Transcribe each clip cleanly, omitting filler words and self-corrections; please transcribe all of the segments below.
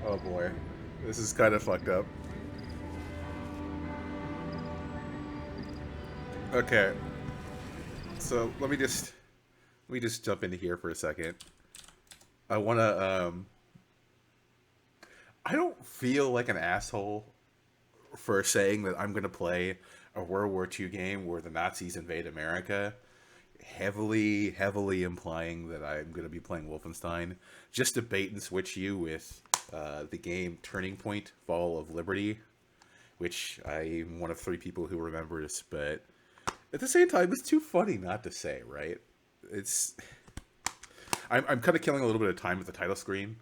Oh boy, this is kind of fucked up. Okay, so let me just jump into here for a second. I wanna I don't feel like an asshole for saying that I'm gonna play a World War II game where the Nazis invade America, heavily implying that I'm gonna be playing Wolfenstein, just to bait and switch you with the game Turning Point: Fall of Liberty, which I'm one of three people who remembers, but at the same time, it's too funny not to say, right? It's I'm kind of killing a little bit of time with the title screen.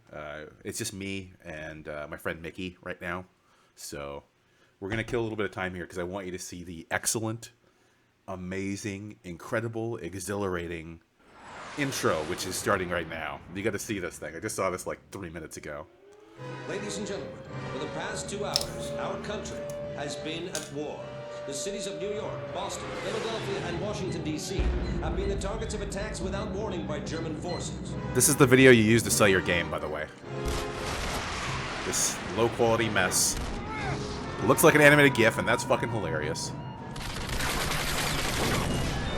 It's just me and my friend Mickey right now, so we're gonna kill a little bit of time here because I want you to see the excellent, amazing, incredible, exhilarating intro, which is starting right now. You got to see this thing. I just saw this like 3 minutes ago. Ladies and gentlemen, for the past 2 hours, our country has been at war. The cities of New York, Boston, Philadelphia, and Washington, D.C. have been the targets of attacks without warning by German forces. This is the video you use to sell your game, by the way. This low-quality mess. It looks like an animated GIF, and that's fucking hilarious.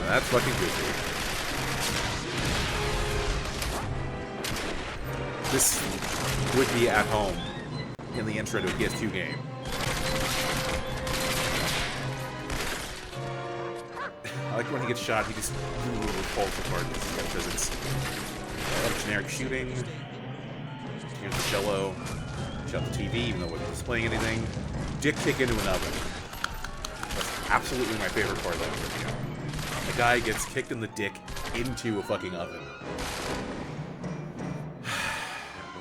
That's fucking goofy. This would be at home in the intro to a PS2 game. I like when he gets shot, he just falls apart because it's a lot of generic shooting. Here's the cello. Shut the TV, even though it wasn't displaying anything. Dick kick into an oven. That's absolutely my favorite part of that video. A guy gets kicked in the dick into a fucking oven.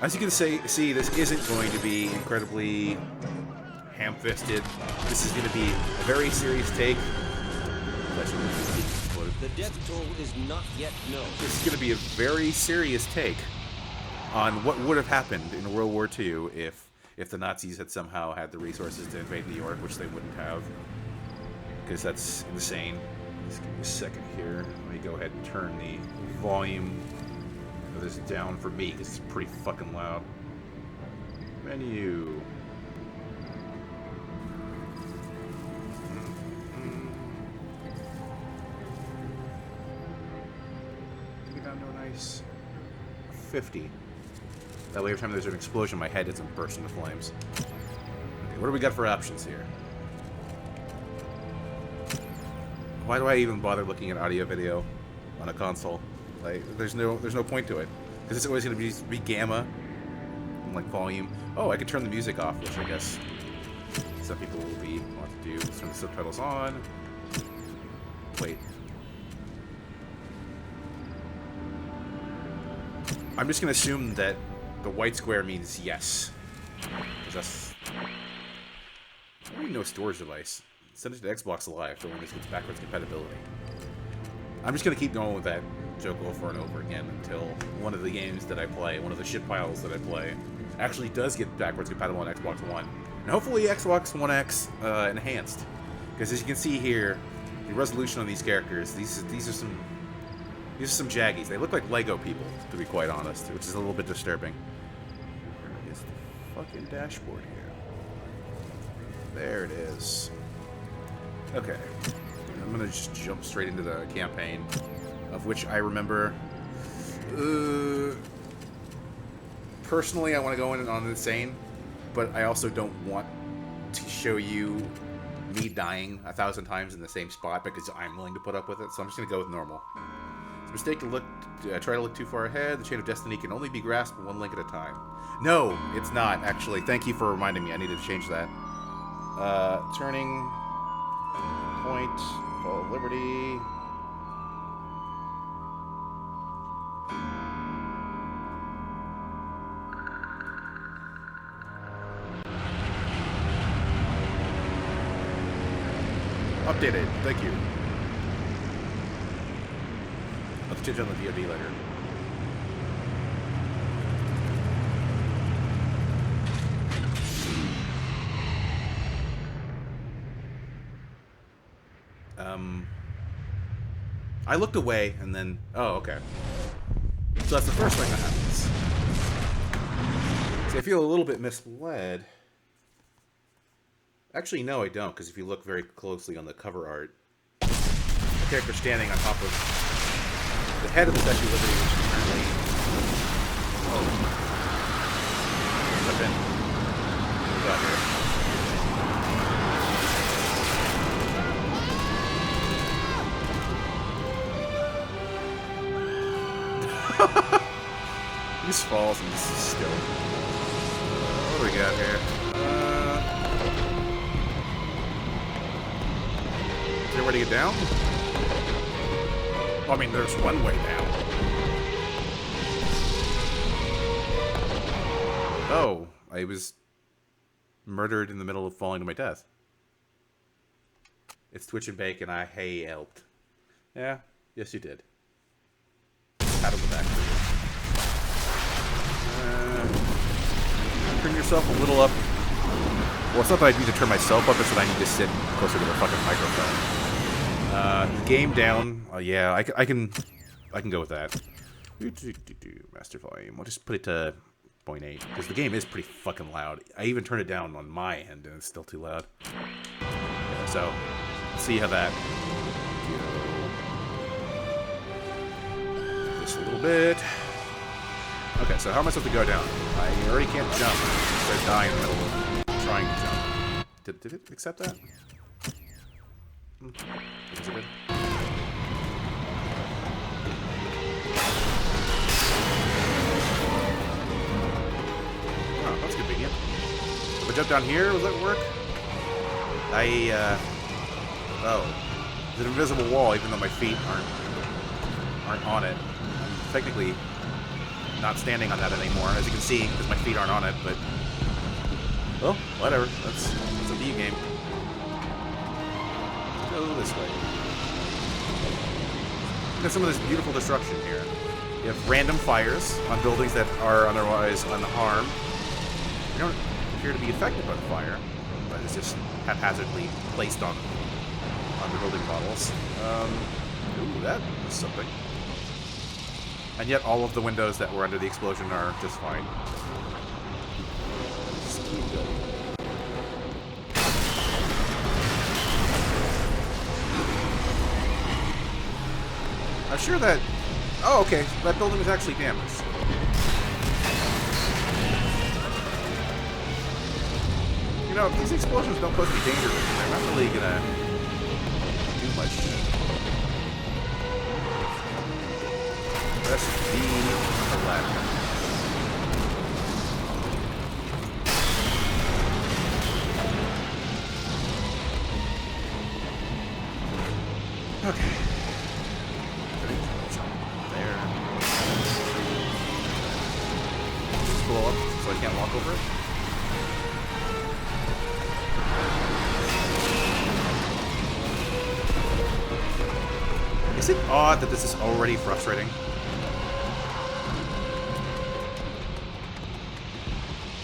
As you can see, this isn't going to be incredibly ham-fisted. This is going to be a very serious take. The death toll is not yet known. This is going to be a very serious take on what would have happened in World War II if the Nazis had somehow had the resources to invade New York, which they wouldn't have. Because that's insane. Just give me a second here. Let me go ahead and turn the volume of this down for me, because it's pretty fucking loud. Menu. Take it down to a nice 50. That way every time there's an explosion, my head doesn't burst into flames. Okay, what do we got for options here? Why do I even bother looking at audio video on a console? Like, there's no point to it, because it's always going to be gamma and like volume. Oh, I could turn the music off, which I guess some people will want to do. Let's turn the subtitles on. Wait. I'm just going to assume that the white square means yes, because that's no storage device. Send it to Xbox Live so when this gets backwards compatibility. I'm just going to keep going with that joke over and over again until one of the games that I play, one of the shit piles that I play, actually does get backwards compatible on Xbox One. And hopefully Xbox One X enhanced. Because as you can see here, the resolution on these characters, these are some jaggies. They look like Lego people, to be quite honest, which is a little bit disturbing. Where is the fucking dashboard here? There it is. Okay, I'm gonna just jump straight into the campaign, of which I remember. Personally, I want to go in on insane, but I also don't want to show you me dying 1,000 times in the same spot because I'm willing to put up with it. So I'm just gonna go with normal. It's a mistake to try to look too far ahead. The chain of destiny can only be grasped one link at a time. No, it's not actually. Thank you for reminding me. I needed to change that. Turning Point, Fall of Liberty. Updated. Thank you. Let's change on the VOD later. I looked away and then... Oh, okay. So that's the first thing that happens. See, I feel a little bit misled. Actually, no, I don't, because if you look very closely on the cover art, the character standing on top of the head of the Statue of Liberty, which is apparently... Oh. Step in. What we got here? He just falls and just still. What do we got here? Is there a way to get down? Well, I mean, there's one way down. Oh, I was murdered in the middle of falling to my death. It's Twitch and Bake, and I helped. Yeah, yes you did. Pat on the back for you. Turn yourself a little up. Well, it's not that I need to turn myself up, it's that I need to sit closer to the fucking microphone. Game down. Oh yeah, I can go with that. Master volume. We'll just put it to 0.8 because the game is pretty fucking loud. I even turned it down on my end and it's still too loud. Yeah, so see how that goes. Just a little bit. Okay, so how am I supposed to go down? I already can't jump. I die in the middle of trying to jump. Did it accept that? I guess it did. Oh, that's convenient. If I jump down here, will that work? Oh. It's an invisible wall, even though my feet aren't on it. I'm technically not standing on that anymore, as you can see, because my feet aren't on it, but... Well, whatever. That's a video game. Go this way. Look at some of this beautiful destruction here. You have random fires on buildings that are otherwise unharmed. They don't appear to be affected by the fire, but it's just haphazardly placed on the building models. Ooh, that was something. And yet all of the windows that were under the explosion are just fine. Just keep going. I'm sure that... Oh, okay. That building was actually damaged. You know, if these explosions don't pose any danger, they're not really gonna do much. Press B to left. Okay. There. Just blow up so I can't walk over it. Is it odd that this is already frustrating?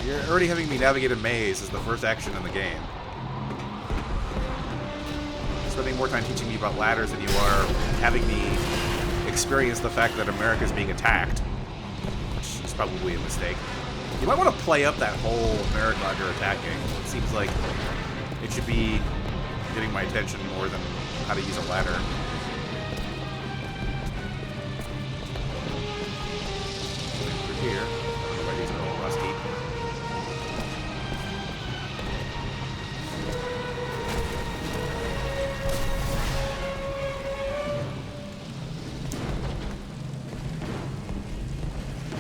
You're already having me navigate a maze as the first action in the game. Spending more time teaching me about ladders than you are having me experience the fact that America is being attacked. Which is probably a mistake. You might want to play up that whole America under attacking. It seems like it should be getting my attention more than how to use a ladder. Here. I don't know why these are all rusty.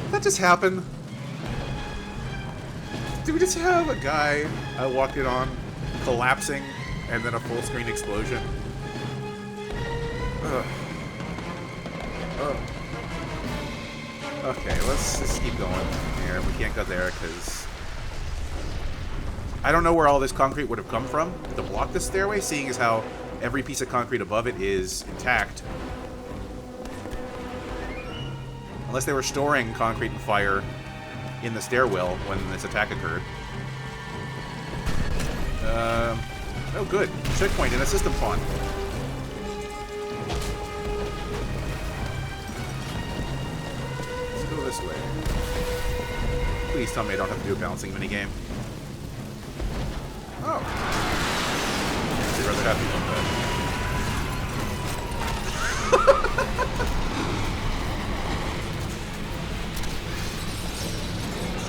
Did that just happen? Did we just have a guy I walked in on collapsing and then a full screen explosion? Ugh. Ugh. Okay, let's just keep going here. We can't go there because I don't know where all this concrete would have come from to block this stairway, seeing as how every piece of concrete above it is intact. Unless they were storing concrete and fire in the stairwell when this attack occurred. Oh good. Checkpoint in a system pawn. This way. Please tell me I don't have to do a balancing minigame. Oh. I'd rather have you on that.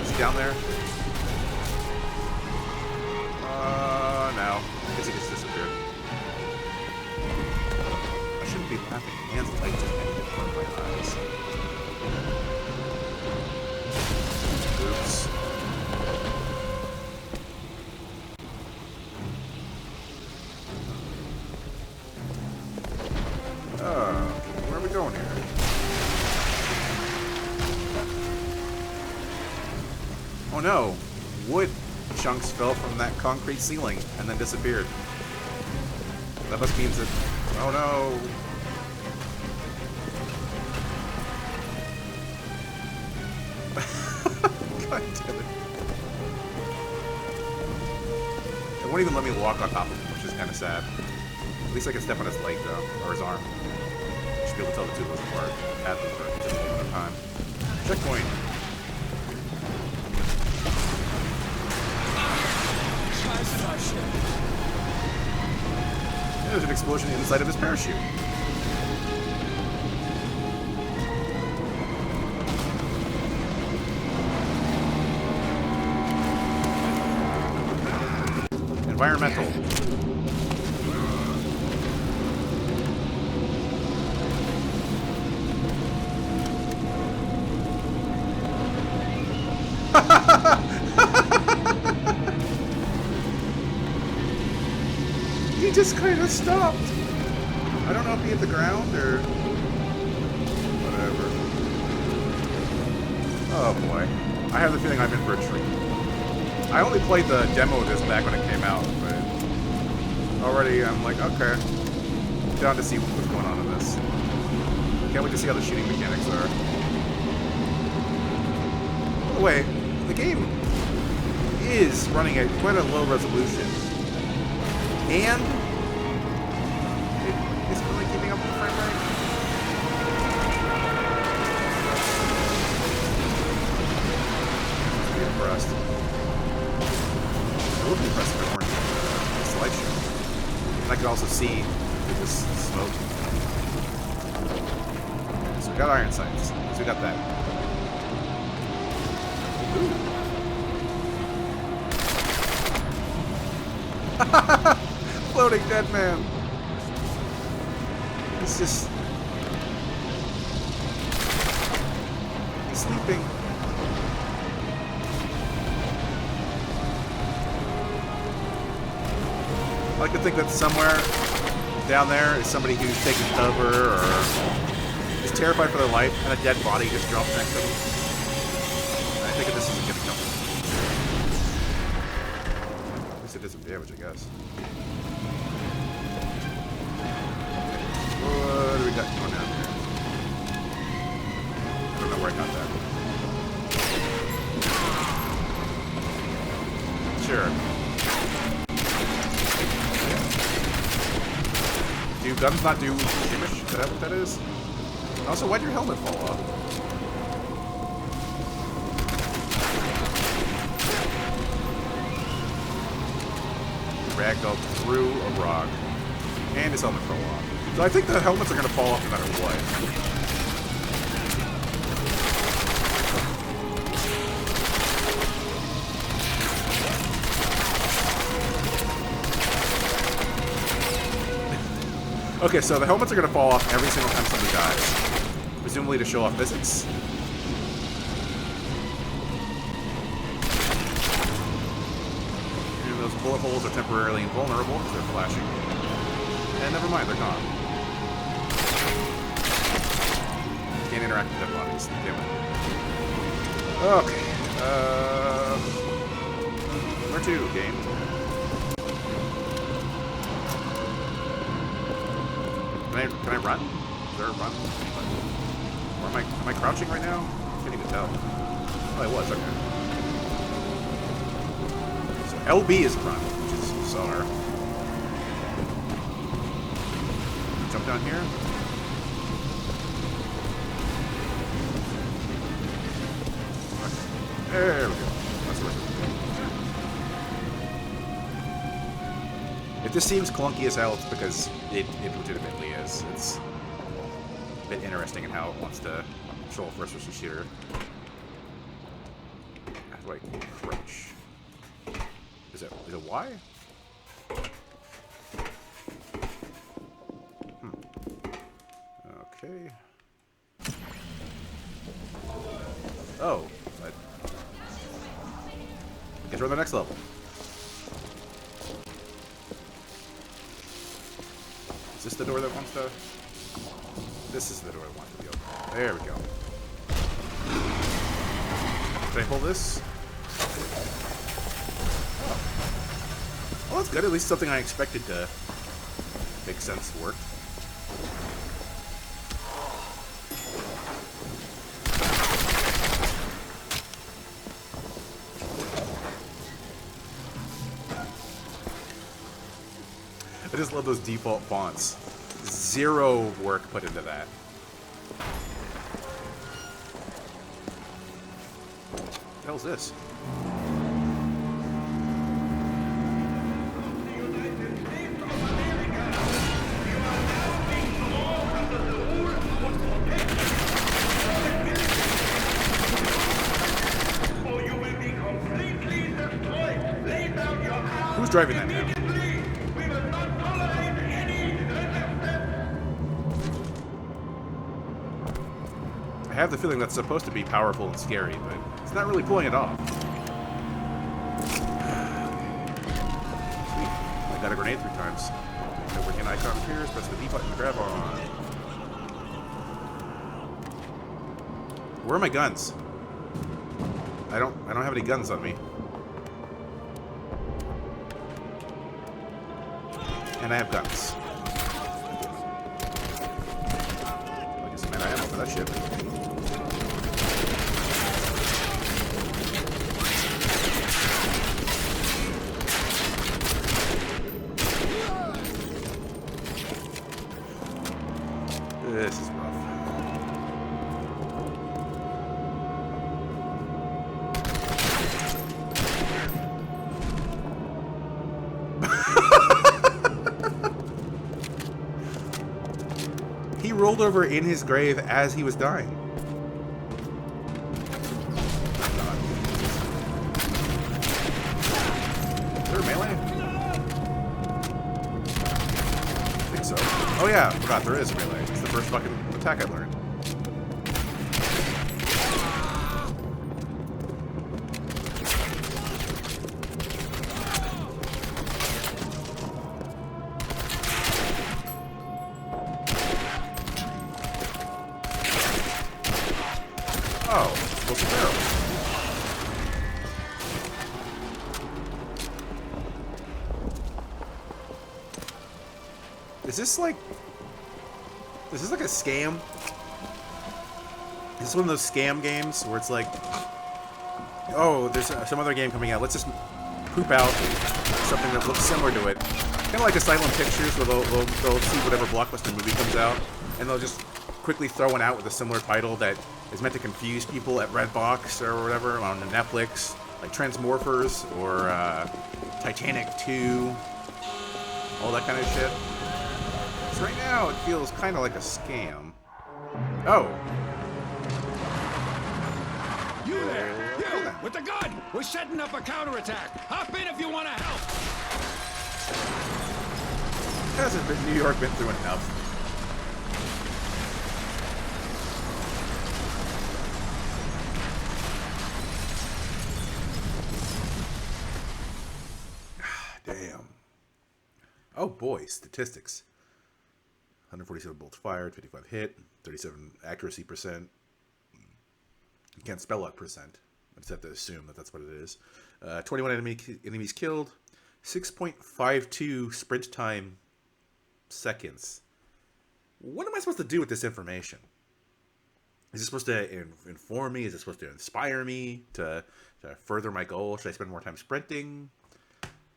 Is he down there? No. I guess he just disappeared. I shouldn't be laughing. Hands tight to hang in front of my eyes. Oops. Where are we going here? Oh no! Wood chunks fell from that concrete ceiling and then disappeared. That must mean that... Oh no! God damn it. It won't even let me walk on top of him, which is kind of sad. At least I can step on his leg, though, or his arm. I should be able to tell the two of those apart at just a moment of time. Checkpoint. Yeah, there's an explosion inside of his parachute. Environmental. He just kind of stopped. I don't know if he hit the ground or whatever. Oh boy. I have the feeling I'm in for a treat. I only played the demo of this back when it came out, but already I'm like, okay. Down to see what's going on in this. Can't wait to see how the shooting mechanics are. By the way, the game is running at quite a low resolution. And it's really keeping up with the frame rate. I'm pretty impressed. I would be impressed if I weren't in the slideshow. And I could also see with this smoke. So we got iron sights. So we got that. Ooh. Floating dead man. He's just... He's sleeping. I like to think that somewhere down there is somebody who's taking cover or is terrified for their life and a dead body just drops next to them. I think this isn't gonna come. At least it did some damage, I guess. What do we got going down here? I don't know where I got that. Sure. Do guns not do damage? Is that what that is? Also, why'd your helmet fall off? Ragdoll through a rock. And his helmet fell off. So I think the helmets are going to fall off no matter what. Okay, so the helmets are going to fall off every single time somebody dies. Presumably to show off physics. And those bullet holes are temporarily invulnerable because they're flashing. And never mind, they're gone. Can't interact with dead bodies. Damn it. Okay. Where to, game? Can I run? Is there a run? Or am I crouching right now? I can't even tell. Oh, I was, okay. So LB is run, which is bizarre. Jump down here. There we go. That's worth it. If this seems clunky as hell, it's because it legitimately is. It's a bit interesting in how it wants to control a first-person shooter. How do I crouch? Is it Y? Okay. Oh. I guess we're on the next level. Is this the door that wants to... This is the door that wants to be open. There we go. Can I pull this? Oh. Well, that's good. At least something I expected to make sense worked. I just love those default fonts. Zero work put into that. What the hell's this? Who's driving that now? I have the feeling that's supposed to be powerful and scary, but it's not really pulling it off. Sweet. I got a grenade 3 times. Over again, icon appears, press the B button, grab on. Where are my guns? I don't have any guns on me. And I have guns. I guess I'm out of ammo for that shit. This is rough. He rolled over in his grave as he was dying. Is there a melee? I think so. Oh yeah, I forgot there is a melee. It's the first fucking attack I learned. Oh, supposed to barrel. Is this like a scam? Is this one of those scam games where it's like, oh, there's some other game coming out, let's just poop out something that looks similar to it. Kind of like Asylum Pictures, where they'll see whatever blockbuster movie comes out, and they'll just quickly throw one out with a similar title that is meant to confuse people at Redbox or whatever on Netflix, like Transmorphers or Titanic 2, all that kind of shit. So right now it feels kind of like a scam. Oh. You there! You! With the gun! We're setting up a counterattack! Hop in if you want to help! Hasn't New York been through enough? Damn. Oh boy, statistics. 147 bolts fired, 55 hit, 37 accuracy percent. You can't spell out percent. I just have to assume that that's what it is. 21 enemies killed, 6.52 sprint time seconds. What am I supposed to do with this information? Is it supposed to inform me? Is it supposed to inspire me to further my goal? Should I spend more time sprinting?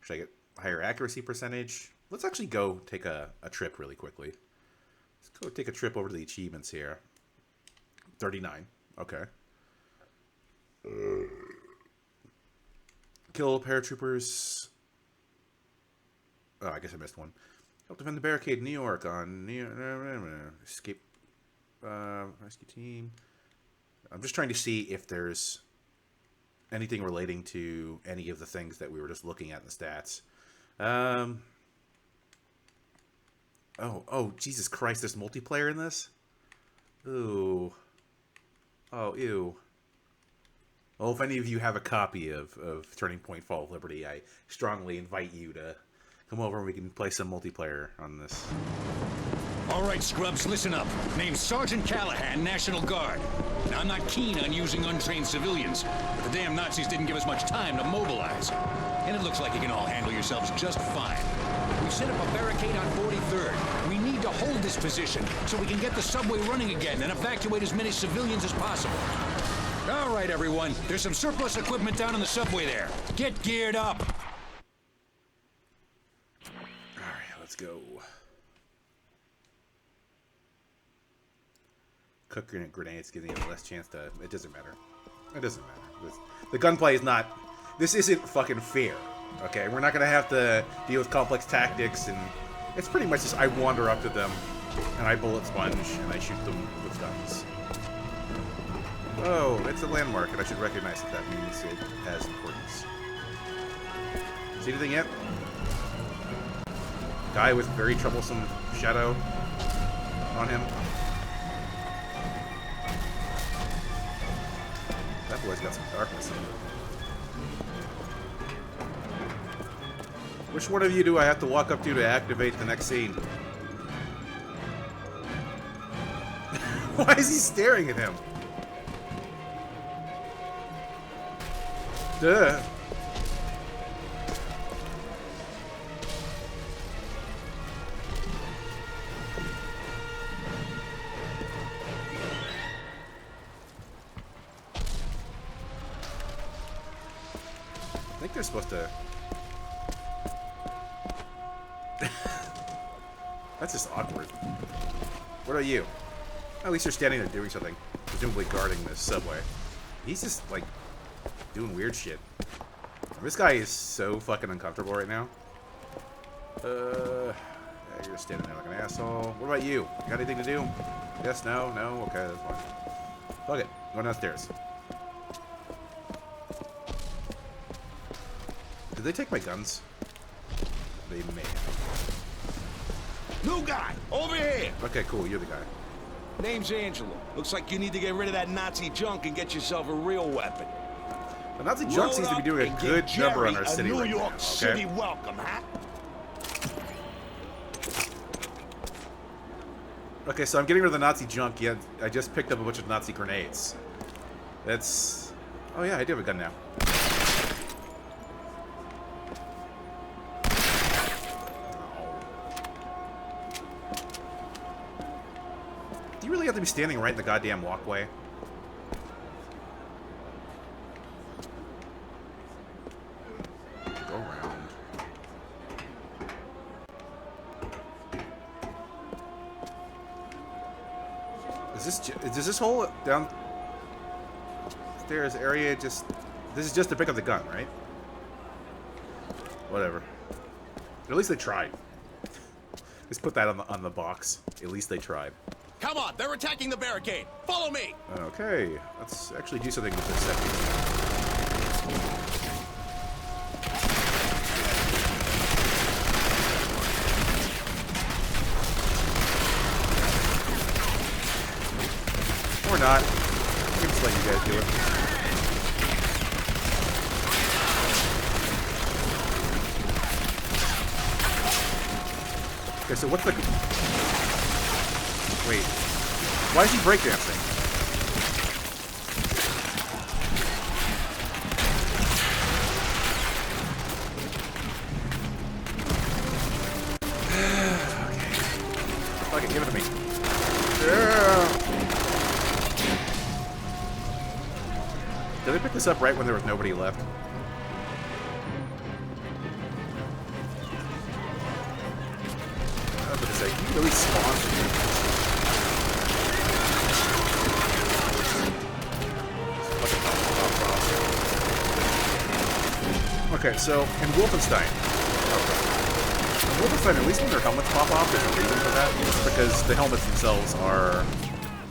Should I get higher accuracy percentage? Let's actually go take a trip really quickly. Let's go take a trip over to the achievements here. 39. Okay. Kill paratroopers. Oh, I guess I missed one. Help defend the barricade in New York on escape rescue team. I'm just trying to see if there's anything relating to any of the things that we were just looking at in the stats. Oh, Jesus Christ, there's multiplayer in this? Ooh. Oh, ew. Well, if any of you have a copy of Turning Point Fall of Liberty, I strongly invite you to come over and we can play some multiplayer on this. All right, scrubs, listen up. Name's Sergeant Callahan, National Guard. Now, I'm not keen on using untrained civilians, but the damn Nazis didn't give us much time to mobilize. And it looks like you can all handle yourselves just fine. We've set up a barricade on 43rd. We need to hold this position so we can get the subway running again and evacuate as many civilians as possible. All right, everyone. There's some surplus equipment down on the subway there. Get geared up. All right, let's go. Cook grenades giving you less chance to... It doesn't matter. It doesn't matter. The gunplay is not... This isn't fucking fair. Okay, we're not gonna have to deal with complex tactics, and it's pretty much just I wander up to them, and I bullet sponge, and I shoot them with guns. Oh, it's a landmark, and I should recognize that that means it has importance. See anything yet? Guy with very troublesome shadow on him. That boy's got some darkness in him. Which one of you do I have to walk up to activate the next scene? Why is he staring at him? Duh. I think they're supposed to... That's just awkward. What are you? At least you're standing there doing something. Presumably guarding this subway. He's just, like, doing weird shit. This guy is so fucking uncomfortable right now. Yeah, you're just standing there like an asshole. What about you? Got anything to do? Yes, no, no? Okay, that's fine. Fuck it. Going downstairs. Did they take my guns? They may have. New guy, over here. Okay, cool. You're the guy. Name's Angelo. Looks like you need to get rid of that Nazi junk and get yourself a real weapon. The Nazi junk seems to be doing a good number on our city right now. New York City welcome, huh? Okay, so I'm getting rid of the Nazi junk, yet I just picked up a bunch of Nazi grenades. That's... Oh yeah, I do have a gun now. Do you really have to be standing right in the goddamn walkway? Go around. Is this whole downstairs area just... This is just to pick up the gun, right? Whatever. At least they tried. Just put that on the box. At least they tried. Come on, they're attacking the barricade. Follow me. Okay, let's actually do something with this second. Or not. I can just let you guys do it. Okay, so what's the... Wait. Why is he breakdancing? Okay. Fuck it, give it to me. Yeah. Did I pick this up right when there was nobody left? I was about to say, can you really spawn from here? Okay, so in Wolfenstein, at least when their helmets pop off, there's a reason for that. It's because the helmets themselves are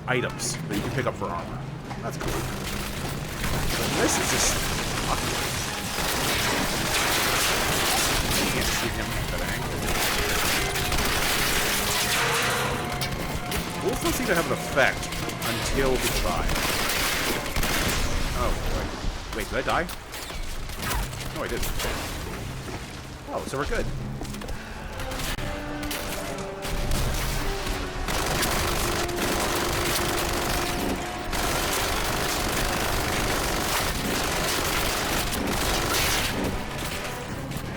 items that you can pick up for armor. That's cool. But this is just awkward. You can't shoot him at that angle. Wolves don't seem to have an effect until we die. Oh, wait, did I die? No, I didn't. Oh, so we're good.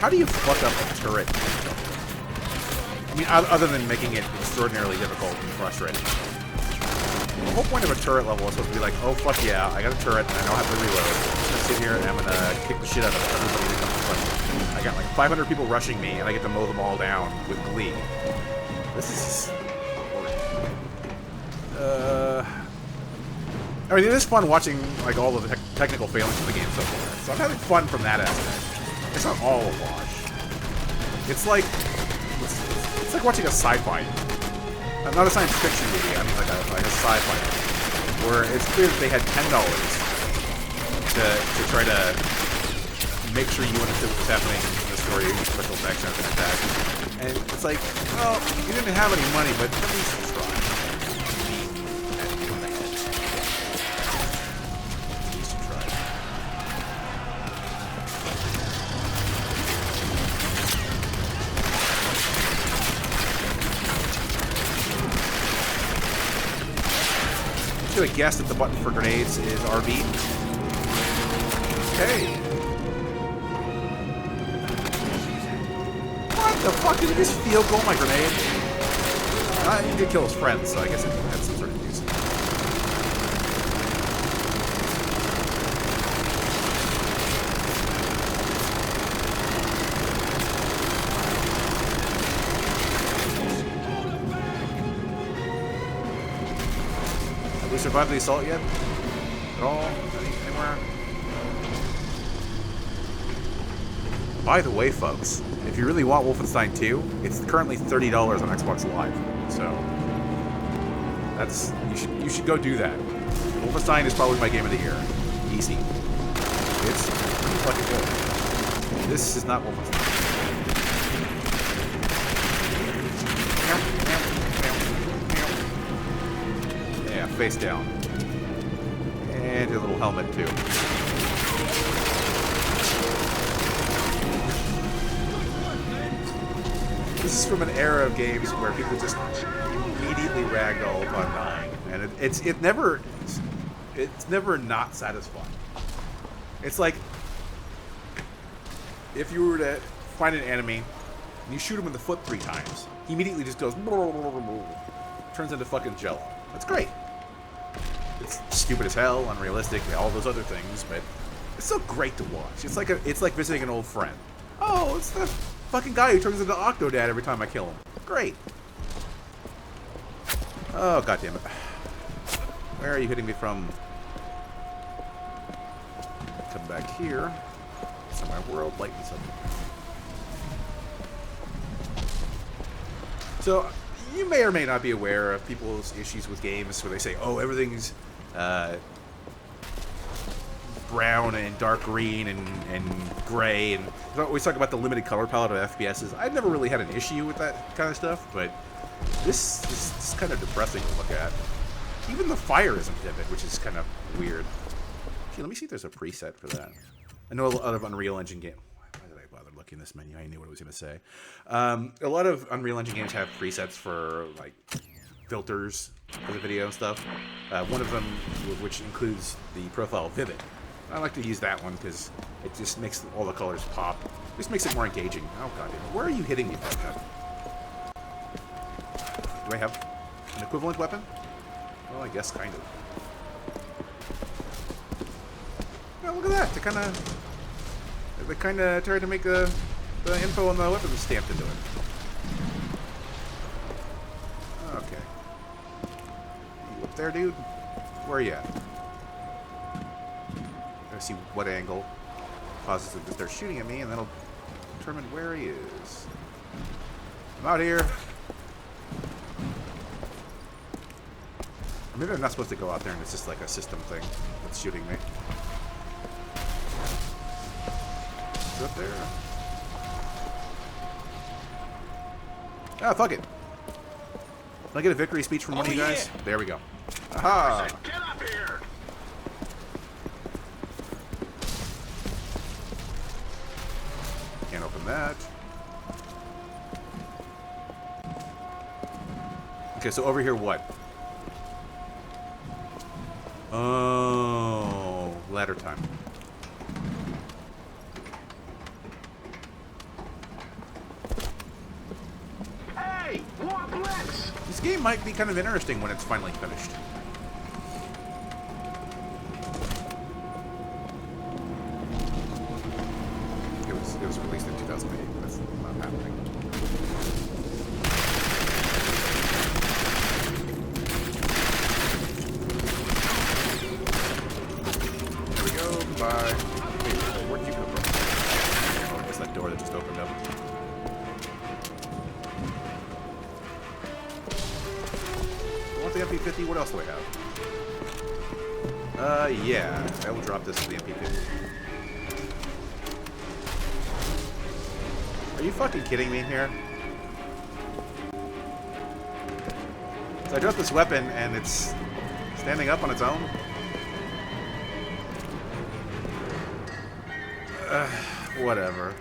How do you fuck up a turret? I mean, other than making it extraordinarily difficult and frustrating. The whole point of a turret level is supposed to be like, oh fuck yeah, I got a turret and I don't have to reload. I'm just gonna sit here and I'm gonna kick the shit out of everybody that comes in front of me. I got like 500 people rushing me and I get to mow them all down with glee. This is I mean, it is fun watching like all of the technical failings of the game so far. So I'm having fun from that aspect. It's not all a wash. It's like watching a sci-fi, not a science fiction movie. I mean like a sci-fi movie, where it's clear that they had $10 to try to make sure you understood what was happening in the story, special effects and everything like that. And it's like, well, you didn't have any money, but at least try. I would guess that the button for grenades is RB. Okay. What the fuck? Did he just field goal my grenade? He did kill his friends, so I guess it had some sort of use. Survived the assault yet? At all? Anywhere? By the way, folks, if you really want Wolfenstein 2, it's currently $30 on Xbox Live. So that's you should go do that. Wolfenstein is probably my game of the year. Easy. It's pretty fucking good. This is not Wolfenstein. Face down. And your little helmet, too. This is from an era of games where people just immediately ragdoll upon dying. And it's never not satisfying. It's like if you were to find an enemy and you shoot him in the foot 3 times, he immediately just goes turns into fucking jello. That's great. It's stupid as hell, unrealistic, all those other things, but it's so great to watch. It's like visiting an old friend. Oh, it's the fucking guy who turns into Octodad every time I kill him. Great. Oh, goddammit. Where are you hitting me from? Come back here. So my world lightens up. So, you may or may not be aware of people's issues with games where they say, oh, everything's brown and dark green and gray, and we always talk about the limited color palette of FPSs. I've never really had an issue with that kind of stuff, but this is kind of depressing to look at. Even the fire isn't vivid, which is kind of weird. Gee, let me see if there's a preset for that. I know a lot of Unreal Engine games. Why did I bother looking this menu? I knew what I was going to say. A lot of Unreal Engine games have presets for like filters for the video and stuff. One of them, which includes the profile Vivid. I like to use that one because it just makes all the colors pop. It just makes it more engaging. Oh god, where are you hitting me from? Do I have an equivalent weapon? Well, I guess kind of. Well, look at that. They kind of tried to make the info on the weapon stamped into it. Okay. You up there, dude? Where are you at? Gotta see what angle. causes him to start shooting at me, and that'll determine where he is. I'm out here. Maybe I'm not supposed to go out there and it's just like a system thing that's shooting me. Is it up there? Ah, fuck it. Can I get a victory speech from one of you guys? Yeah. There we go. Aha! Get up here! Can't open that. Okay, so over here, what? Oh, ladder time. Hey! More blitz! This game might be kind of interesting when it's finally finished. It was released in 2008. That's not happening. There we go. Goodbye. Wait, where'd you come from? Oh, I guess that door that just opened up. I want the MP50. What else do I have? Yeah. I will drop this to the MP50. Are you fucking kidding me here? So I dropped this weapon and it's standing up on its own? Whatever.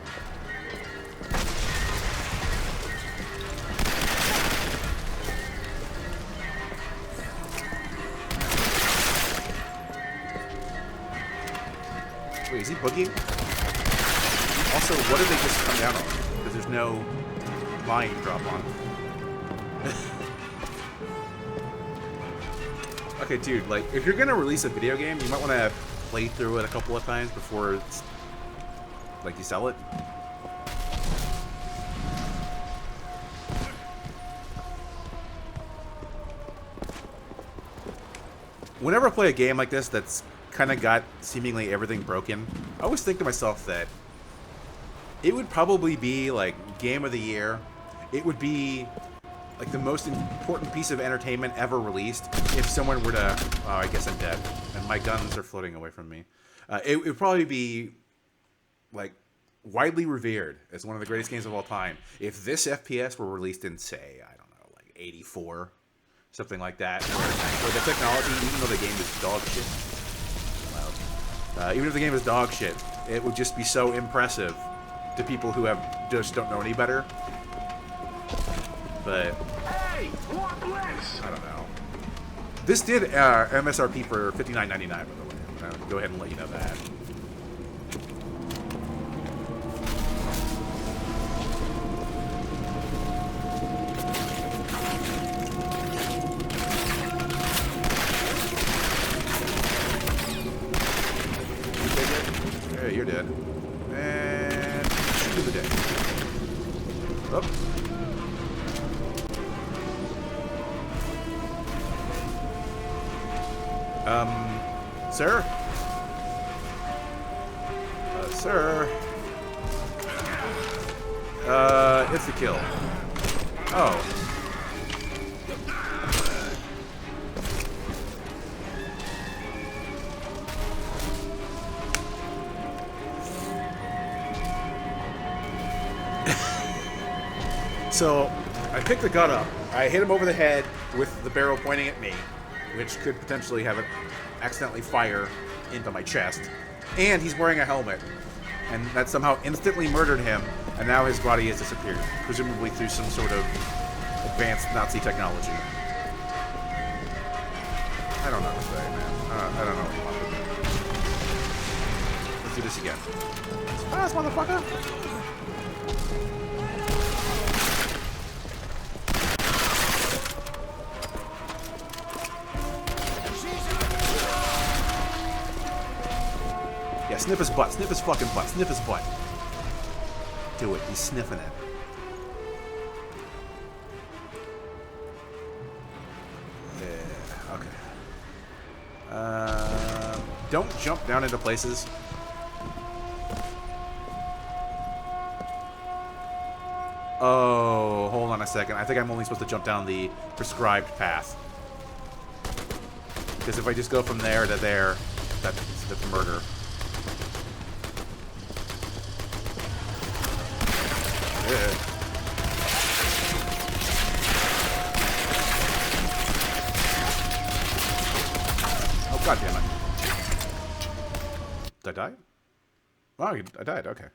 Wait, is he boogieing? Also, what did they just come down on? Because there's no line to drop on. Okay, dude, like, if you're gonna release a video game, you might want to play through it a couple of times before it's, like, you sell it. Whenever I play a game like this that's kind of got seemingly everything broken, I always think to myself that it would probably be, like, Game of the Year. It would be, like, the most important piece of entertainment ever released if someone were to... Oh, I guess I'm dead. And my guns are floating away from me. It would probably be, like, widely revered as one of the greatest games of all time if this FPS were released in, say, I don't know, like, 84. Something like that. Where the technology, even though the game is dog shit... even if the game is dog shit, it would just be so impressive to people who just don't know any better. But Hey! More blitz! I don't know. This did MSRP for $59.99, by the way. I'll go ahead and let you know that. Yeah, you're dead. And shoot the dead. Up. Sir? Sir? It's the kill. Oh. So, I picked the gun up. I hit him over the head with the barrel pointing at me, which could potentially have it accidentally fire into my chest. And he's wearing a helmet. And that somehow instantly murdered him, and now his body has disappeared, presumably through some sort of advanced Nazi technology. I don't know what to say, man. I don't know what you want to do. Let's do this again. Surprise, motherfucker! Yeah, sniff his butt. Sniff his fucking butt. Sniff his butt. Do it. He's sniffing it. Yeah, okay. Don't jump down into places. Oh, hold on a second. I think I'm only supposed to jump down the prescribed path. Because if I just go from there to there, that's murder. Yeah. Oh, god damn it. Did I die? Oh, I died, okay.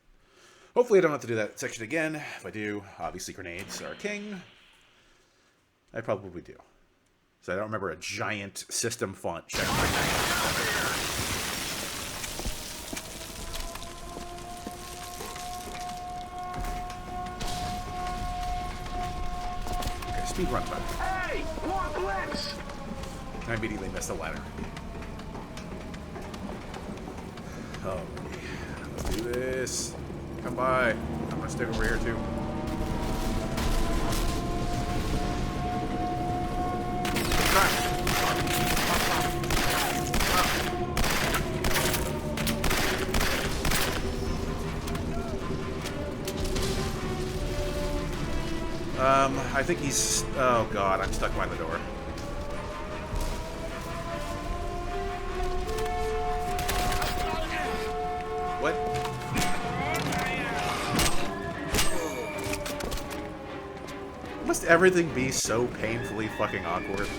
Hopefully I don't have to do that section again. If I do, obviously grenades are king. I probably do. So I don't remember a giant system font shouting my name. Okay, speed run time. Hey, more blitz! I immediately missed the ladder. Oh, let's do this. Come by. I'm gonna stick over here too. I think he's... Oh god, I'm stuck by the door. What? Must everything be so painfully fucking awkward?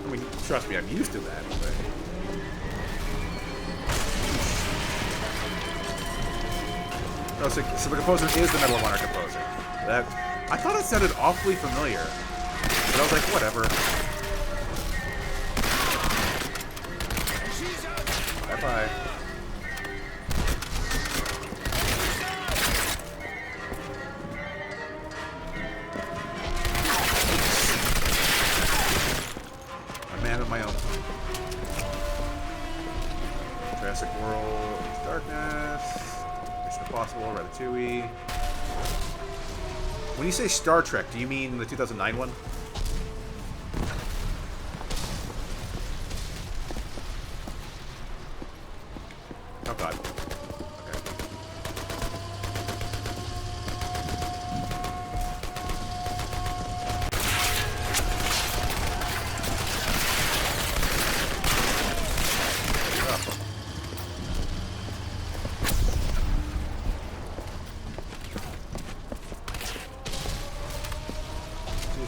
I mean, trust me, I'm used to that, but... Oh, so the composer is the Medal of Honor composer. I thought it sounded awfully familiar. But I was like, whatever. Bye-bye. A man of my own. Jurassic World, Darkness, Mission Impossible, Ratatouille. When you say Star Trek, do you mean the 2009 one? Oh god. Okay.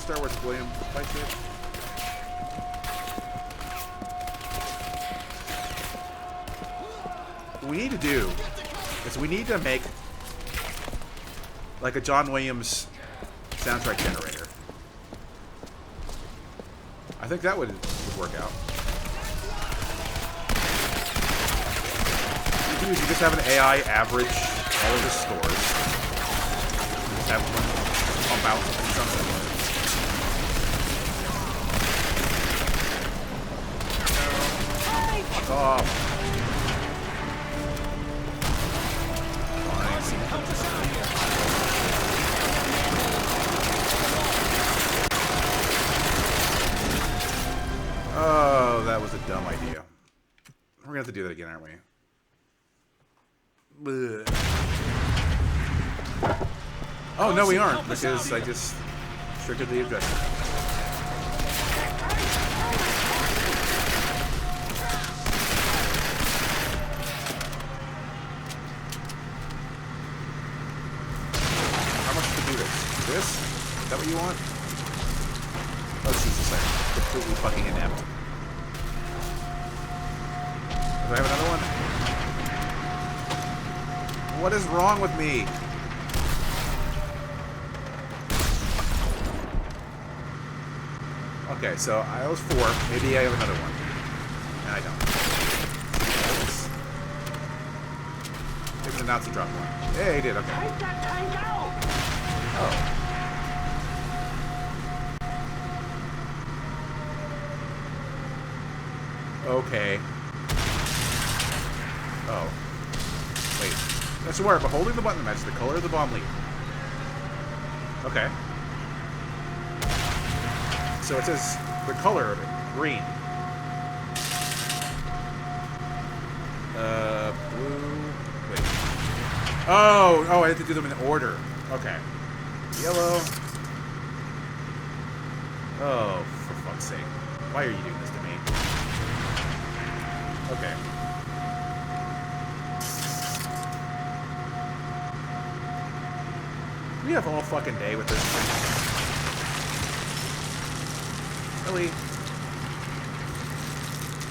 Star Wars William fight it. What we need to do is we need to make like a John Williams soundtrack generator. I think that would work out. What you do is you just have an AI average all of the scores. Just have one pump out something. Fuck off. Oh, that was a dumb idea. We're gonna have to do that again, aren't we? Blech. Oh, no, we aren't, because I just triggered the objective. This? Is that what you want? Oh, Jesus, I'm completely fucking inept. Do I have another one? What is wrong with me? Okay, so I was 4. Maybe I have another one. And I don't. Maybe the Nazi dropped one. Yeah, he did, okay. Take that tank out! Oh. Okay. Oh. Wait. That's where, but holding the button matches the color of the bomb lead. Okay. So it says the color of it. Green. Blue. Wait. Oh, I have to do them in order. Okay. Yellow. Oh, for fuck's sake. Why are you doing this to me? Okay. We have all fucking day with this thing. Really?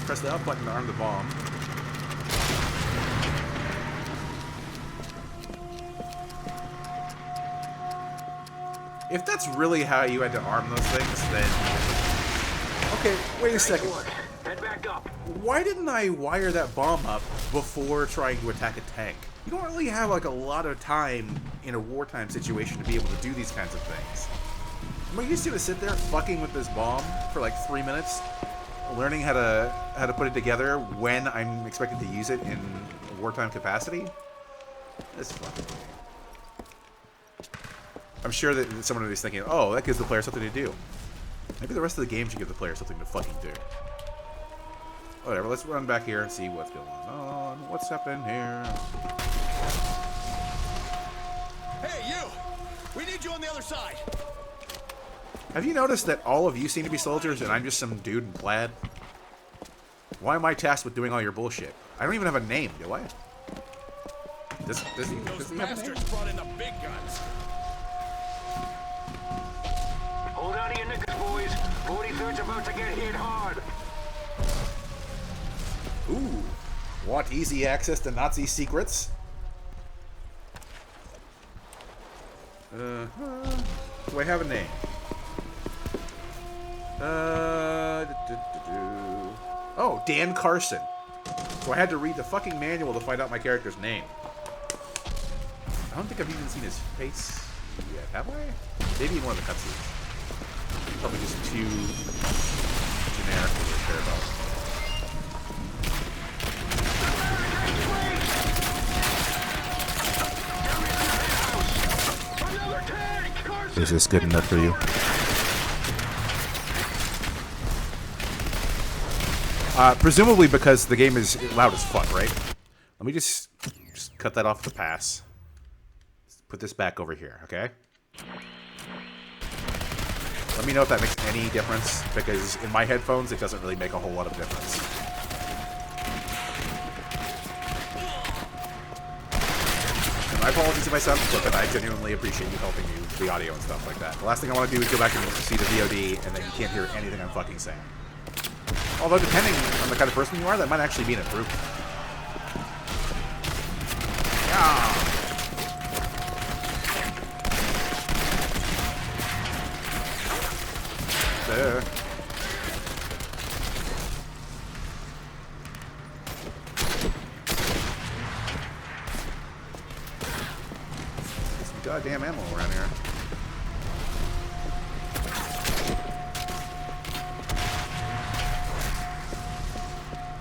Press the up button to arm the bomb. If that's really how you had to arm those things, then... Okay, wait a second. Head back up. Why didn't I wire that bomb up before trying to attack a tank? You don't really have, like, a lot of time in a wartime situation to be able to do these kinds of things. Am I just gonna sit there fucking with this bomb for, like, 3 minutes? Learning how to put it together when I'm expected to use it in wartime capacity? This fucking thing. I'm sure that someone is thinking, oh, that gives the player something to do. Maybe the rest of the game should give the player something to fucking do. Whatever, let's run back here and see what's going on. What's happening here? Hey, you! We need you on the other side! Have you noticed that all of you seem to be soldiers and I'm just some dude in plaid? Why am I tasked with doing all your bullshit? I don't even have a name, do I? Does he Those have a name? bastards brought in the big guns. Hold on to your knickers, boys. 43rd's about to get hit hard. Ooh. Want easy access to Nazi secrets? Do I have a name? Oh, Dan Carson. So I had to read the fucking manual to find out my character's name. I don't think I've even seen his face yet, have I? Maybe in one of the cutscenes. Probably just too generic to care about. Is this good enough for you? Presumably because the game is loud as fuck, right? Let me just cut that off the pass. Put this back over here, okay? Let me know if that makes any difference, because in my headphones, it doesn't really make a whole lot of difference. And my apologies if I sound flippant. I genuinely appreciate you helping me with the audio and stuff like that. The last thing I want to do is go back and see the VOD, and then you can't hear anything I'm fucking saying. Although, depending on the kind of person you are, that might actually be an improvement. Yeah. There. There's some goddamn ammo around here.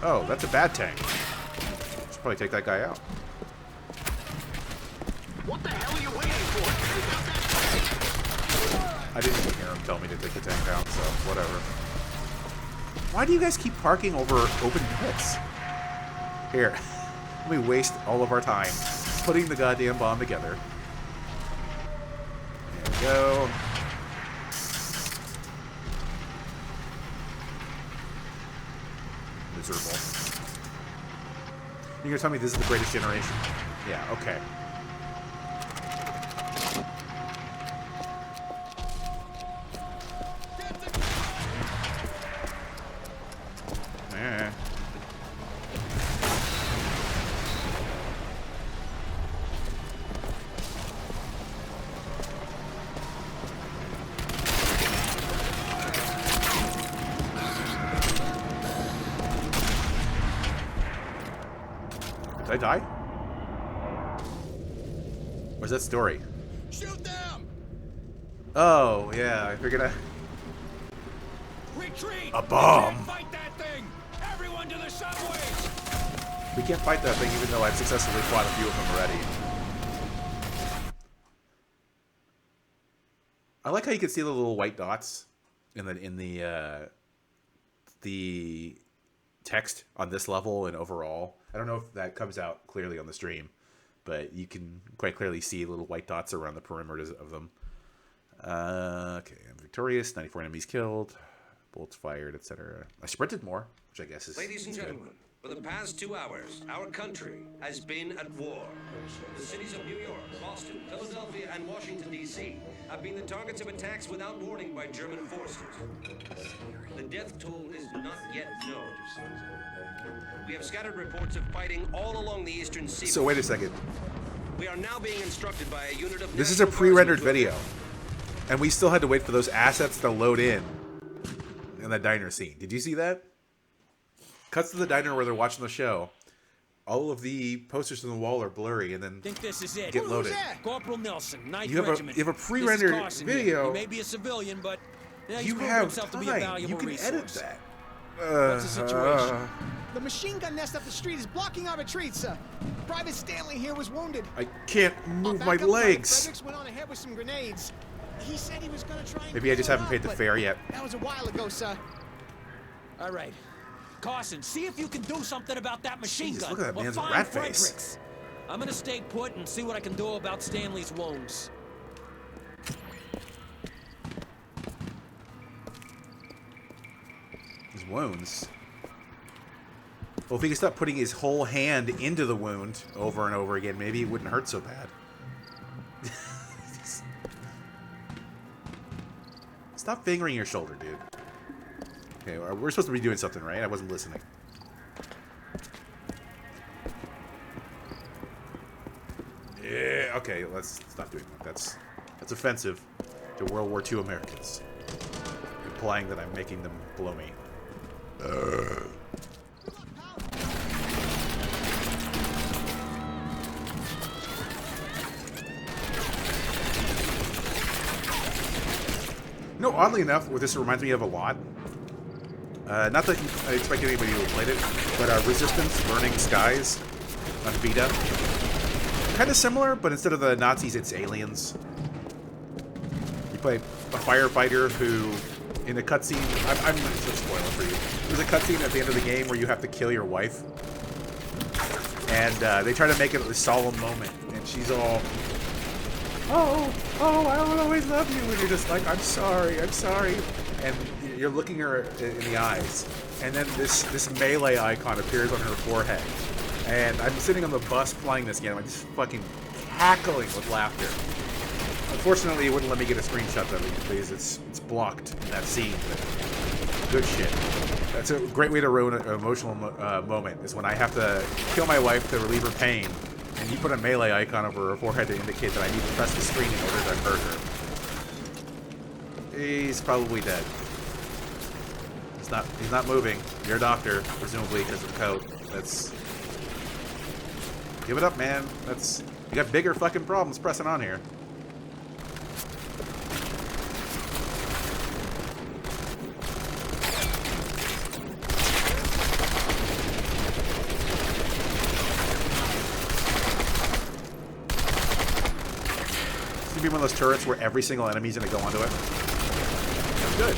Oh, that's a bad tank. Should probably take that guy out. What the hell are you waiting for? Take out that tank! I didn't even hear him tell me to take the tank out, so whatever. Why do you guys keep parking over open pits? Here, let me waste all of our time putting the goddamn bomb together. There we go. Miserable. You're gonna tell me this is the greatest generation? Yeah, okay. Did I die? Where's that story? Shoot them! Oh, yeah, I figured I... Retreat! A bomb! We can't fight that thing! Everyone to the subways! We can't fight that thing even though I've successfully fought a few of them already. I like how you can see the little white dots in the text on this level and overall. I don't know if that comes out clearly on the stream, but you can quite clearly see little white dots around the perimeters of them. Okay, I'm victorious. 94 enemies killed. Bullets fired, etc. I sprinted more, which I guess is Ladies and good. gentlemen, for the past 2 hours, our country has been at war. The cities of New York, Boston, Philadelphia, and Washington, D.C. have been the targets of attacks without warning by German forces. The death toll is not yet known. We have scattered reports of fighting all along the eastern seaboard. So wait a second. We are now being instructed by a unit of This is a National pre-rendered Guardsmen to video. And we still had to wait for those assets to load in that diner scene. Did you see that? Cuts to the diner where they're watching the show. All of the posters on the wall are blurry and then Think this is it. get loaded. Corporal Nelson, 9th You have a- Regiment. you have a pre-rendered This is Carson video. here. He may be a civilian, but he's You proven have himself to be a time. valuable You can resource. edit that. What's the situation? The machine gun nest up the street is blocking our retreat, sir. Private Stanley here was wounded. I can't Our move my backup private legs. Fredericks went on ahead with some grenades. He said he was going to try and Maybe I clear just it haven't up, paid the but fare yet. That was a while ago, sir. All right. Carson, see if you can do something about that machine Jesus, gun. look at that or man's find rat face. Fredericks. I'm gonna stay put and see what I can do about Stanley's wounds. His wounds. Well, if he could stop putting his whole hand into the wound over and over again, maybe it wouldn't hurt so bad. Stop fingering your shoulder, dude. Okay, we're supposed to be doing something, right? I wasn't listening. Yeah, okay, let's stop doing that. That's offensive to World War II Americans. Implying that I'm making them blow me. No, oddly enough, what this reminds me of a lot. Not that I expect anybody to have played it, but Resistance: Burning Skies on Vita. Kind of similar, but instead of the Nazis, it's aliens. You play a firefighter who, in a cutscene, I'm not so spoiler for you. There's a cutscene at the end of the game where you have to kill your wife, and they try to make it a solemn moment, and she's all, oh, I will always love you, and you're just like, I'm sorry, and you're looking her in the eyes, and then this melee icon appears on her forehead, and I'm sitting on the bus playing this game, I'm just fucking cackling with laughter. Unfortunately, it wouldn't let me get a screenshot of it because it's blocked in that scene. But good shit. That's a great way to ruin an emotional moment, is when I have to kill my wife to relieve her pain, and you put a melee icon over her forehead to indicate that I need to press the screen in order to hurt her. He's probably dead. He's not moving. You're a doctor, presumably because of the coat. That's... Give it up, man. You got bigger fucking problems pressing on here. Be one of those turrets where every single enemy's gonna go onto it. That's good.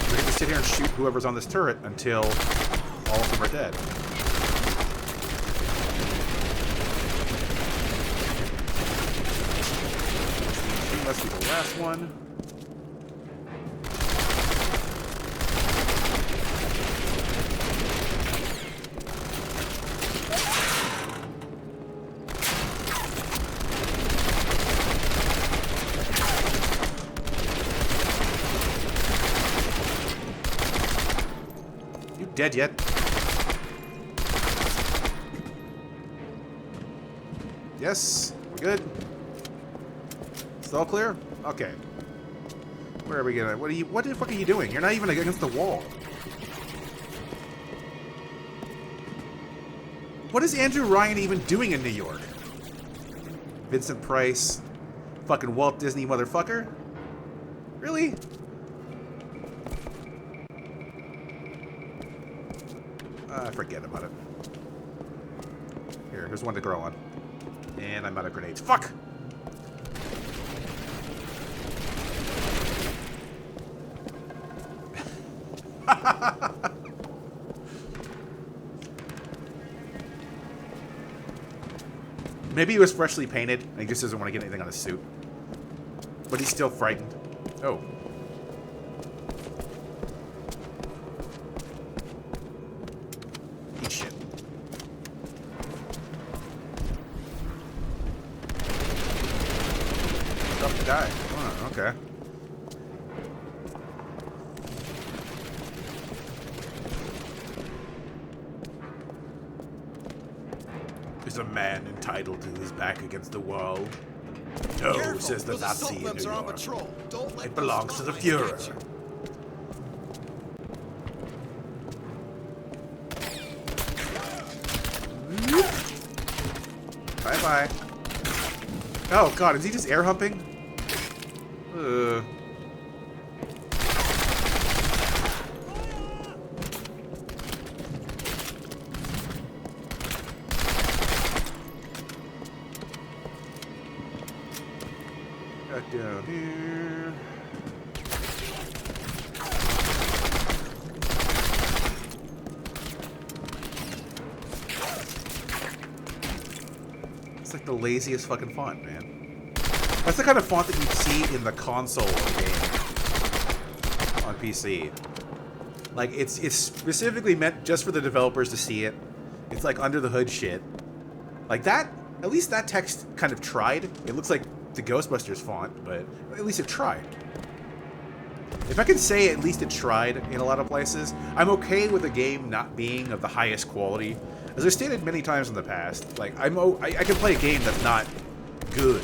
We're gonna sit here and shoot whoever's on this turret until all of them are dead. She must be the last one. Dead yet? Yes, we're good. Still clear? Okay. Where are we gonna? What the fuck are you doing? You're not even against the wall. What is Andrew Ryan even doing in New York? Vincent Price, fucking Walt Disney motherfucker. Really? Forget about it. Here's one to grow on. And I'm out of grenades. Fuck! Maybe he was freshly painted and he just doesn't want to get anything on his suit. But he's still frightened. Oh. Eat shit. Stuff to die. Oh, okay. Is a man entitled to his back against the wall? No, Careful, says the those Nazi assault in webs New are on York. patrol. Don't let It those belongs to the spotlights Fuhrer. get you. Bye-bye. Oh, God, is he just air humping? Back down here. It's like the laziest fucking font, man. That's the kind of font that you see in the console game on PC. Like, it's specifically meant just for the developers to see it. It's like under the hood shit. Like that, at least that text kind of tried. It looks like the Ghostbusters font, but at least it tried. If I can say at least it tried in a lot of places, I'm okay with a game not being of the highest quality. As I've stated many times in the past, like I can play a game that's not good,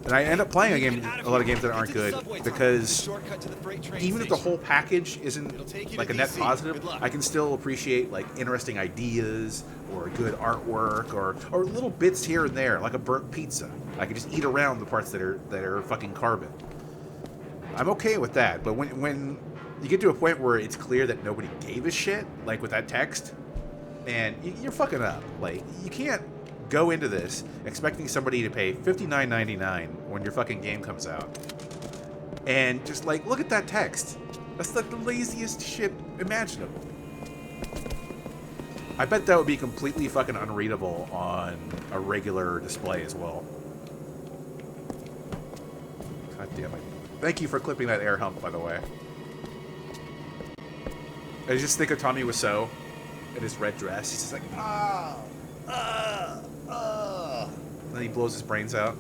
and I end up playing a lot of games that aren't good because even if the whole package isn't like a net positive, I can still appreciate like interesting ideas or good artwork or little bits here and there, like a burnt pizza. I can just eat around the parts that are fucking carbon. I'm okay with that, but when you get to a point where it's clear that nobody gave a shit, like with that text, and you're fucking up. Like, you can't go into this expecting somebody to pay $59.99 when your fucking game comes out. And just, like, look at that text. That's, like, the laziest shit imaginable. I bet that would be completely fucking unreadable on a regular display as well. God damn it. Thank you for clipping that air hump, by the way. I just think of Tommy Wiseau in his red dress. He's just like, and then he blows his brains out.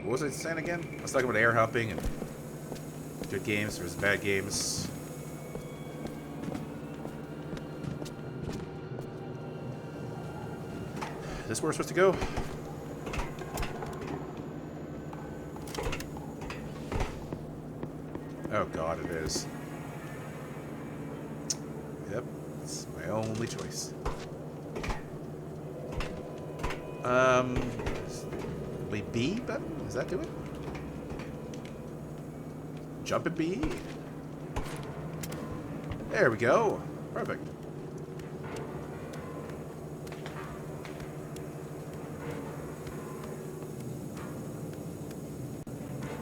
What was I saying again? I was talking about air humping and good games versus bad games. Is this where we're supposed to go? Oh god, it is. Yep, it's my only choice. Wait, B button? Does that do it? Jump and B. There we go. Perfect.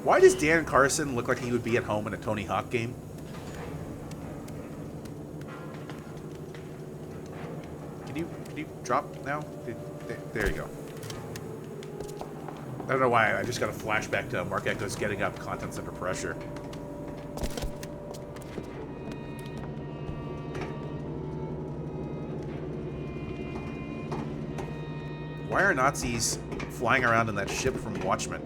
Why does Dan Carson look like he would be at home in a Tony Hawk game? Can you drop now? There you go. I don't know why, I just got a flashback to Mark Echo's Getting Up, Contents Under Pressure. Why are Nazis flying around in that ship from Watchmen?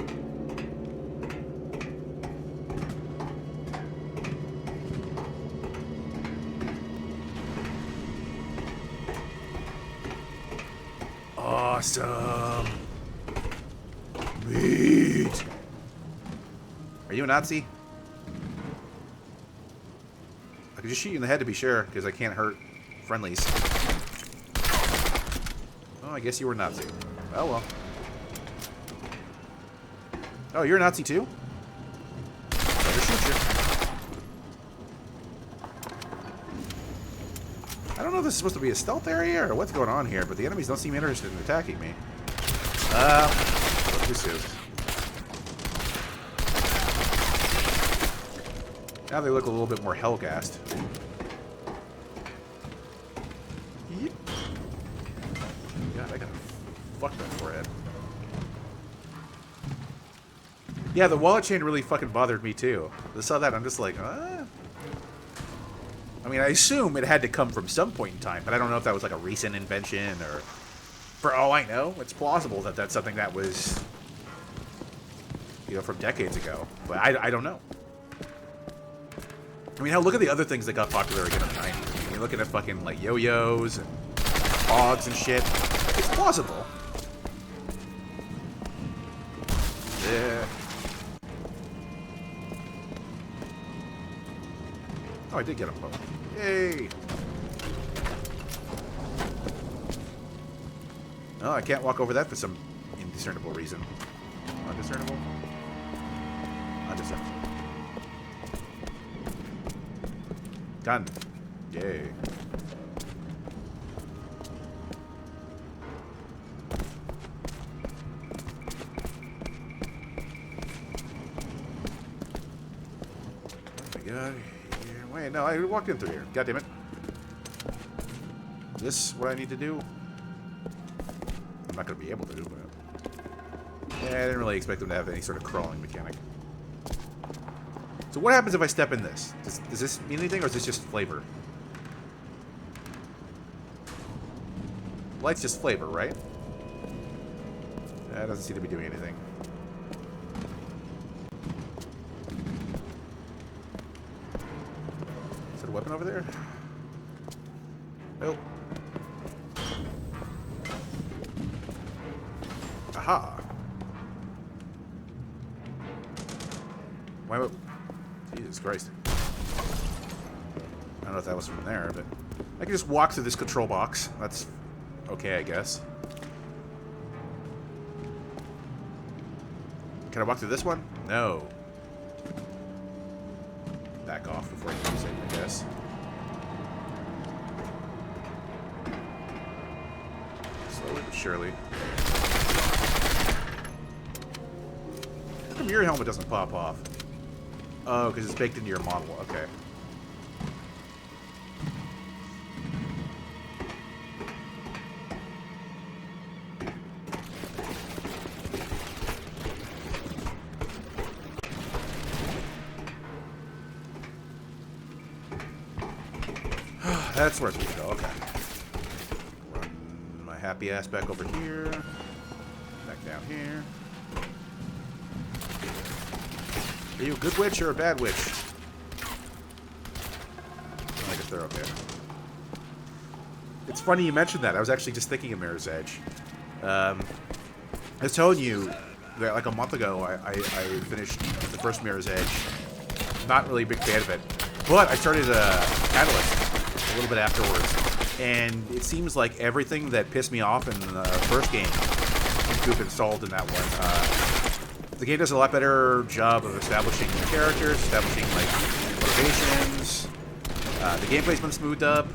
Awesome. Meat. Are you a Nazi? I could just shoot you in the head to be sure, because I can't hurt friendlies. Oh, I guess you were a Nazi. Oh, well. Oh, you're a Nazi too? Better shoot you. I don't know if this is supposed to be a stealth area or what's going on here, but the enemies don't seem interested in attacking me. This is. Now they look a little bit more hellgassed. Yep. God, I gotta fuck that forehead. Yeah, the wallet chain really fucking bothered me too. I saw that, I'm just like, I mean, I assume it had to come from some point in time, but I don't know if that was like a recent invention or... For all I know, it's plausible that that's something that was, you know, from decades ago. But I don't know. I mean, hell, look at the other things that got popular again in the 90s. You're looking at fucking, like, yo-yos and hogs and shit. It's plausible. Yeah. Oh, I did get a bow. Yay! Oh, I can't walk over that for some indiscernible reason. Undiscernible? Undiscernible. Gun. Yay. Oh my god. Wait, no, I walked in through here. God damn it. Is this what I need to do? I'm not going to be able to do, but... Yeah, I didn't really expect them to have any sort of crawling mechanic. So what happens if I step in this? Does this mean anything, or is this just flavor? Light's just flavor, right? That doesn't seem to be doing anything. Is that a weapon over there? Nope. Aha! Why? Jesus Christ. I don't know if that was from there, but... I can just walk through this control box. That's okay, I guess. Can I walk through this one? No. Back off before I use it, I guess. Slowly but surely. How come your helmet doesn't pop off? Oh, because it's baked into your model. Okay. That's where it's going to go. Okay. Run my happy ass back over here. Back down here. Are you a good witch or a bad witch? I guess they're okay. It's funny you mentioned that. I was actually just thinking of Mirror's Edge. I was telling you that like a month ago I finished the first Mirror's Edge. Not really a big fan of it. But I started Catalyst a little bit afterwards. And it seems like everything that pissed me off in the first game Goop installed in that one. The game does a lot better job of establishing characters, establishing like motivations. The gameplay's been smoothed up.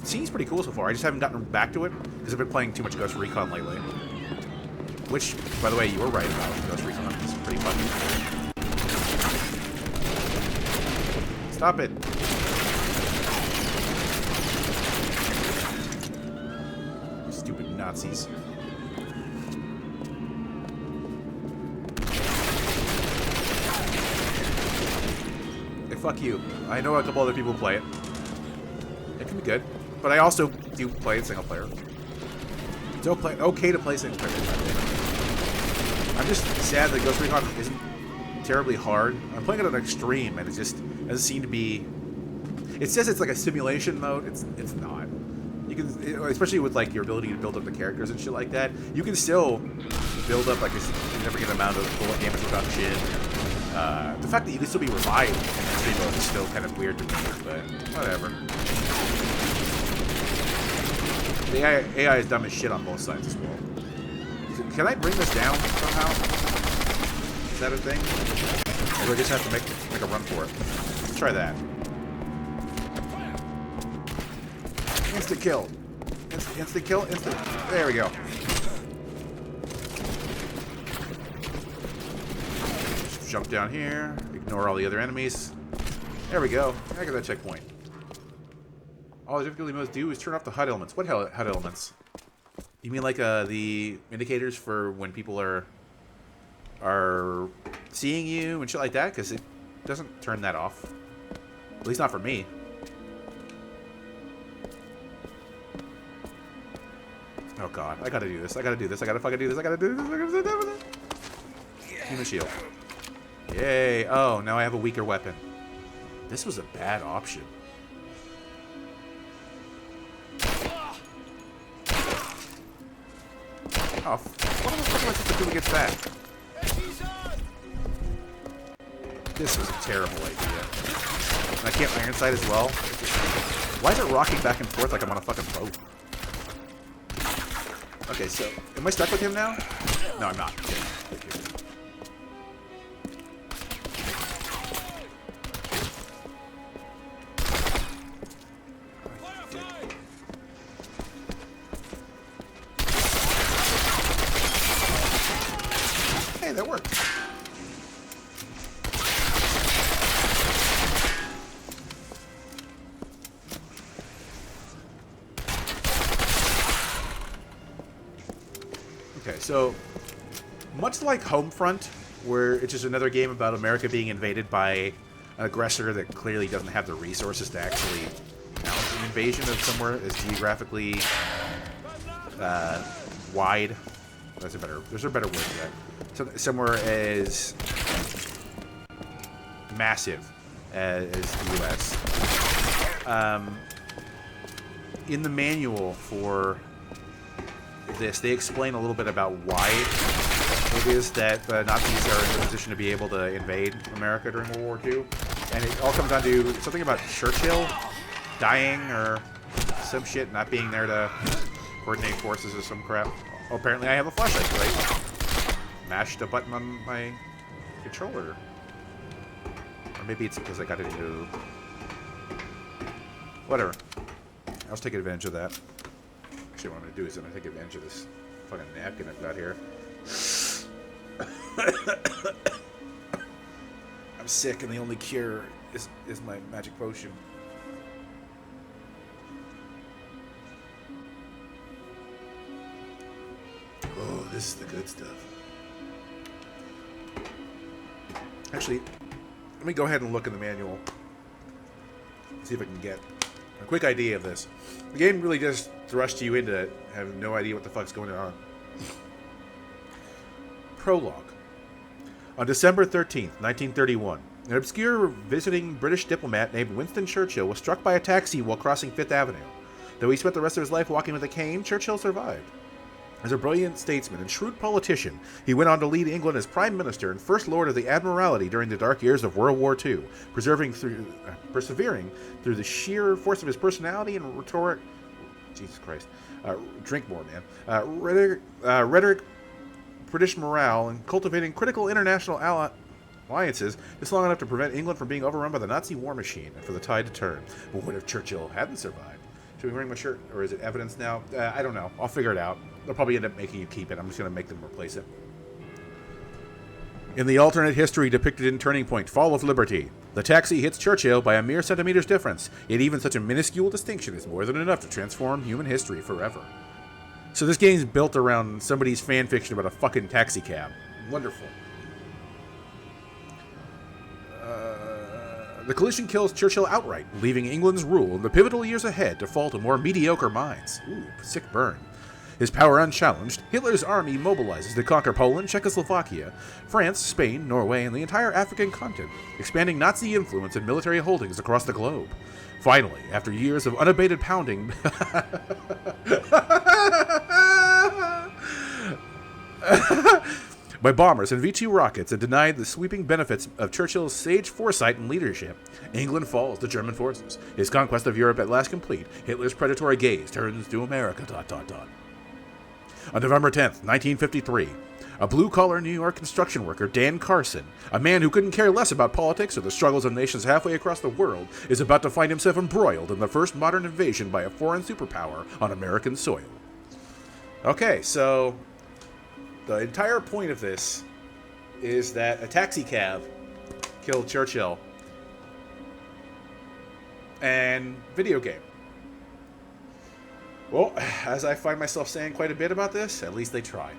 It seems pretty cool so far. I just haven't gotten back to it because I've been playing too much Ghost Recon lately. Which, by the way, you were right about. Ghost Recon is pretty fun. Stop it. Stupid Nazis. Hey, fuck you. I know a couple other people play it. It can be good. But I also do play it single player. It's okay to play single player. I'm just sad that Ghost Recon isn't terribly hard. I'm playing it on extreme, and it just doesn't seem to be. It says it's like a simulation mode. It's not. You can, especially with like your ability to build up the characters and shit like that. You can still build up like a significant amount of bullet damage reduction. The fact that you can still be revived in extreme mode is still kind of weird to me, but whatever. The AI is dumb as shit on both sides as well. Can I bring this down somehow? Is that a thing? Or do I just have to make a run for it? Let's try that. Instant kill. Instant kill. Instant. There we go. Just jump down here. Ignore all the other enemies. There we go. I got that checkpoint. All the difficulty modes do is turn off the HUD elements. What HUD elements? You mean like the indicators for when people are seeing you and shit like that? Because it doesn't turn that off. At least not for me. Oh god, I gotta do this. I gotta do this. I gotta fucking do this. I gotta do this. I gotta do this. Human shield. Yay. Oh, now I have a weaker weapon. This was a bad option. Oh, what the fuck am I supposed to do against that? This was a terrible idea. And I can't iron sight as well. Why is it rocking back and forth like I'm on a fucking boat? Okay, so am I stuck with him now? No, I'm not. Okay. Hey, that worked. Okay, so much like Homefront, where it's just another game about America being invaded by an aggressor that clearly doesn't have the resources to actually mount an invasion of somewhere as geographically wide. There's a better word for that. So, somewhere as massive as the U.S. In the manual for this, they explain a little bit about why it is that the Nazis are in a position to be able to invade America during World War II. And it all comes down to something about Churchill dying or some shit, not being there to coordinate forces or some crap. Oh, apparently I have a flashlight, so I mashed a button on my controller. Or maybe it's because I got into... Whatever. I was taking advantage of that. Actually, what I'm going to do is I'm going to take advantage of this fucking napkin I've got here. I'm sick, and the only cure is my magic potion. Oh, this is the good stuff. Actually, let me go ahead and look in the manual. See if I can get a quick idea of this. The game really does thrust you into it. I have no idea what the fuck's going on. Prologue. On December 13th, 1931, an obscure visiting British diplomat named Winston Churchill was struck by a taxi while crossing Fifth Avenue. Though he spent the rest of his life walking with a cane, Churchill survived. As a brilliant statesman and shrewd politician, he went on to lead England as Prime Minister and First Lord of the Admiralty during the dark years of World War II, persevering through the sheer force of his personality and rhetoric. Jesus Christ. Drink more, man. Rhetoric, British morale, and cultivating critical international alliances just long enough to prevent England from being overrun by the Nazi war machine and for the tide to turn. But what if Churchill hadn't survived? Should we be wearing my shirt, or is it evidence now? I don't know. I'll figure it out. They'll probably end up making you keep it. I'm just going to make them replace it. In the alternate history depicted in Turning Point, Fall of Liberty, the taxi hits Churchill by a mere centimeter's difference, yet even such a minuscule distinction is more than enough to transform human history forever. So this game's built around somebody's fan fiction about a fucking taxi cab. Wonderful. The collision kills Churchill outright, leaving England's rule in the pivotal years ahead to fall to more mediocre minds. Ooh, sick burn. His power unchallenged, Hitler's army mobilizes to conquer Poland, Czechoslovakia, France, Spain, Norway, and the entire African continent, expanding Nazi influence and military holdings across the globe. Finally, after years of unabated pounding... by bombers and V-2 rockets and denied the sweeping benefits of Churchill's sage foresight and leadership, England falls to German forces. His conquest of Europe at last complete, Hitler's predatory gaze turns to America... On November 10th, 1953, a blue-collar New York construction worker, Dan Carson, a man who couldn't care less about politics or the struggles of nations halfway across the world, is about to find himself embroiled in the first modern invasion by a foreign superpower on American soil. Okay, so the entire point of this is that a taxi cab killed Churchill and video game. Well, as I find myself saying quite a bit about this, at least they tried.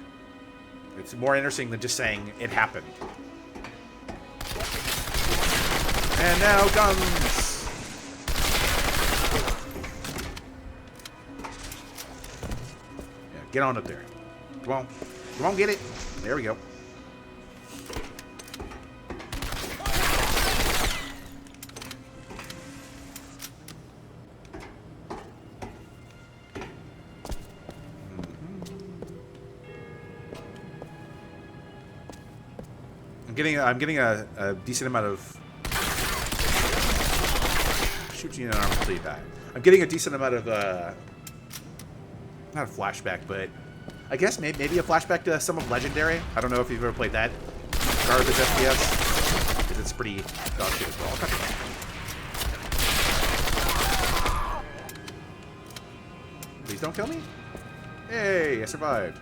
It's more interesting than just saying it happened. And now guns! Yeah, get on up there. Come on. Come on, get it. There we go. I'm getting a decent amount of shoot you in the arm until you die. I'm getting a decent amount of not a flashback, but I guess maybe a flashback to some of Legendary. I don't know if you've ever played that garbage FPS, because it's pretty dog shit as well. I'll cut it off. Please don't kill me. Hey, I survived.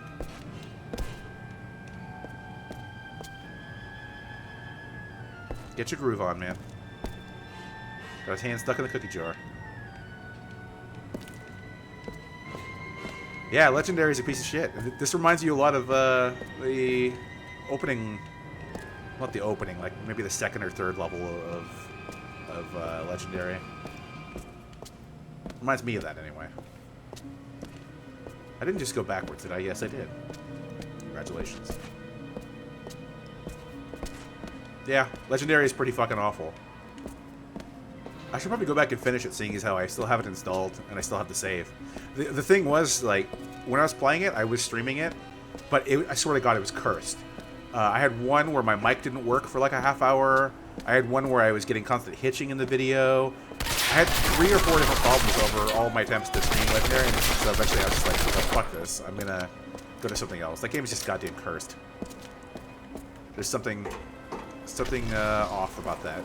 Get your groove on, man. Got his hand stuck in the cookie jar. Yeah, Legendary is a piece of shit. This reminds you a lot of the opening... Not the opening, like maybe the second or third level of Legendary. Reminds me of that, anyway. I didn't just go backwards, did I? Yes, I did. Congratulations. Yeah, Legendary is pretty fucking awful. I should probably go back and finish it, seeing as how I still have it installed and I still have the save. The thing was, like, when I was playing it, I was streaming it, but I swear to God, it was cursed. I had one where my mic didn't work for like a half hour. I had one where I was getting constant hitching in the video. I had 3 or 4 different problems over all my attempts to stream Legendary, and so eventually I was just like, oh, fuck this. I'm gonna go to something else. That game is just goddamn cursed. There's something off about that.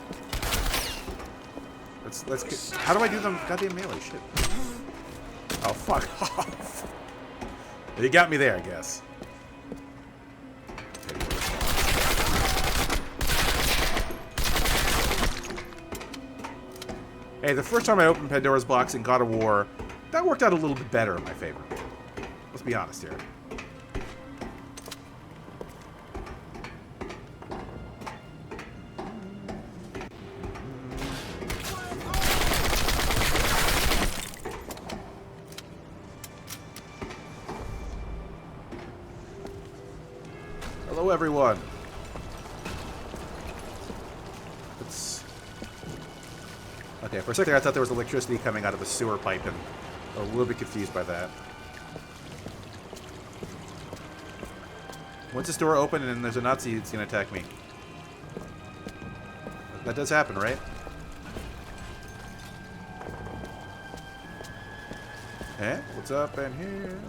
Let's get... How do I do them goddamn melee? Shit. Oh, fuck off. You got me there, I guess. Hey, the first time I opened Pandora's Box in God of War, that worked out a little bit better in my favor. Let's be honest here. Hello, everyone. Okay, for a second I thought there was electricity coming out of a sewer pipe, and I was a little bit confused by that. Once this door open and there's a Nazi, it's gonna attack me. That does happen, right? Eh? What's up in here?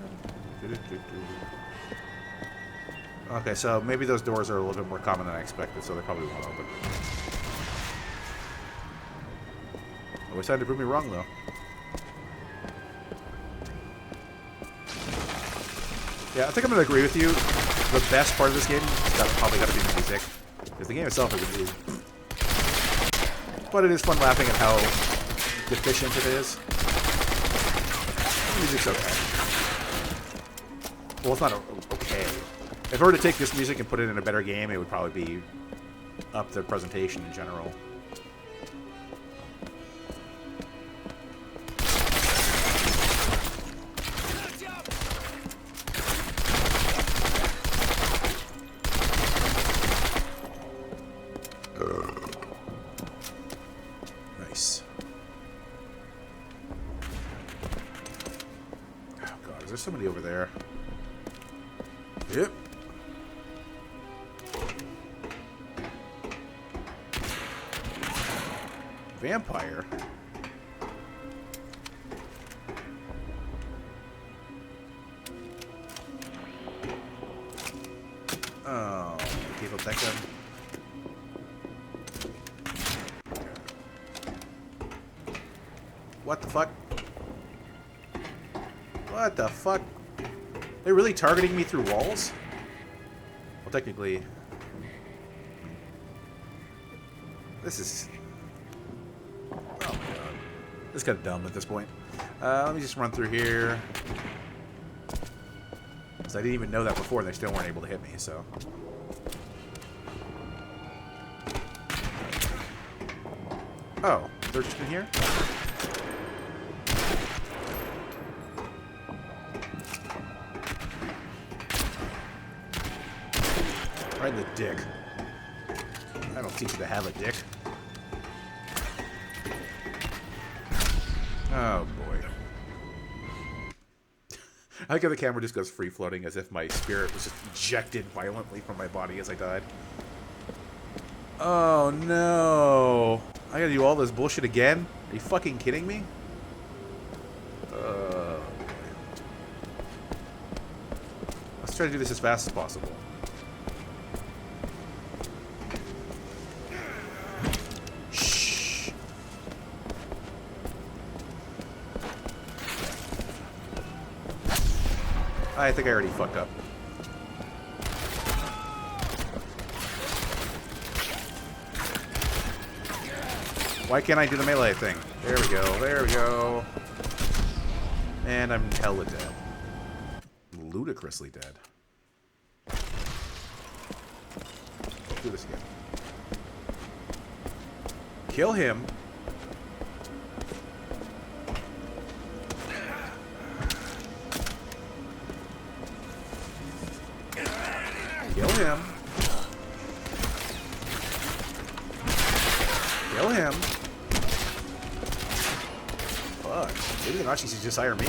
Okay, so maybe those doors are a little bit more common than I expected, so they probably won't open. Always had to prove me wrong, though. Yeah, I think I'm going to agree with you. The best part of this game has probably got to be the music. Because the game itself is... But it is fun laughing at how deficient it is. The music's okay. Well, it's not okay. If I were to take this music and put it in a better game, it would probably be up the presentation in general. Nice. Oh god, is there somebody over there? Yep. Vampire? Oh, gave up that gun. What the fuck? What the fuck? They're really targeting me through walls? Well, technically... This is... Oh my god. This is kind of dumb at this point. Let me just run through here. Because I didn't even know that before, and they still weren't able to hit me, so... Oh, they're just in here? Right in the dick. I don't teach you to have a dick. Oh, boy. I like how the camera just goes free-floating as if my spirit was just ejected violently from my body as I died. Oh, no. I gotta do all this bullshit again? Are you fucking kidding me? Let's try to do this as fast as possible. Shh. I think I already fucked up. Why can't I do the melee thing? There we go, there we go. And I'm hella dead. Ludicrously dead. Let's do this again. Kill him. Kill him. Kill him. Fuck. Maybe the Nazis should just hire me.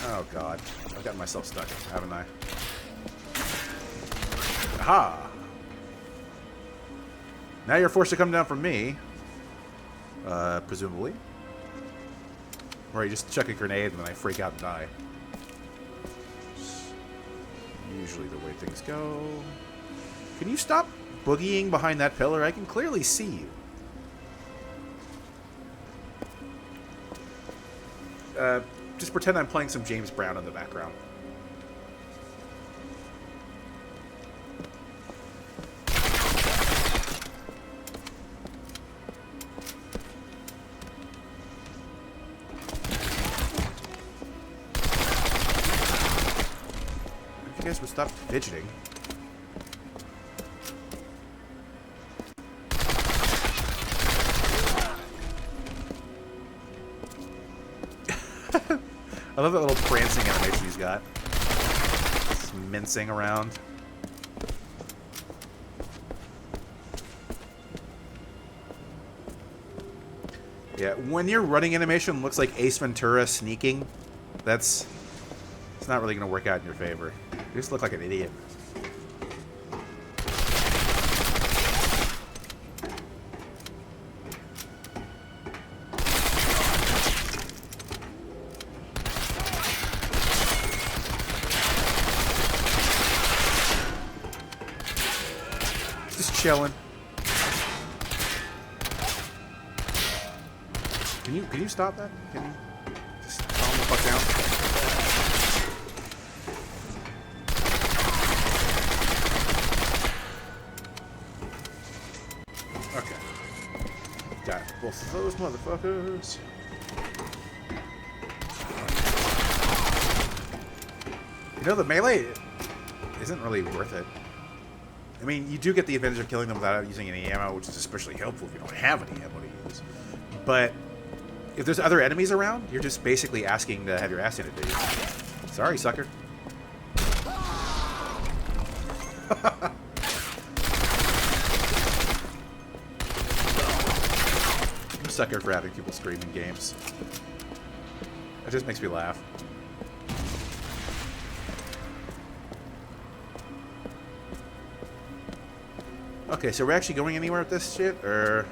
Oh god. I've gotten myself stuck, haven't I? Aha! Now you're forced to come down from me. Presumably. Or you just chuck a grenade and then I freak out and die. Usually the way things go. Can you stop boogieing behind that pillar? I can clearly see you. Just pretend I'm playing some James Brown in the background. If you guys would stop fidgeting. I love that little prancing animation he's got. Just mincing around. Yeah, when your running animation looks like Ace Ventura sneaking, it's not really going to work out in your favor. You just look like an idiot. Chilling. Can you stop that? Can you just calm the fuck down? Okay. Got both of those motherfuckers. You know, the melee isn't really worth it. I mean, you do get the advantage of killing them without using any ammo, which is especially helpful if you don't have any ammo to use. But if there's other enemies around, you're just basically asking to have your ass handed to you. Sorry, sucker. I'm a sucker for having people scream in games. It just makes me laugh. Okay, so we're actually going anywhere with this shit, or...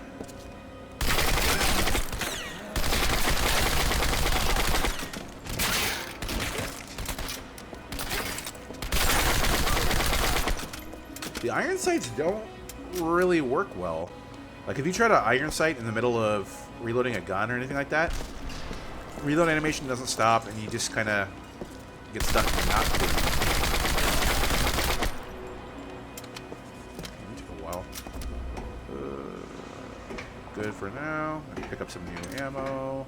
The iron sights don't really work well. Like, if you try to iron sight in the middle of reloading a gun or anything like that, reload animation doesn't stop, and you just kind of get stuck in not doing it. good for now. Pick up some new ammo.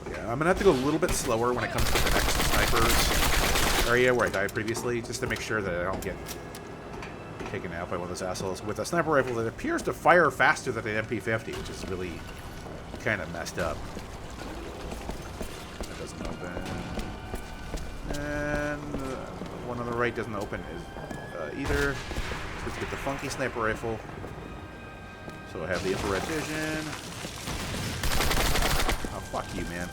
Okay, I'm gonna have to go a little bit slower when it comes to the next snipers area where I died previously, just to make sure that I don't get taken out by one of those assholes with a sniper rifle that appears to fire faster than an MP50, which is really kind of messed up. That doesn't open. And one on the right doesn't open either. So let's get the funky sniper rifle. So I have the infrared vision. Oh, fuck you, man.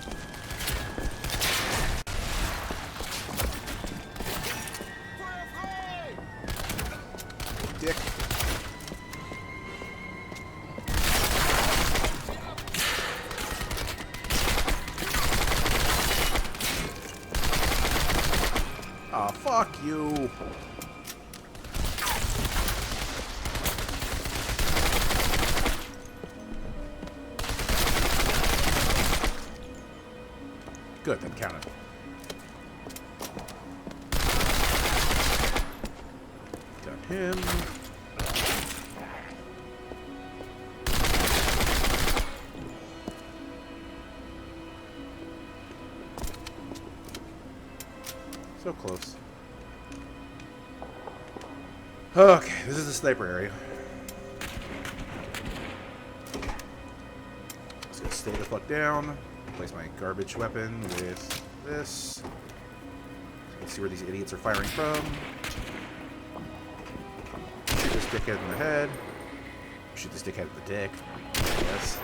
Dick. Oh, fuck you. Good, that counted. Got him. So close. Okay, this is the sniper area. Just gonna stay the fuck down. Place my garbage weapon with this. Let's see where these idiots are firing from. Shoot this dickhead in the head. Shoot this dickhead in the dick. Yes.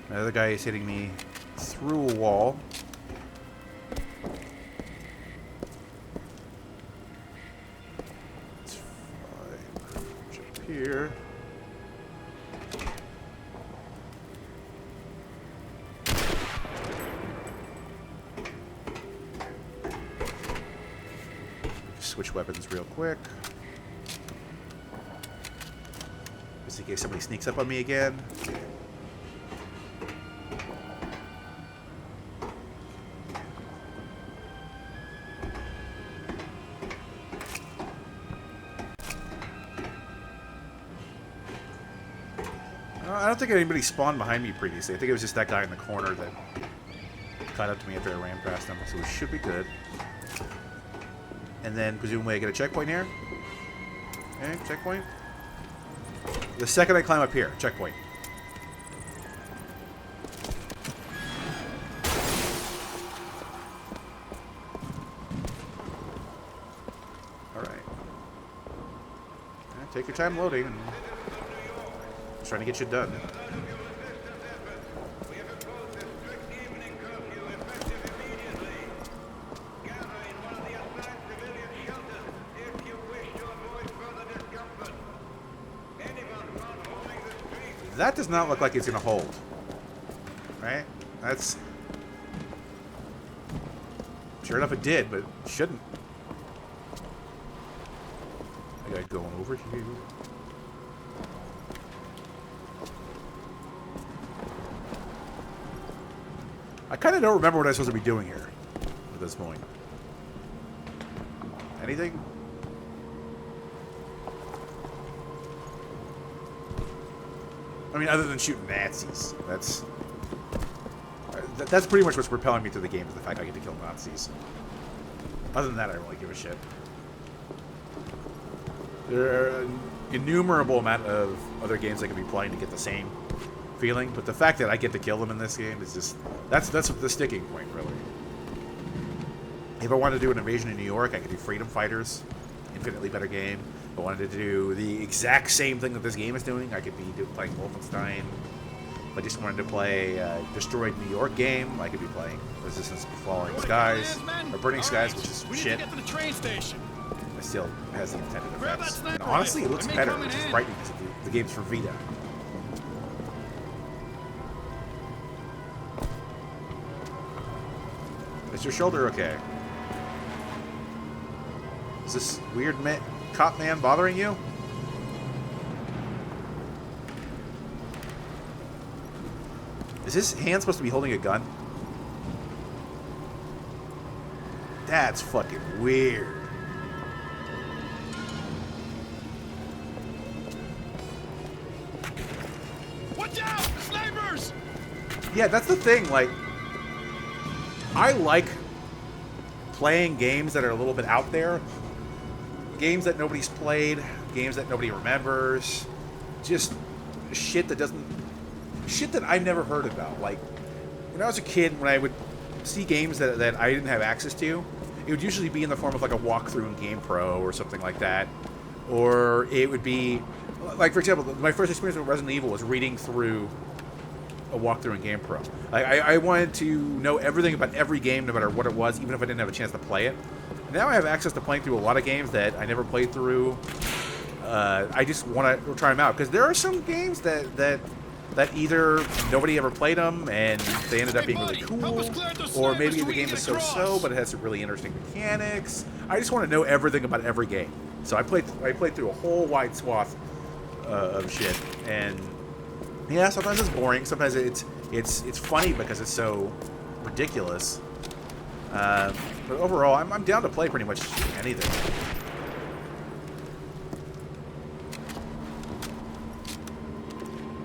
The other guy is hitting me through a wall. Let's jump here. Switch weapons real quick. Just in case somebody sneaks up on me again. I don't think anybody spawned behind me previously. I think it was just that guy in the corner that caught up to me after I ran past him, so it should be good. And then, presumably, I get a checkpoint here. Okay, checkpoint. The second I climb up here, checkpoint. Alright. Take your time loading. Trying to get you done. That does not look like it's going to hold. Right? That's... Sure enough it did, but it shouldn't. I gotta go over here. I kind of don't remember what I'm supposed to be doing here at this point. Anything? I mean, other than shooting Nazis. That's pretty much what's propelling me to the game, is the fact I get to kill Nazis. Other than that, I don't really give a shit. There are an innumerable amount of other games I could be playing to get the same feeling, but the fact that I get to kill them in this game is just... That's the sticking point, really. If I wanted to do an Invasion in New York, I could do Freedom Fighters. Infinitely better game. If I wanted to do the exact same thing that this game is doing, I could be playing Wolfenstein. If I just wanted to play a Destroyed New York game, I could be playing Resistance Falling Skies, or Burning Skies, which is shit. Get to the train station. It still has the intended effects. And honestly, it looks better, which is frightening, because the game's for Vita. Is your shoulder okay? Is this weird cop man bothering you? Is his hand supposed to be holding a gun? That's fucking weird. Watch out! Snipers! Yeah, that's the thing. Like, I like playing games that are a little bit out there. Games that nobody's played. Games that nobody remembers. Just shit that doesn't... Shit that I've never heard about. Like, when I was a kid, when I would see games that I didn't have access to, it would usually be in the form of like a walkthrough in GamePro or something like that. Or it would be... Like, for example, my first experience with Resident Evil was reading through a walkthrough in GamePro. I wanted to know everything about every game, no matter what it was, even if I didn't have a chance to play it. Now I have access to playing through a lot of games that I never played through. I just want to try them out, because there are some games that either nobody ever played them and they ended up being really cool, or maybe the game is so-so, but it has some really interesting mechanics. I just want to know everything about every game. So I played through a whole wide swath of shit, and yeah, sometimes it's boring. Sometimes it's funny because it's so ridiculous. But overall, I'm down to play pretty much anything.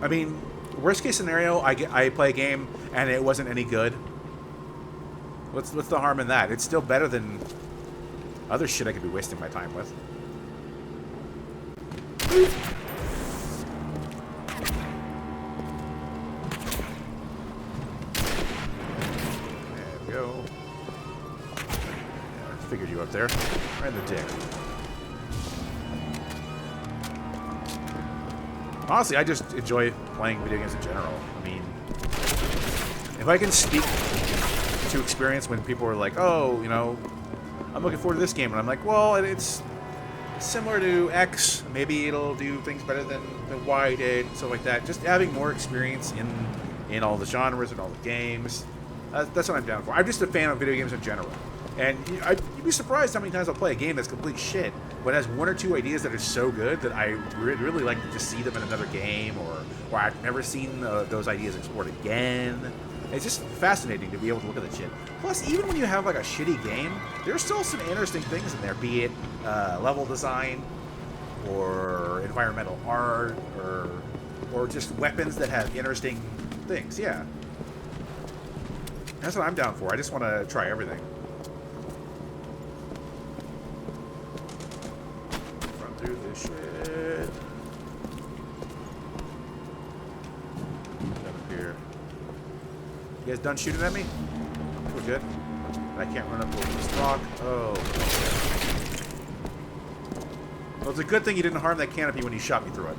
I mean, worst case scenario, I play a game and it wasn't any good. What's the harm in that? It's still better than other shit I could be wasting my time with. There we go. Yeah, I figured you up there. Right in the dick. Honestly, I just enjoy playing video games in general. I mean, if I can speak to experience when people are like, oh, you know, I'm looking forward to this game, and I'm like, well, it's similar to X, maybe it'll do things better than Y did, stuff like that. Just having more experience in all the genres and all the games, that's what I'm down for. I'm just a fan of video games in general. And you'd be surprised how many times I'll play a game that's complete shit, but has one or two ideas that are so good that I really like to just see them in another game, or I've never seen those ideas explored again. It's just fascinating to be able to look at that shit. Plus, even when you have like a shitty game, there's still some interesting things in there, be it level design, or environmental art, or just weapons that have interesting things. Yeah, that's what I'm down for. I just want to try everything. Run through this shit. Up here. You guys done shooting at me? We're good. I can't run up over this rock. Oh. Well, it's a good thing you didn't harm that canopy when you shot me through it.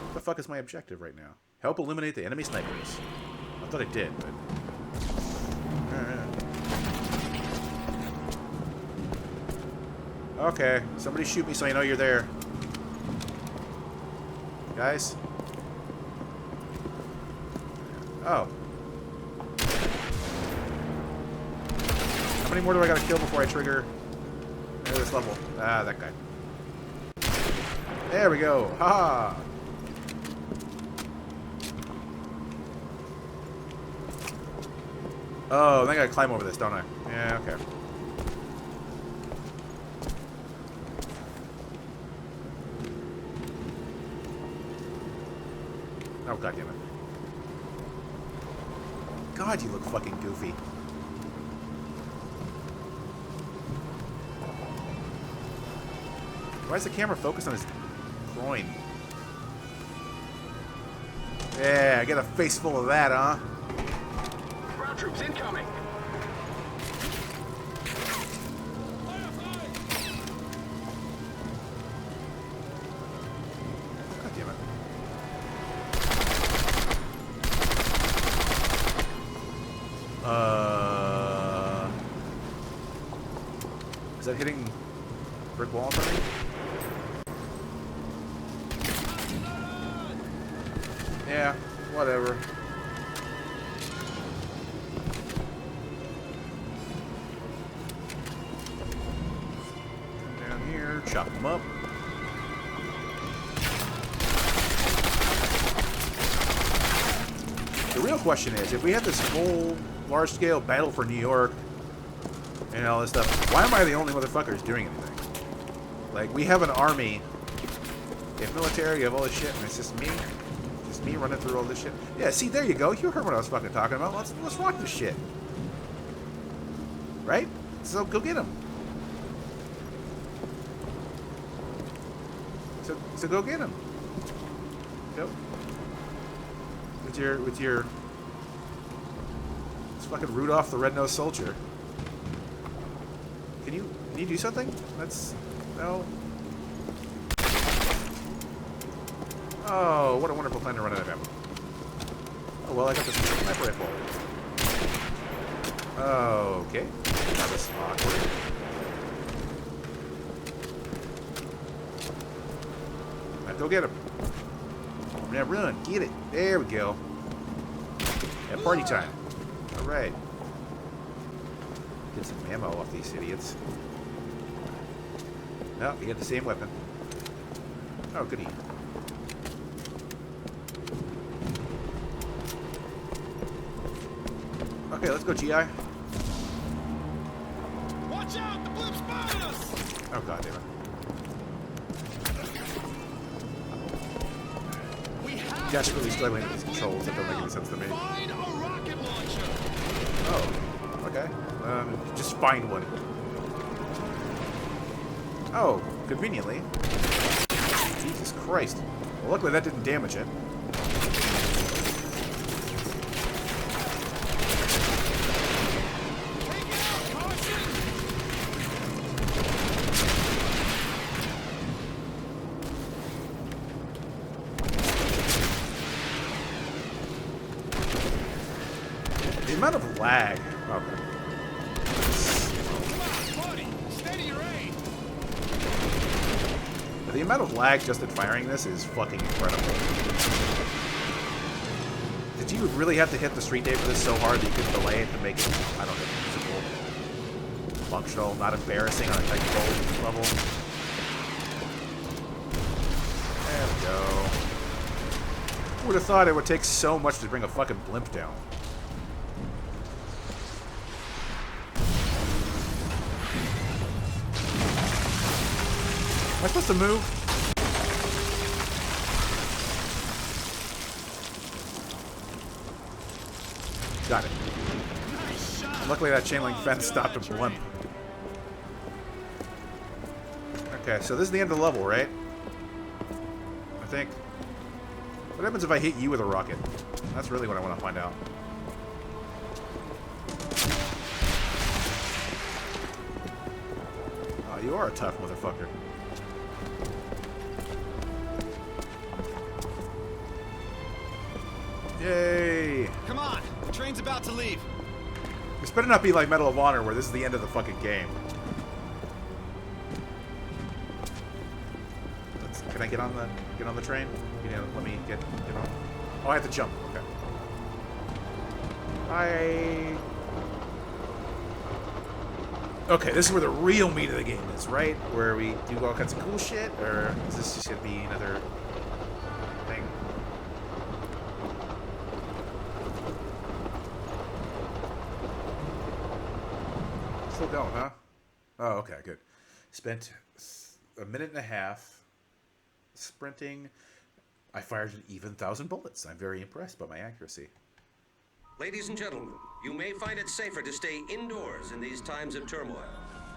What the fuck is my objective right now? Help eliminate the enemy snipers. I thought I did, but... Alright. Okay. Somebody shoot me so I know you're there. Guys? Oh. How many more do I gotta kill before I trigger this level? Ah, that guy. There we go. Ha! Oh, then I gotta climb over this, don't I? Yeah, okay. Oh, god damn it. God, you look fucking goofy. Why is the camera focused on his groin? Yeah, I got a face full of that, huh? Ground troops incoming. God damn it. Is that hitting brick wall in front of me? Yeah, whatever. Come down here, chop them up. The real question is, if we have this full, large-scale battle for New York and all this stuff, why am I the only motherfuckers doing anything? Like, we have an army, you have military, you have all this shit, and it's just me running through all this shit. Yeah, see, there you go. You heard what I was fucking talking about. Let's rock this shit. Right? So go get him. So go get him. Go. With your it's fucking Rudolph the Red-Nosed Soldier. Can you do something? No. Oh, what a wonderful time to run out of ammo. Oh well, I got this sniper rifle. Okay. That was awkward. Now go get him. Now run, get it. There we go. Yeah, party time. Alright. Get some ammo off these idiots. No, you get the same weapon. Oh, goody. Okay, let's go, GI. Watch out! The blimp spotted us! Oh, god damn it. Desperately struggling with these controls that don't make any sense to me. Find a rocket launcher! Oh, okay. Just find one. Oh, conveniently. Jesus Christ. Well, luckily that didn't damage it. Take it out, Carson! The amount of lag. Okay. Come on, buddy! Steady your aim! The amount of lag just in firing this is fucking incredible. Did you really have to hit the street day for this so hard that you could delay it to make it, I don't know, usable, functional, not embarrassing on a technical level? There we go. Who would have thought it would take so much to bring a fucking blimp down? Am I supposed to move? Got it. Nice shot! Luckily that chain link fence stopped a blimp. Okay, so this is the end of the level, right? I think. What happens if I hit you with a rocket? That's really what I want to find out. Oh, you are a tough motherfucker. Yay! Come on! The train's about to leave. This better not be like Medal of Honor, where this is the end of the fucking game. Can I get on the train? You know, let me get on. Oh, I have to jump. Okay. Okay, this is where the real meat of the game is, right? Where we do all kinds of cool shit, or is this just gonna be another thing? Still going, huh? Oh, okay, good. Spent a minute and a half sprinting. I fired an even 1,000 bullets. I'm very impressed by my accuracy. Ladies and gentlemen, you may find it safer to stay indoors in these times of turmoil.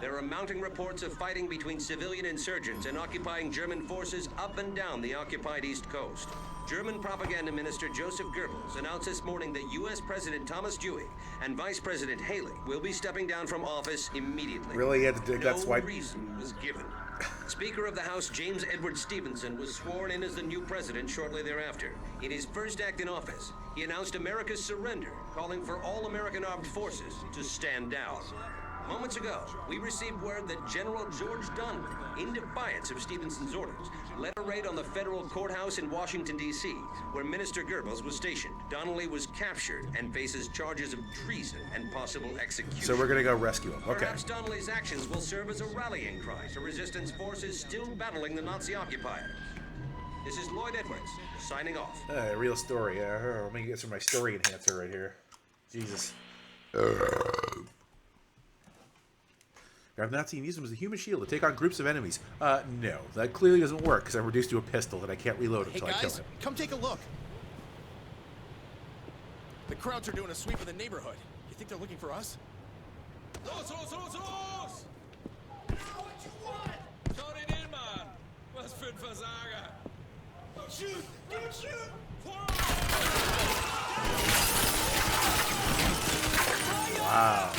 There are mounting reports of fighting between civilian insurgents and occupying German forces up and down the occupied East Coast. German propaganda minister Joseph Goebbels announced this morning that U.S. President Thomas Dewey and Vice President Haley will be stepping down from office immediately. Really? You had to dig that swipe? No reason was given. Speaker of the House James Edward Stevenson was sworn in as the new president shortly thereafter. In his first act in office, he announced America's surrender, calling for all American armed forces to stand down. Moments ago, we received word that General George Donnelly, in defiance of Stevenson's orders, led a raid on the federal courthouse in Washington, D.C., where Minister Goebbels was stationed. Donnelly was captured and faces charges of treason and possible execution. So we're gonna go rescue him. Okay. Perhaps Donnelly's actions will serve as a rallying cry to resistance forces still battling the Nazi occupiers. This is Lloyd Edwards, signing off. Real story. Let me get some of my story enhancer right here. Jesus. Grab Nazi and use them as a human shield to take on groups of enemies. No. That clearly doesn't work, because I'm reduced to a pistol that I can't reload until I kill him. Come take a look. The Krauts are doing a sweep of the neighborhood. You think they're looking for us? Los! What you want? Schau dir den mal an. Was für ein Versager. Don't shoot! Don't shoot! Wow.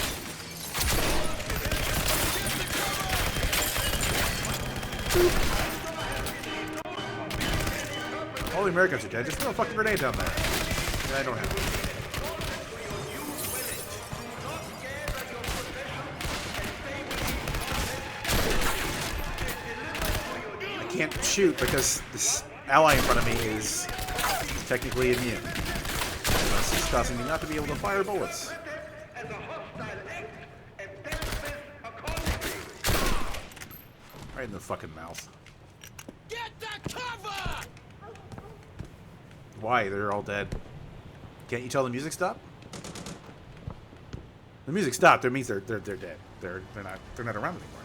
All the Americans are dead. Just throw a fucking grenade down there. Yeah, I don't have it. I can't shoot because this ally in front of me is technically immune. This is causing me not to be able to fire bullets. Right in the fucking mouth. Get the cover! Why? They're all dead. Can't you tell the music stopped? The music stopped. That means they're dead. They're not around anymore.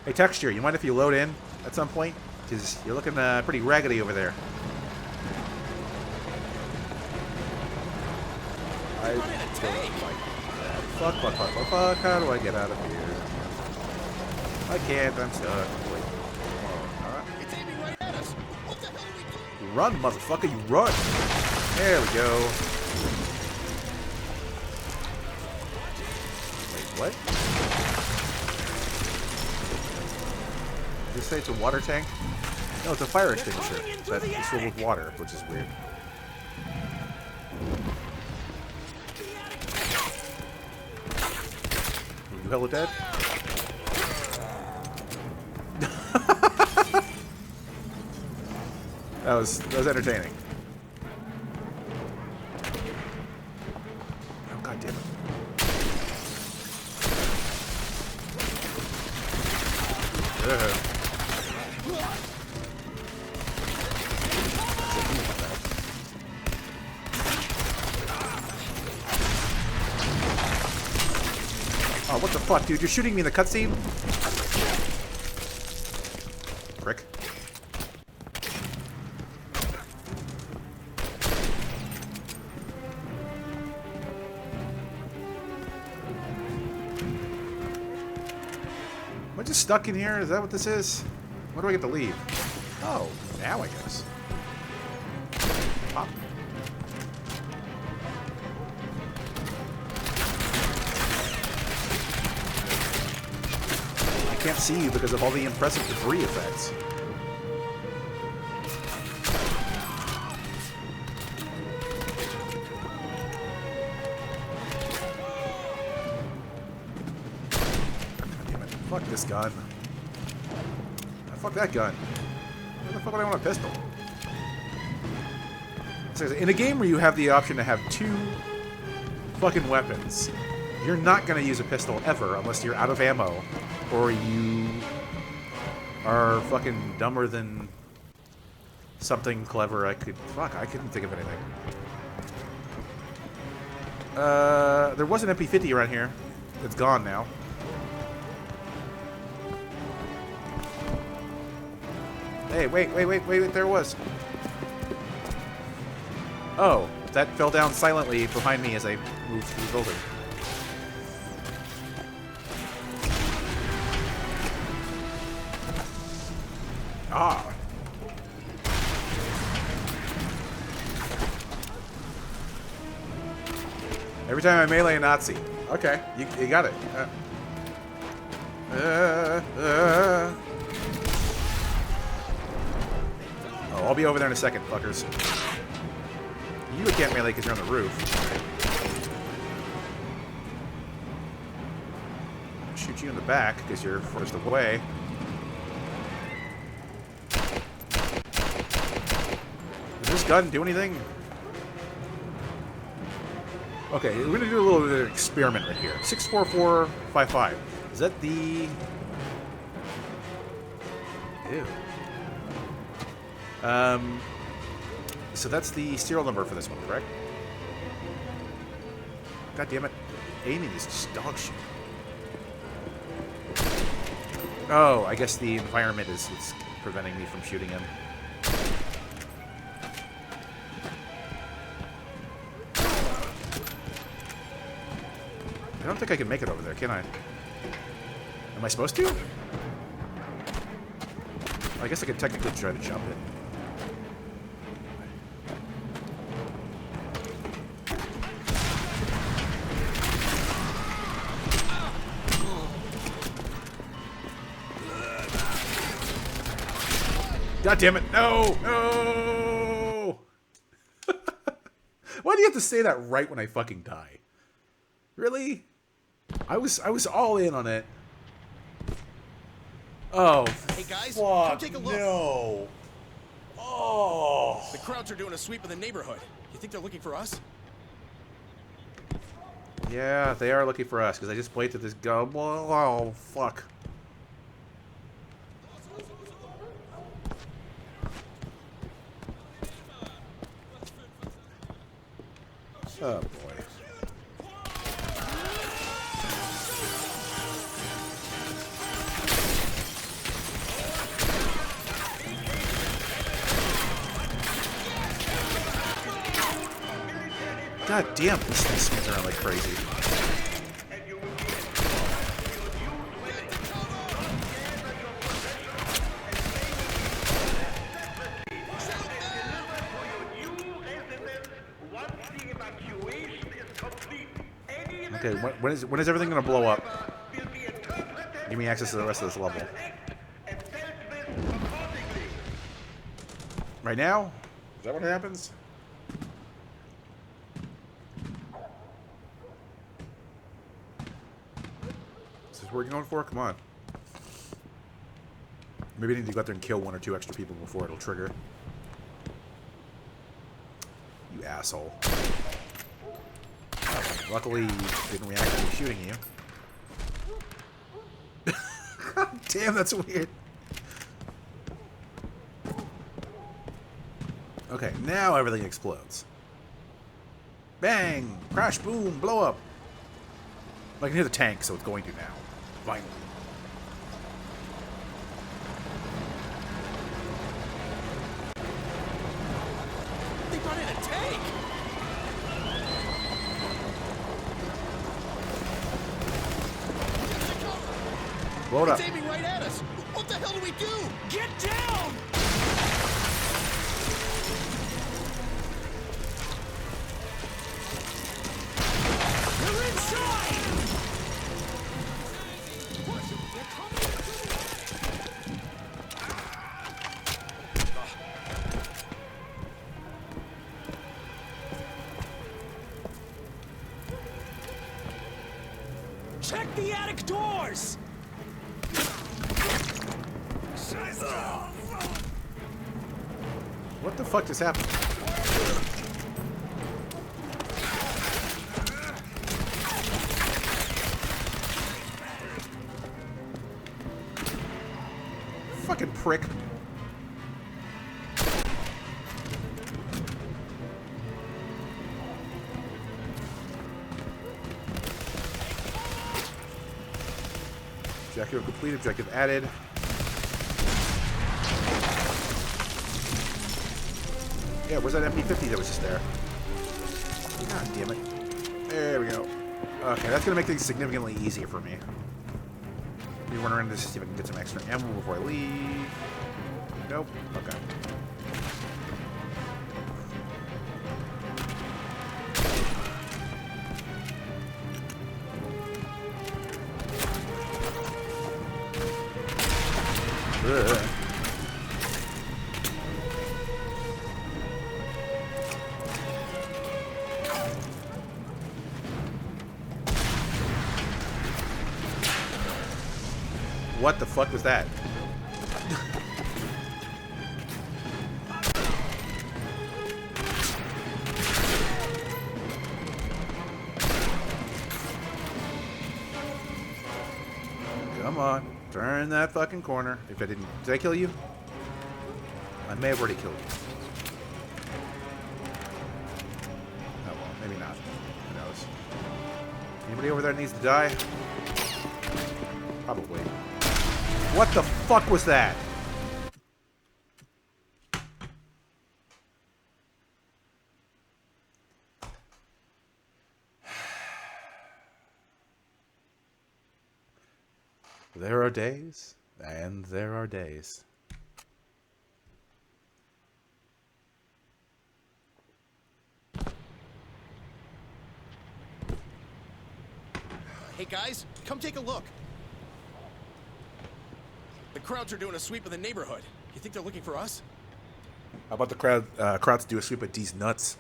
Hey, Texture, you mind if you load in at some point? Because you're looking pretty raggedy over there. I don't like that. Fuck. How do I get out of here? I can't. I'm stuck. Wait. It's aiming right at us. What the hell do we do? Run, motherfucker, you run! There we go. Wait, what? Did you say it's a water tank? No, it's a fire extinguisher that is filled with water, which is weird. Are you hella dead? That was entertaining. Oh, God damn it. Oh, what the fuck, dude? You're shooting me in the cutscene? Prick. Am I just stuck in here? Is that what this is? When do I get to leave? Oh, now I guess. Pop. I can't see you because of all the impressive debris effects. Fuck this gun. Fuck that gun. Why the fuck would I want a pistol? In a game where you have the option to have two fucking weapons, you're not going to use a pistol ever unless you're out of ammo or you are fucking dumber than something clever. I couldn't think of anything. There was an MP50 around here. It's gone now. Hey, wait, there it was. Oh, that fell down silently behind me as I moved through the building. Ah. Every time I melee a Nazi. Okay, you got it. Oh, I'll be over there in a second, fuckers. You can't melee because you're on the roof. I'll shoot you in the back because you're forced away. Does this gun do anything? Okay, we're gonna do a little bit of an experiment right here. 64455. Is that the... Ew. So that's the serial number for this one, correct? God damn it. Aiming is just dog shit. Oh, I guess the environment is preventing me from shooting him. I don't think I can make it over there, can I? Am I supposed to? I guess I could technically try to jump it. God damn it! No! No! Why do you have to say that right when I fucking die? Really? I was all in on it. Oh. Hey guys, fuck, come take a look. No. Oh. The crowds are doing a sweep of the neighborhood. You think they're looking for us? Yeah, they are looking for us because I just played to this go. Oh, fuck. Oh boy. God damn, this thing spins around like crazy. Okay, when is everything gonna blow up? Give me access to the rest of this level. Right now? Is that what happens? Is this what we're going for? Come on. Maybe I need to go out there and kill 1 or 2 extra people before it'll trigger. You asshole. Luckily, you didn't react to me shooting you. God damn, that's weird. Okay, now everything explodes. Bang! Crash, boom, blow up. I can hear the tank, so it's going to now. Finally. They brought in a tank! Blow it up. It's aiming right at us! What the hell do we do? Get down! They're inside! Check the attic doors! What the fuck just happened? Fucking prick. Objective complete, objective added. Yeah, where's that MP50 that was just there? God damn it. There we go. Okay, that's gonna make things significantly easier for me. Let me run around this to see if I can get some extra ammo before I leave. Nope. Okay. Ugh. What the fuck was that? Come on, turn that fucking corner. If I didn't, did I kill you? I may have already killed you. Oh well, maybe not. Who knows? Anybody over there needs to die? Probably. What the fuck was that? There are days, and there are days. Hey guys, come take a look. The crowds are doing a sweep of the neighborhood. You think they're looking for us? How about the crowds do a sweep at these nuts?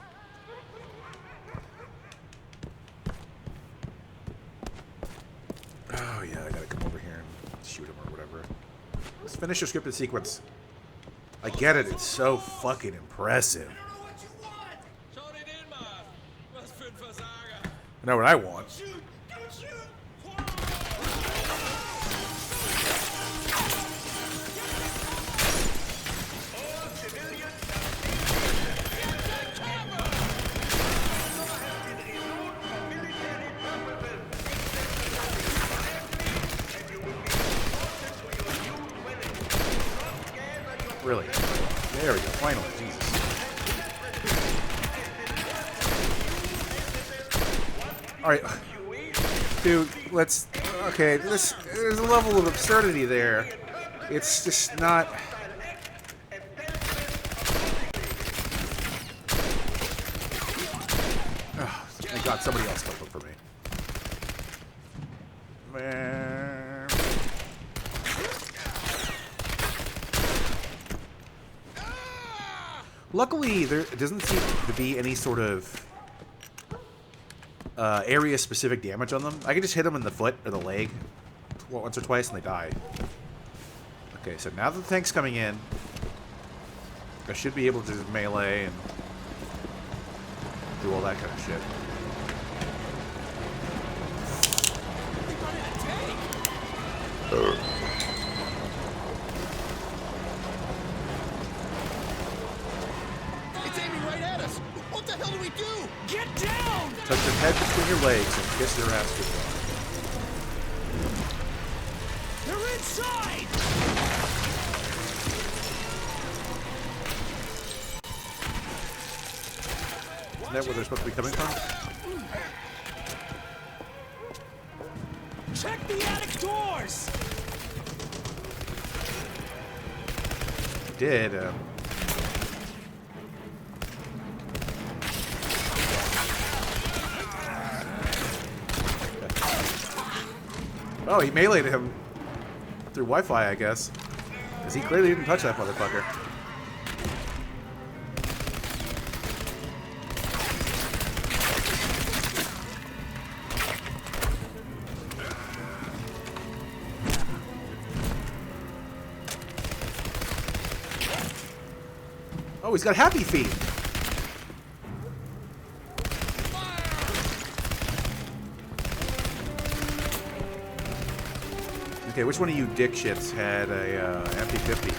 Oh yeah, I gotta come over here and shoot him or whatever. Let's finish your scripted sequence. I get it, it's so fucking impressive. I know what I want. Really? There we go, finally, Jesus. Alright. Dude, let's... Okay, there's a level of absurdity there. It's just not... Oh, thank God somebody else stepped up for me. Man... Luckily, there doesn't seem to be any sort of area-specific damage on them. I can just hit them in the foot or the leg once or twice and they die. Okay, so now that the tank's coming in, I should be able to just melee and do all that kind of shit. What the hell do we do? Get down! Tuck your head between your legs and kiss your ass goodbye. They're inside! Isn't that where they're supposed to be coming from? Check the attic doors! Did, Oh, he meleeed him through Wi-Fi, I guess. Because he clearly didn't touch that motherfucker. Oh, he's got happy feet. Okay, which one of you dickshits had a MP50?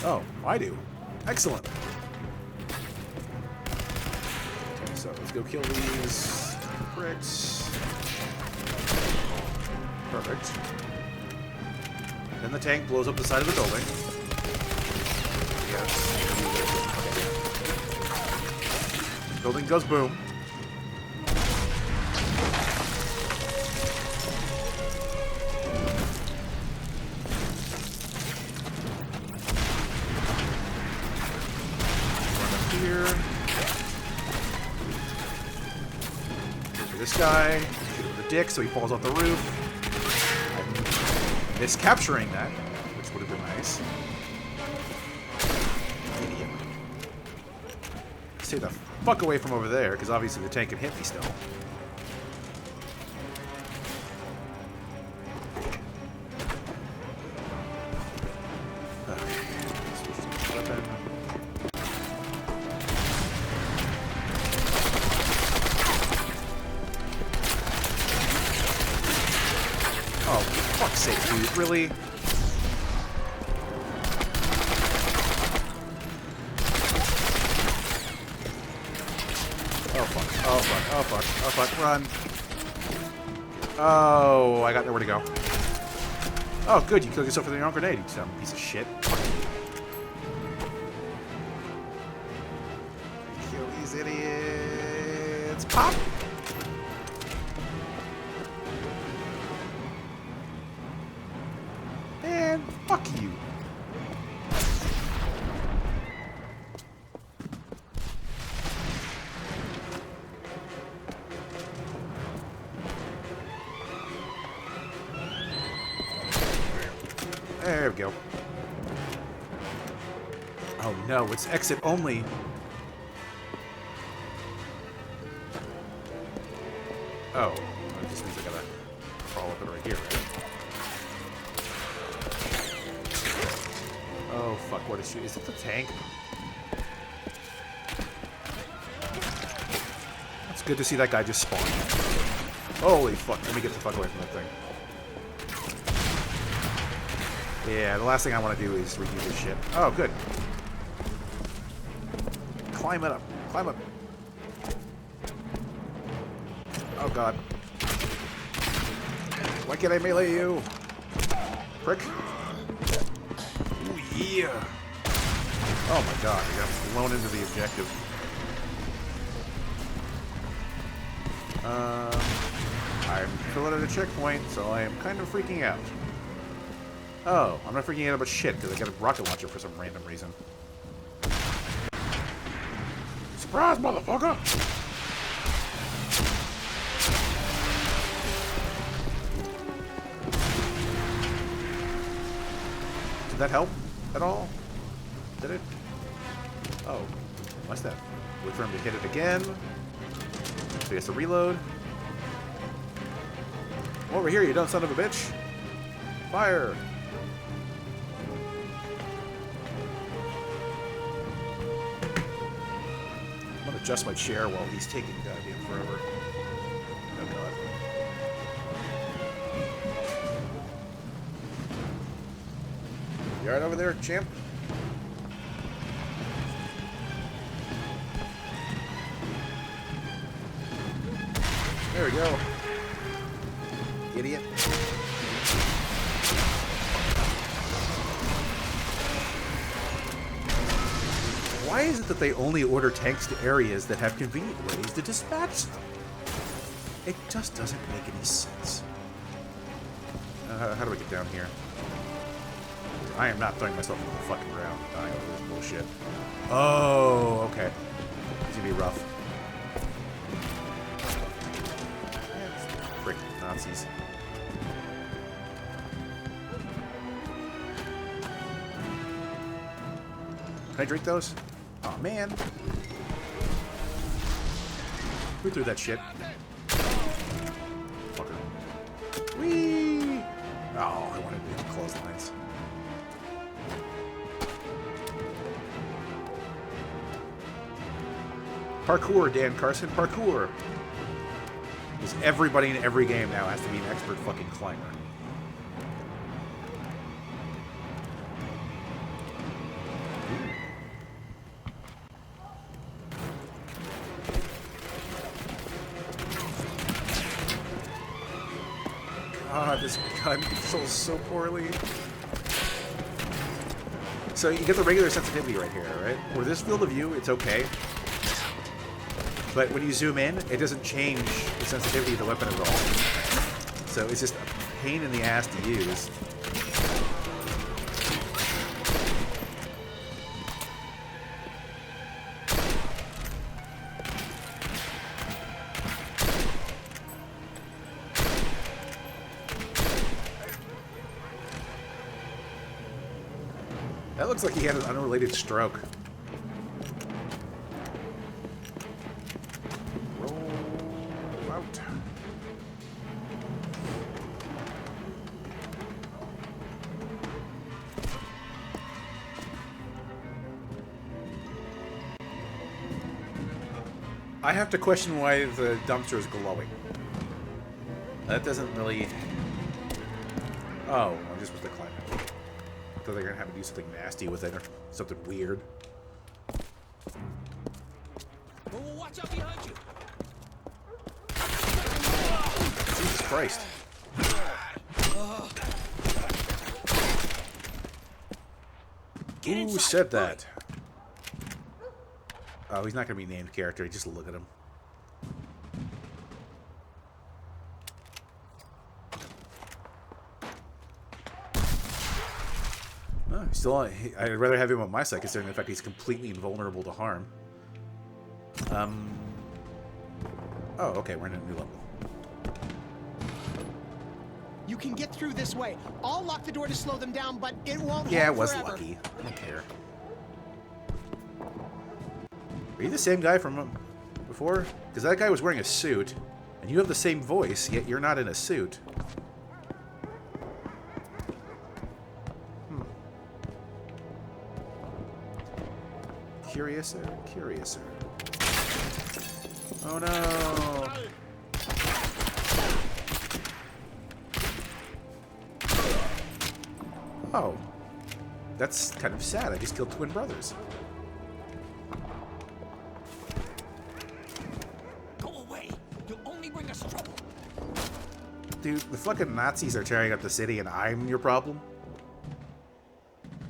Oh, I do. Excellent. Okay, so let's go kill these pricks. Perfect. Then the tank blows up the side of the building. Yes. Okay. Building goes boom. This guy, shoot him with a dick so he falls off the roof. I missed capturing that, which would have been nice. Idiot. Stay the fuck away from over there, because obviously the tank can hit me still. Really? Oh fuck. Oh fuck. Oh fuck. Oh fuck. Run. Oh, I got nowhere to go. Oh, good. You killed yourself with your own grenade, you dumb piece of shit. Kill these idiots. Pop! Man, fuck you. There we go. Oh no, it's exit only. Oh, this means I gotta crawl up it right here, right? Oh fuck, what is she? Is it the tank? It's good to see that guy just spawn. Holy fuck, let me get the fuck away from that thing. Yeah, the last thing I want to do is redo this shit. Oh, good. Climb it up. Climb up. Oh, God. Why can't I melee you? Prick. Ooh, yeah. Oh, my God. I got blown into the objective. I'm still at a checkpoint, so I am kind of freaking out. Oh, I'm not freaking out about shit because I got a rocket launcher for some random reason. Surprise, motherfucker! Did that help at all? Did it? Oh, must have. Wait for him to hit it again. So he has to reload. Over here, you dumb son of a bitch! Fire! Adjust my chair while he's taking goddamn forever. Oh god. You alright over there, champ? There we go. Idiot. Why is it that they only order tanks to areas that have convenient ways to dispatch them? It just doesn't make any sense. How do I get down here? I am not throwing myself into the fucking ground. Dying over this bullshit. Oh, okay. It's gonna be rough. Frick Nazis. Can I drink those? Oh man. Who threw that shit? Fucker. Whee! Oh, I wanted to do clotheslines. Parkour, Dan Carson, parkour! Because everybody in every game now has to be an expert fucking climber. God, this gun controls so poorly. So you get the regular sensitivity right here, right? Where this field of view, it's okay. But when you zoom in, it doesn't change the sensitivity of the weapon at all. So it's just a pain in the ass to use. That looks like he had an unrelated stroke. Roll out. I have to question why the dumpster is glowing. That doesn't really... Oh, I'm just supposed to climb it. I thought they were going to have to do something nasty with it or something weird. Oh, Well, watch out behind you. Jesus Christ. Who said that? Oh, he's not going to be named character. Just look at him. Oh, still, I'd rather have him on my side, considering the fact he's completely invulnerable to harm. Oh, okay, we're in a new level. You can get through this way. I'll lock the door to slow them down, but it won't Yeah, it hold was forever. lucky. I don't care. Are you the same guy from before? Because that guy was wearing a suit, and you have the same voice, yet you're not in a suit. Curiouser, curiouser. Oh no! Oh. That's kind of sad. I just killed twin brothers. Go away. You'll only bring us trouble. Dude, the fucking Nazis are tearing up the city and I'm your problem?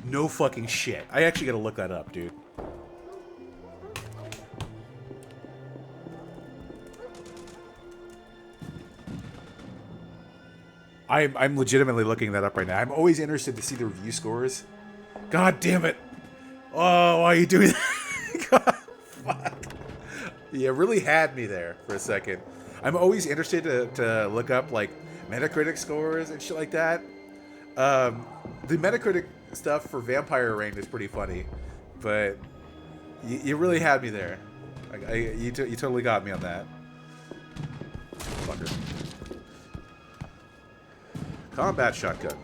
No fucking shit. I actually gotta look that up, dude. I'm legitimately looking that up right now. I'm always interested to see the review scores. God damn it. Oh, why are you doing that? God, fuck. You really had me there for a second. I'm always interested to look up, like, Metacritic scores and shit like that. The Metacritic stuff for Vampire Rain is pretty funny, but you really had me there. You totally got me on that. Fucker. Combat shotgun.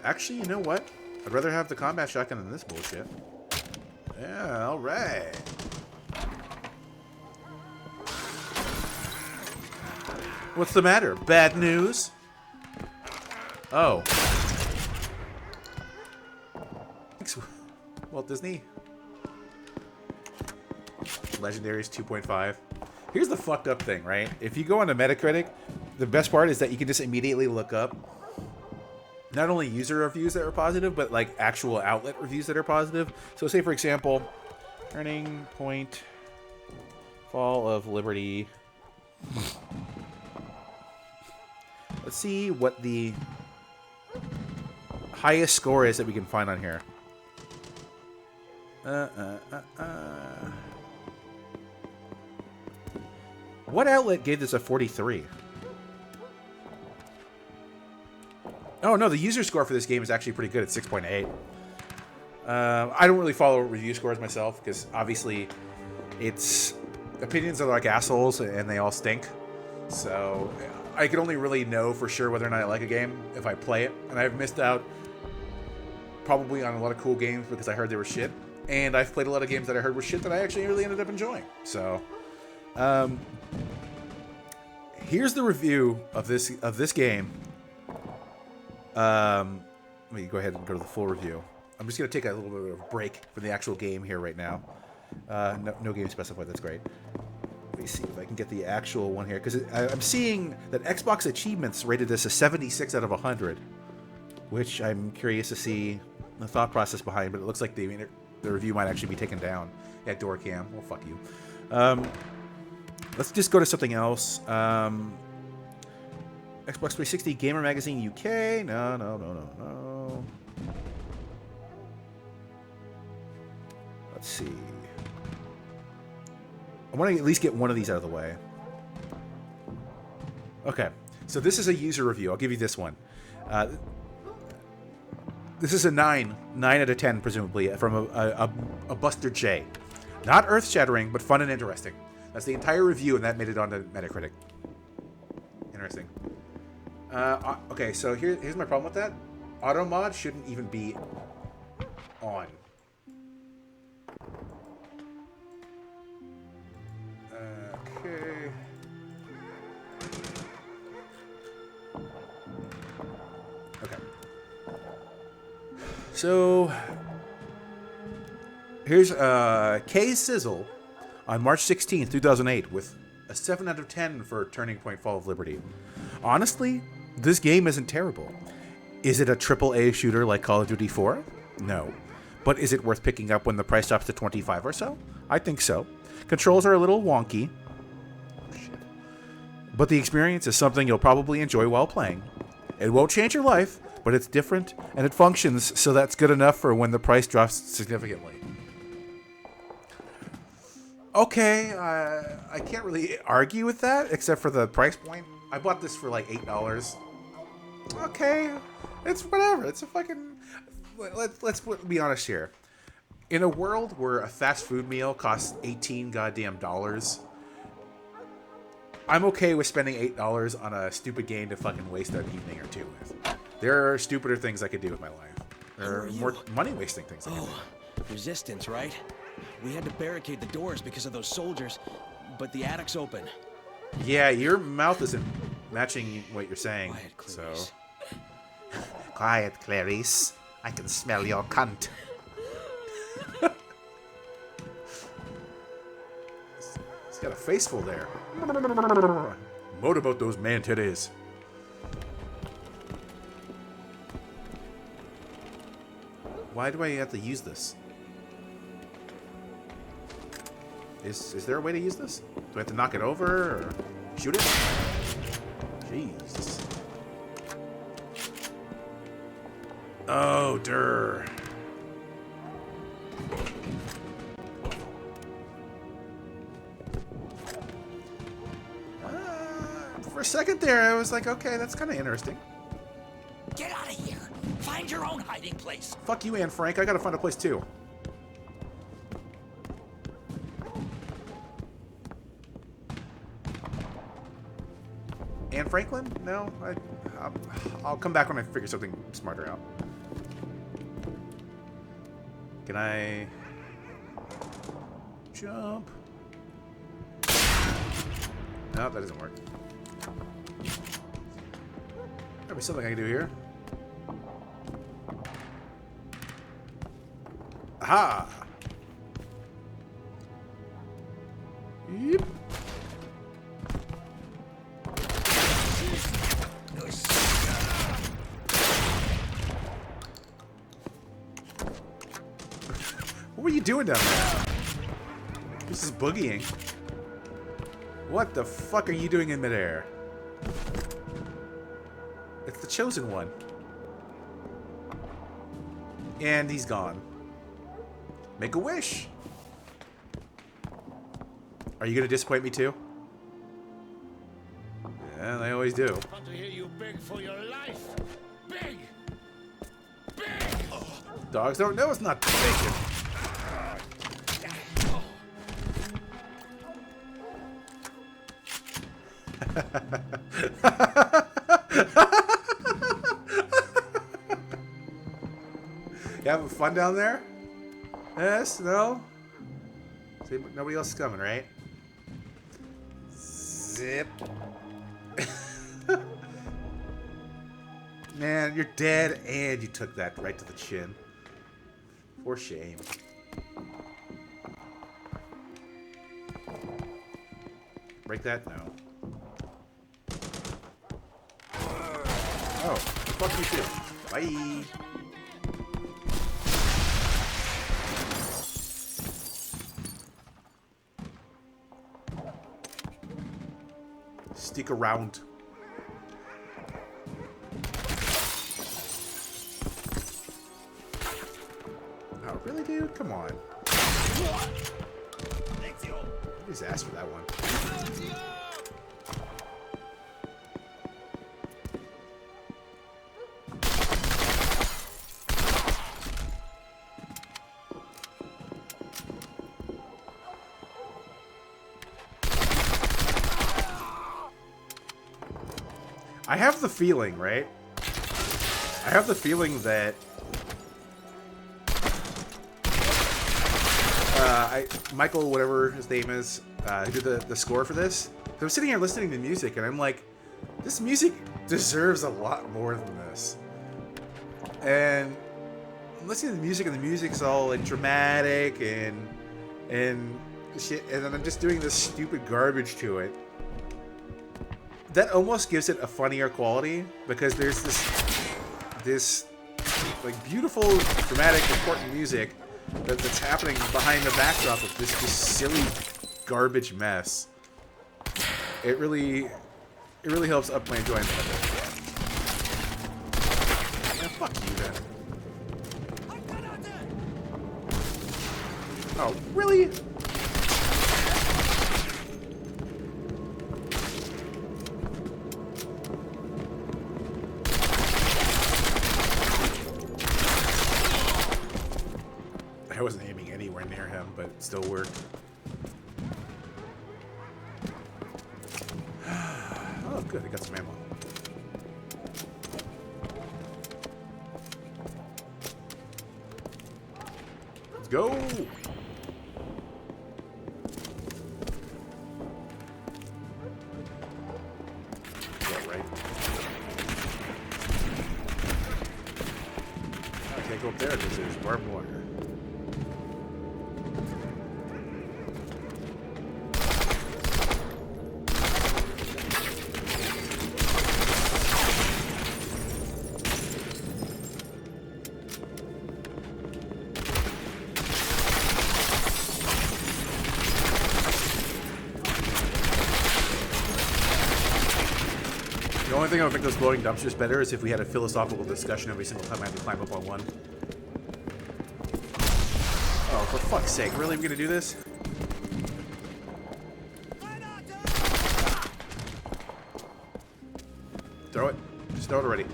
Actually, you know what? I'd rather have the combat shotgun than this bullshit. Yeah, alright. What's the matter? Bad news? Oh. Thanks, Walt Disney. Legendaries 2.5. Here's the fucked up thing, right? If you go onto Metacritic, the best part is that you can just immediately look up not only user reviews that are positive, but like actual outlet reviews that are positive. So say, for example, Turning Point, Fall of Liberty. Let's see what the highest score is that we can find on here. What outlet gave this a 43? Oh, no, the user score for this game is actually pretty good at 6.8. I don't really follow review scores myself, because obviously it's... opinions are like assholes, and they all stink. So I can only really know for sure whether or not I like a game if I play it. And I've missed out probably on a lot of cool games because I heard they were shit. And I've played a lot of games that I heard were shit that I actually really ended up enjoying. So, here's the review of this game. Let me go ahead and go to the full review. I'm just going to take a little bit of a break from the actual game here right now. No game specified. That's great. Let me see if I can get the actual one here, because I'm seeing that Xbox Achievements rated this a 76 out of 100, which I'm curious to see the thought process behind. But it looks like the review might actually be taken down at Doorcam. Well, fuck you. Let's just go to something else. Xbox 360 Gamer Magazine UK. No. Let's see. I want to at least get one of these out of the way. Okay, so this is a user review. I'll give you this one. This is a 9 out of 10, presumably, from a Buster J. Not earth-shattering, but fun and interesting. That's the entire review, and that made it onto Metacritic. Interesting. Okay, so here's my problem with that. Auto mod shouldn't even be on. Okay. Okay. So Here's K Sizzle on March 16th, 2008 with a 7 out of 10 for Turning Point Fall of Liberty. Honestly, this game isn't terrible. Is it a AAA shooter like Call of Duty 4? No. But is it worth picking up when the price drops to $25 or so? I think so. Controls are a little wonky. But the experience is something you'll probably enjoy while playing. It won't change your life, but it's different and it functions, so that's good enough for when the price drops significantly. Okay, I can't really argue with that, except for the price point. I bought this for like $8. Okay, it's whatever. It's a fucking... Let's be honest here. In a world where a fast food meal costs $18 goddamn dollars, I'm okay with spending $8 on a stupid game to fucking waste an evening or two with. There are stupider things I could do with my life. There are more money-wasting things I could do. Resistance, right? We had to barricade the doors because of those soldiers, but the attic's open. Yeah, your mouth isn't matching what you're saying. Quiet, Clarice. So. Quiet, Clarice. I can smell your cunt. He's got a face full there. Motorboat those man titties. Why do I have to use this? Is there a way to use this? Do I have to knock it over or shoot it? Jeez. Oh, durr. For a second there, I was like, okay, that's kind of interesting. Get out of here. Find your own hiding place. Fuck you, Anne Frank. I gotta find a place too. Anne Franklin? No, I'll come back when I figure something smarter out. Can I jump? No, that doesn't work. There'll be something I can do here. Aha! Yep. What were you doing down there? This is boogieing. What the fuck are you doing in midair? It's the chosen one. And he's gone. Make a wish. Are you gonna disappoint me too? Yeah, they always do. Want to hear you beg for your life? Beg! Beg! Dogs don't know it's not bacon. You having fun down there? Yes? No? See, nobody else is coming, right? Zip. Man, you're dead and you took that right to the chin. For shame. Break that? No. Oh, fuck you too. Bye. Stick around. Oh, really, dude? Come on. I just asked for that one. I have the feeling, right? I have the feeling that Michael, whatever his name is, who did the score for this, I'm sitting here listening to music, and I'm like, this music deserves a lot more than this. And listening to the music, and the music's all like dramatic and shit, and then I'm just doing this stupid garbage to it. That almost gives it a funnier quality because there's this like beautiful, dramatic, important music that's happening behind the backdrop of this silly garbage mess. It really helps up my enjoyment of it. Yeah, fuck you then. Oh, really? I wasn't aiming anywhere near him, but it still worked. Oh, good. I got some ammo. Let's go! Yeah, right. I can't go up there because there's barbed wire. The only thing that would make those floating dumpsters better is if we had a philosophical discussion every single time I had to climb up on one. Oh, for fuck's sake. Really? We're gonna do this? Throw it. Just throw it already.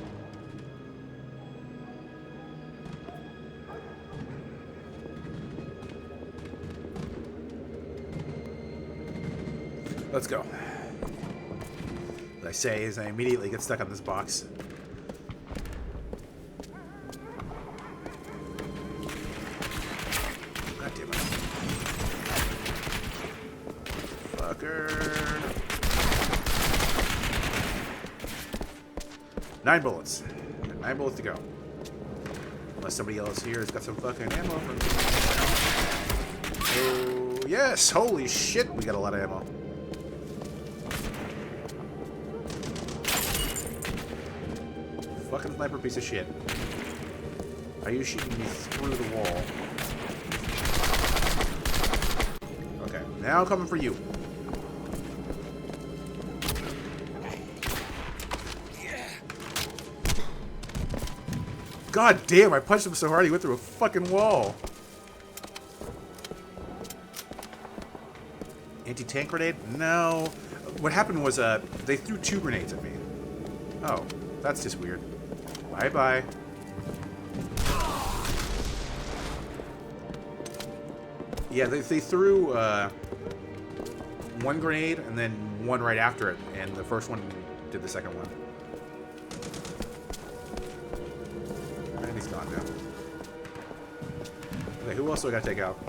Let's go. What I say is I immediately get stuck on this box. God damn it. Fucker. 9 bullets. 9 bullets to go. Unless somebody else here has got some fucking ammo for me. Oh, yes! Holy shit, we got a lot of ammo. Fucking sniper piece of shit. Are you shooting me through the wall? Okay, now coming for you. God damn, I punched him so hard he went through a fucking wall. Anti-tank grenade? No. What happened was they threw 2 grenades at me. Oh, that's just weird. Bye-bye. Yeah, they threw 1 grenade and then 1 right after it, and the first one did the second one. And he's gone now. Okay, who else do I gotta take out?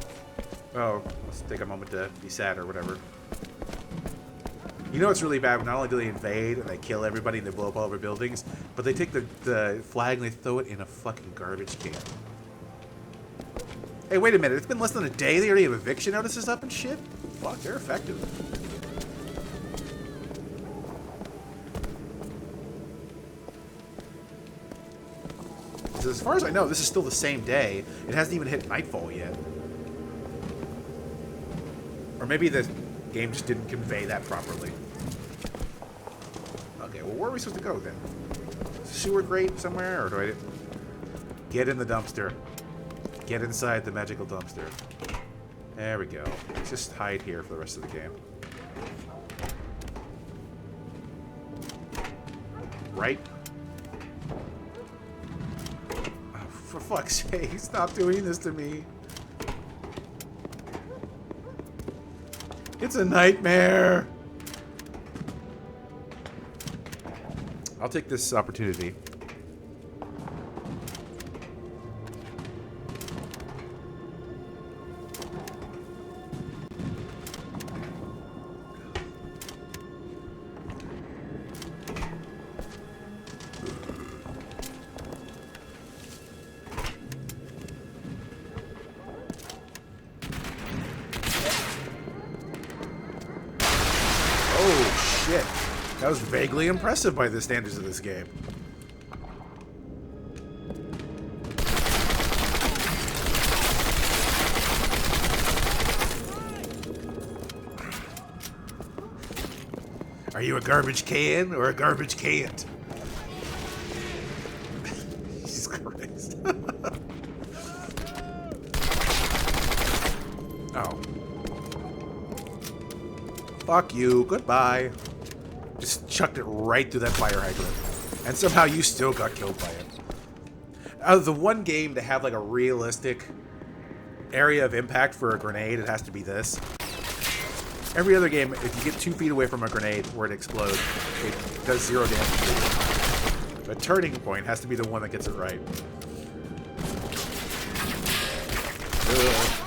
Oh, let's take a moment to be sad or whatever. You know it's really bad when not only do they invade and they kill everybody and they blow up all of our buildings, but they take the flag and they throw it in a fucking garbage can. Hey, wait a minute. It's been less than a day. They already have eviction notices up and shit? Fuck, they're effective. Because as far as I know, this is still the same day. It hasn't even hit nightfall yet. Or maybe the game just didn't convey that properly. Okay, well, where are we supposed to go then? Sewer grate somewhere, or do I get in the dumpster? Get inside the magical dumpster. There we go. Let's just hide here for the rest of the game. Right? Oh, for fuck's sake, stop doing this to me. It's a nightmare. I'll take this opportunity. shit. That was vaguely impressive by the standards of this game. Are you a garbage can or a garbage can't? Jesus Christ. Oh. Fuck you. Goodbye. Just chucked it right through that fire hydrant. And somehow you still got killed by it. Out of the one game to have like a realistic area of impact for a grenade, it has to be this. Every other game, if you get 2 feet away from a grenade where it explodes, it does 0 damage to you. The turning point has to be the one that gets it right. Ugh.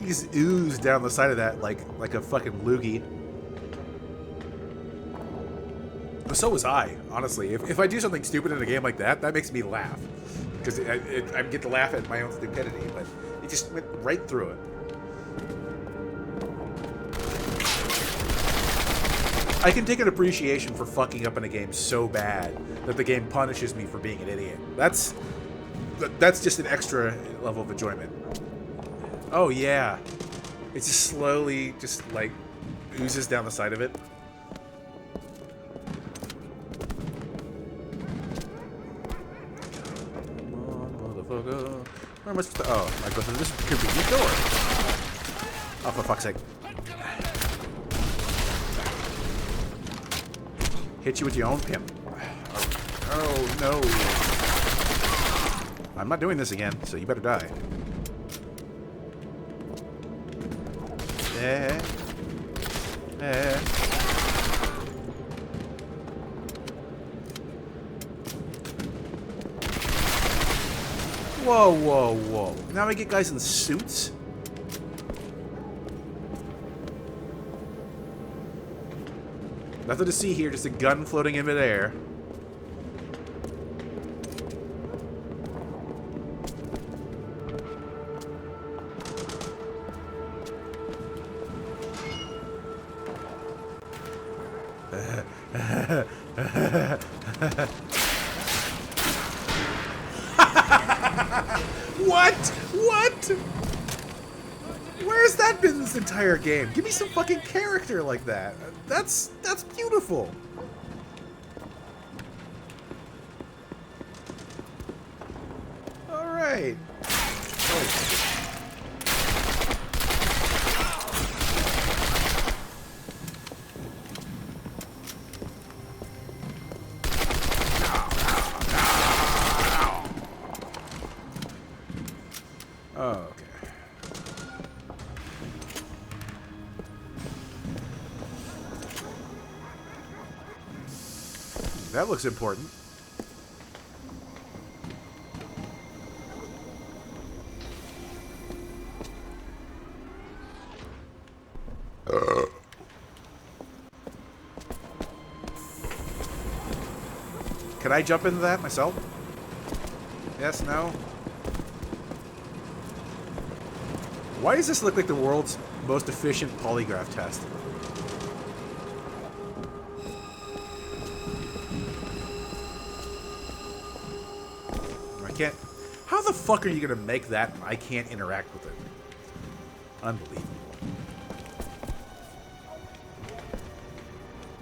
He's oozed down the side of that like a fucking loogie. But so was I, honestly. If I do something stupid in a game like that, that makes me laugh. Because I get to laugh at my own stupidity, but it just went right through it. I can take an appreciation for fucking up in a game so bad that the game punishes me for being an idiot. That's just an extra level of enjoyment. Oh yeah, it just slowly just like oozes down the side of it. Come on, motherfucker. Where am I supposed to? Oh, I go through this convenient door. Oh, for fuck's sake! Hit you with your own pimp. Oh no! I'm not doing this again, so you better die. Whoa, whoa, whoa. Now we get guys in suits? Nothing to see here, just a gun floating in midair. What? What? Where's that been this entire game? Give me some fucking character like that. That's beautiful. All right. Oh. Okay. That looks important. Can I jump into that myself? Yes, no? Why does this look like the world's most efficient polygraph test? I can't... How the fuck are you gonna make that and I can't interact with it? Unbelievable.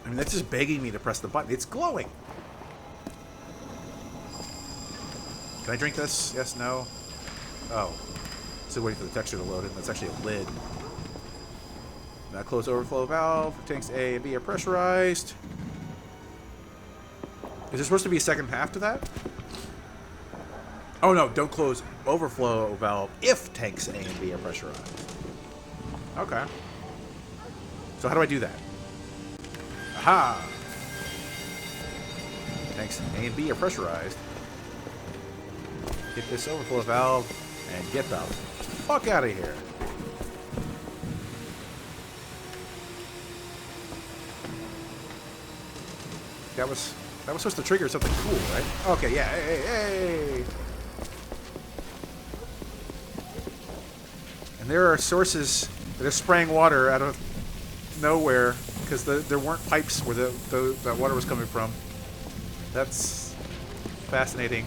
I mean, that's just begging me to press the button. It's glowing! Can I drink this? Yes, no? Oh. Still waiting for the texture to load in. That's actually a lid. Now close overflow valve. Tanks A and B are pressurized. Is there supposed to be a second half to that? Oh no, don't close overflow valve if tanks A and B are pressurized. Okay. So how do I do that? Aha! Tanks A and B are pressurized. Hit this overflow valve and get the fuck out of here. That was supposed to trigger something cool, right? Okay, yeah. Hey. And there are sources that are spraying water out of nowhere because there weren't pipes where that water was coming from. That's fascinating.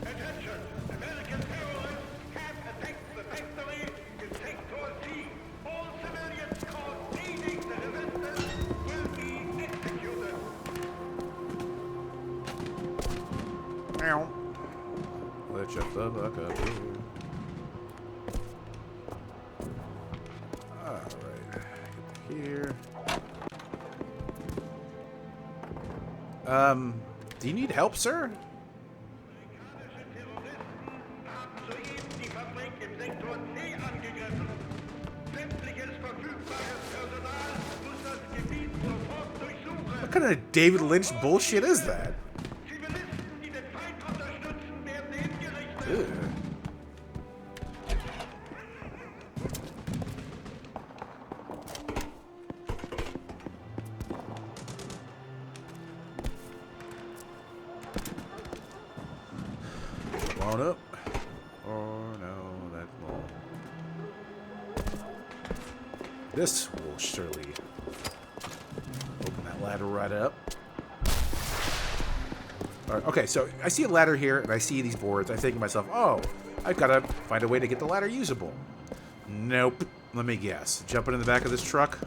Attention! American terrorists have attacked the factory in Sector C. All civilians caught aiding the resistance will be executed. Ow. Let's shut the fuck up. Alright. Get here. Do you need help, sir? Amerikanische Terroristen haben soeben die Fabrik im Sektor C angegriffen. Sämtliches verfügbares Personal muss das Gebiet sofort durchsuchen. What kind of David Lynch bullshit is that? Zivilisten, die den Feind unterstützen, werden hingerichtet. Ew. On up. Oh no, that won't. This will surely open that ladder right up. Alright, okay, so I see a ladder here and I see these boards. I think to myself, oh, I've got to find a way to get the ladder usable. Nope. Let me guess. Jumping in the back of this truck?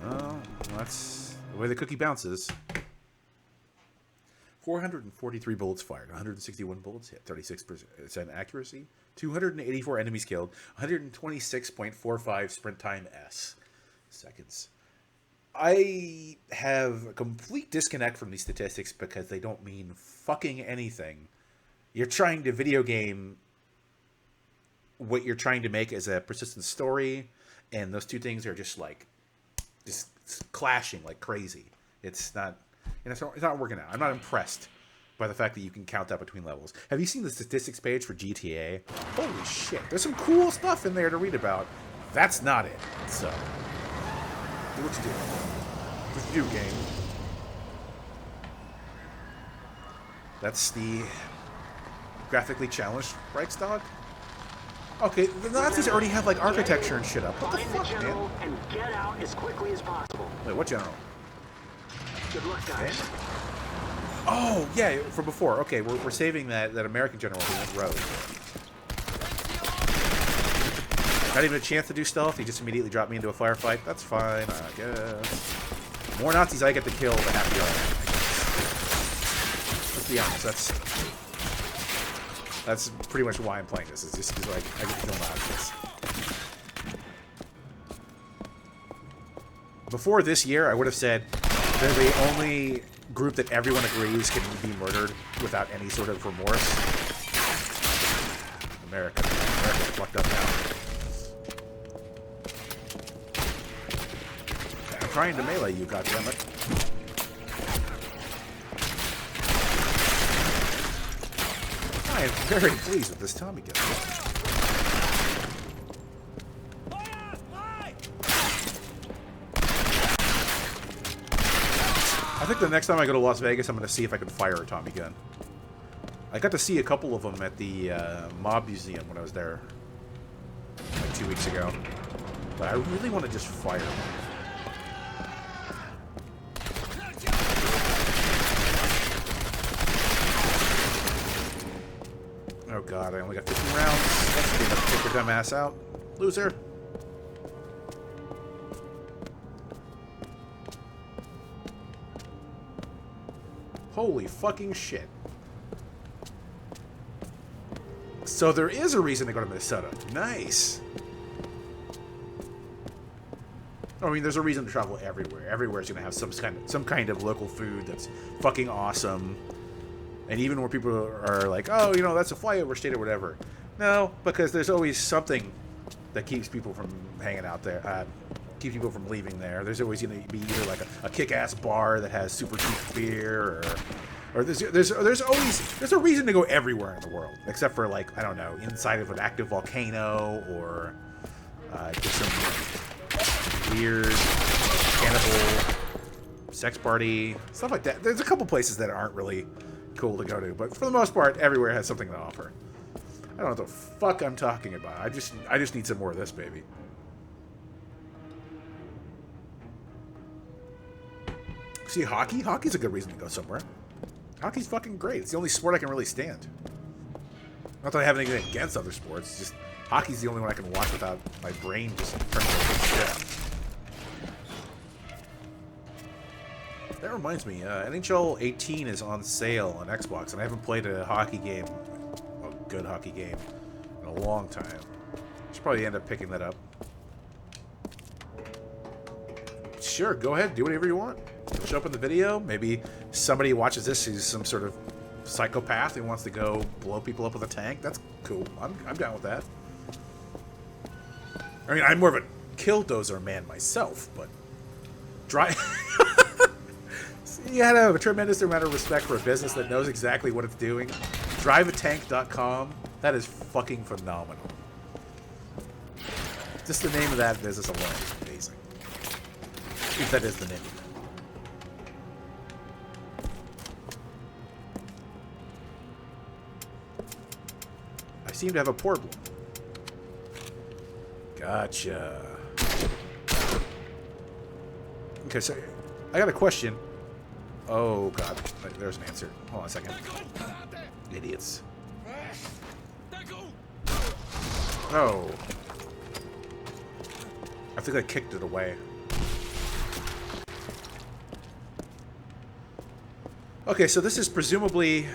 Oh, that's the way the cookie bounces. 443 bullets fired, 161 bullets hit, 36% accuracy, 284 enemies killed, 126.45 sprint time seconds. I have a complete disconnect from these statistics because they don't mean fucking anything. You're trying to video game what you're trying to make as a persistent story, and those two things are just clashing like crazy. It's not. And it's not working out. I'm not impressed by the fact that you can count that between levels. Have you seen the statistics page for GTA? Holy shit. There's some cool stuff in there to read about. That's not it. So, do what you do. Do what you do, game. That's the graphically challenged Reichstag? Okay, the Nazis already have, like, architecture and shit up. What the fuck, man? And get out as quickly as possible. Wait, what general? Good luck, guys. Okay. Oh, yeah, from before. Okay, we're saving that American general who went rogue. Not even a chance to do stealth. He just immediately dropped me into a firefight. That's fine, I guess. The more Nazis I get to kill, the happier I am, I guess. Let's be honest, that's pretty much why I'm playing this. It's just because, like, I get to kill Nazis. Before this year, I would have said they're the only group that everyone agrees can be murdered without any sort of remorse. America fucked up now. I'm trying to melee you, goddammit. I am very pleased with this Tommy gun. I think the next time I go to Las Vegas, I'm going to see if I can fire a Tommy gun. I got to see a couple of them at the Mob Museum when I was there, like 2 weeks ago. But I really want to just fire them. Oh god, I only got 15 rounds. That's good enough to take your dumb ass out. Loser. Holy fucking shit. So there is a reason to go to Minnesota. Nice. I mean, there's a reason to travel everywhere. Everywhere's gonna have some kind of local food that's fucking awesome. And even where people are like, oh, you know, that's a flyover state or whatever. No, because there's always something that keeps people from hanging out there. Keep people from leaving there. There's always going to be either like a kick-ass bar that has super cheap beer, or there's a reason to go everywhere in the world, except for, like, I don't know, inside of an active volcano, or just some weird cannibal sex party, stuff like that. There's a couple places that aren't really cool to go to, but for the most part, everywhere has something to offer. I don't know what the fuck I'm talking about. I just need some more of this, baby. See, hockey? Hockey's a good reason to go somewhere. Hockey's fucking great. It's the only sport I can really stand. Not that I have anything against other sports, it's just hockey's the only one I can watch without my brain just turning to shit. That reminds me, NHL 18 is on sale on Xbox, and I haven't played a hockey game, a good hockey game, in a long time. I should probably end up picking that up. Sure, go ahead, do whatever you want. It'll show up in the video. Maybe somebody watches this who's some sort of psychopath who wants to go blow people up with a tank. That's cool. I'm down with that. I mean, I'm more of a killdozer man myself, but you gotta have a tremendous amount of respect for a business that knows exactly what it's doing. DriveAtank.com, that is fucking phenomenal. Just the name of that business alone is amazing. If that is the name. I seem to have a problem. Gotcha. Okay, so I got a question. Oh, God. There's an answer. Hold on a second. Idiots. Oh. I think I kicked it away. Okay, so this is presumably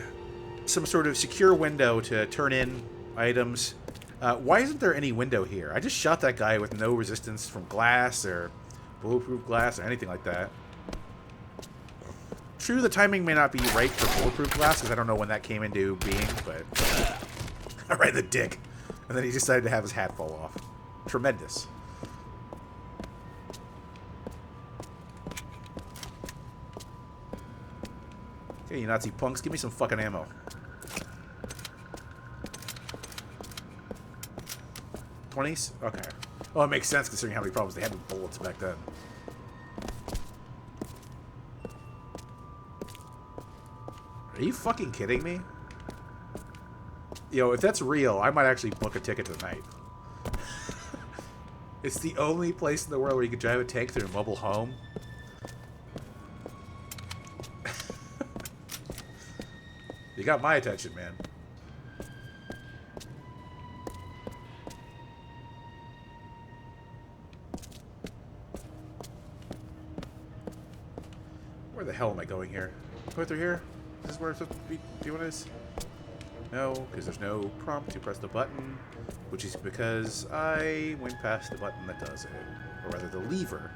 some sort of secure window to turn in items. Why isn't there any window here? I just shot that guy with no resistance from glass or bulletproof glass or anything like that. True, the timing may not be right for bulletproof glass because I don't know when that came into being, but... right in the dick. And then he decided to have his hat fall off. Tremendous. Okay, you Nazi punks, give me some fucking ammo. $20s? Okay. Oh, it makes sense considering how many problems they had with bullets back then. Are you fucking kidding me? Yo, if that's real, I might actually book a ticket tonight. It's the only place in the world where you can drive a tank through a mobile home. You got my attention, man. Where the hell am I going here? Go through here? Is this where I'm supposed to be doing this? No, because there's no prompt to press the button, which is because I went past the button that does it. Or rather, the lever.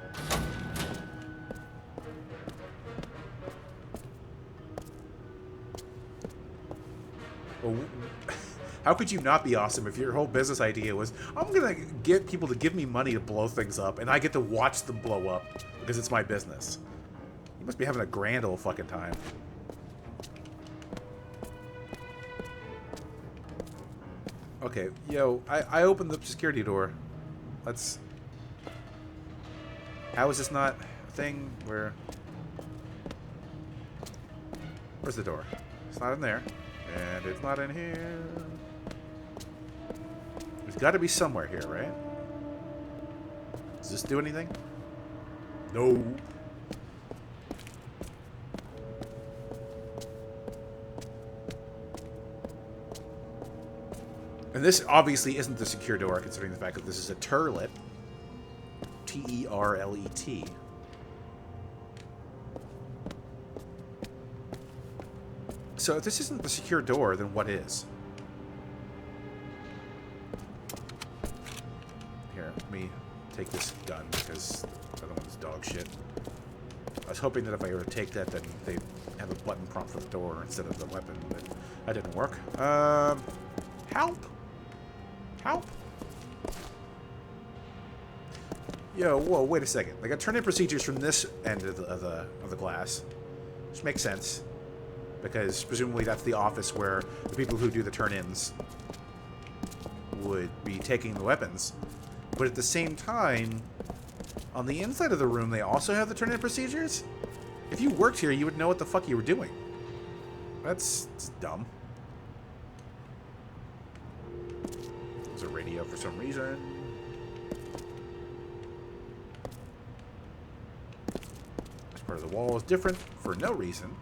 Well, how could you not be awesome if your whole business idea was, I'm going to get people to give me money to blow things up, and I get to watch them blow up because it's my business. You must be having a grand old fucking time. Okay, yo, I opened the security door. Let's... How is this not a thing where... Where's the door? It's not in there. And it's not in here. There's got to be somewhere here, right? Does this do anything? No. And this obviously isn't the secure door, considering the fact that this is a turlet. T-E-R-L-E-T. So if this isn't the secure door, then what is? Here, let me take this gun, because I don't want this dog shit. I was hoping that if I were to take that, then they'd have a button prompt for the door instead of the weapon, but that didn't work. Help! Help! Yo, whoa, wait a second. I got turn-in procedures from this end of the glass, which makes sense, because presumably that's the office where the people who do the turn-ins would be taking the weapons. But at the same time, on the inside of the room, they also have the turn-in procedures? If you worked here, you would know what the fuck you were doing. That's dumb. There's a radio for some reason. This part of the wall is different for no reason.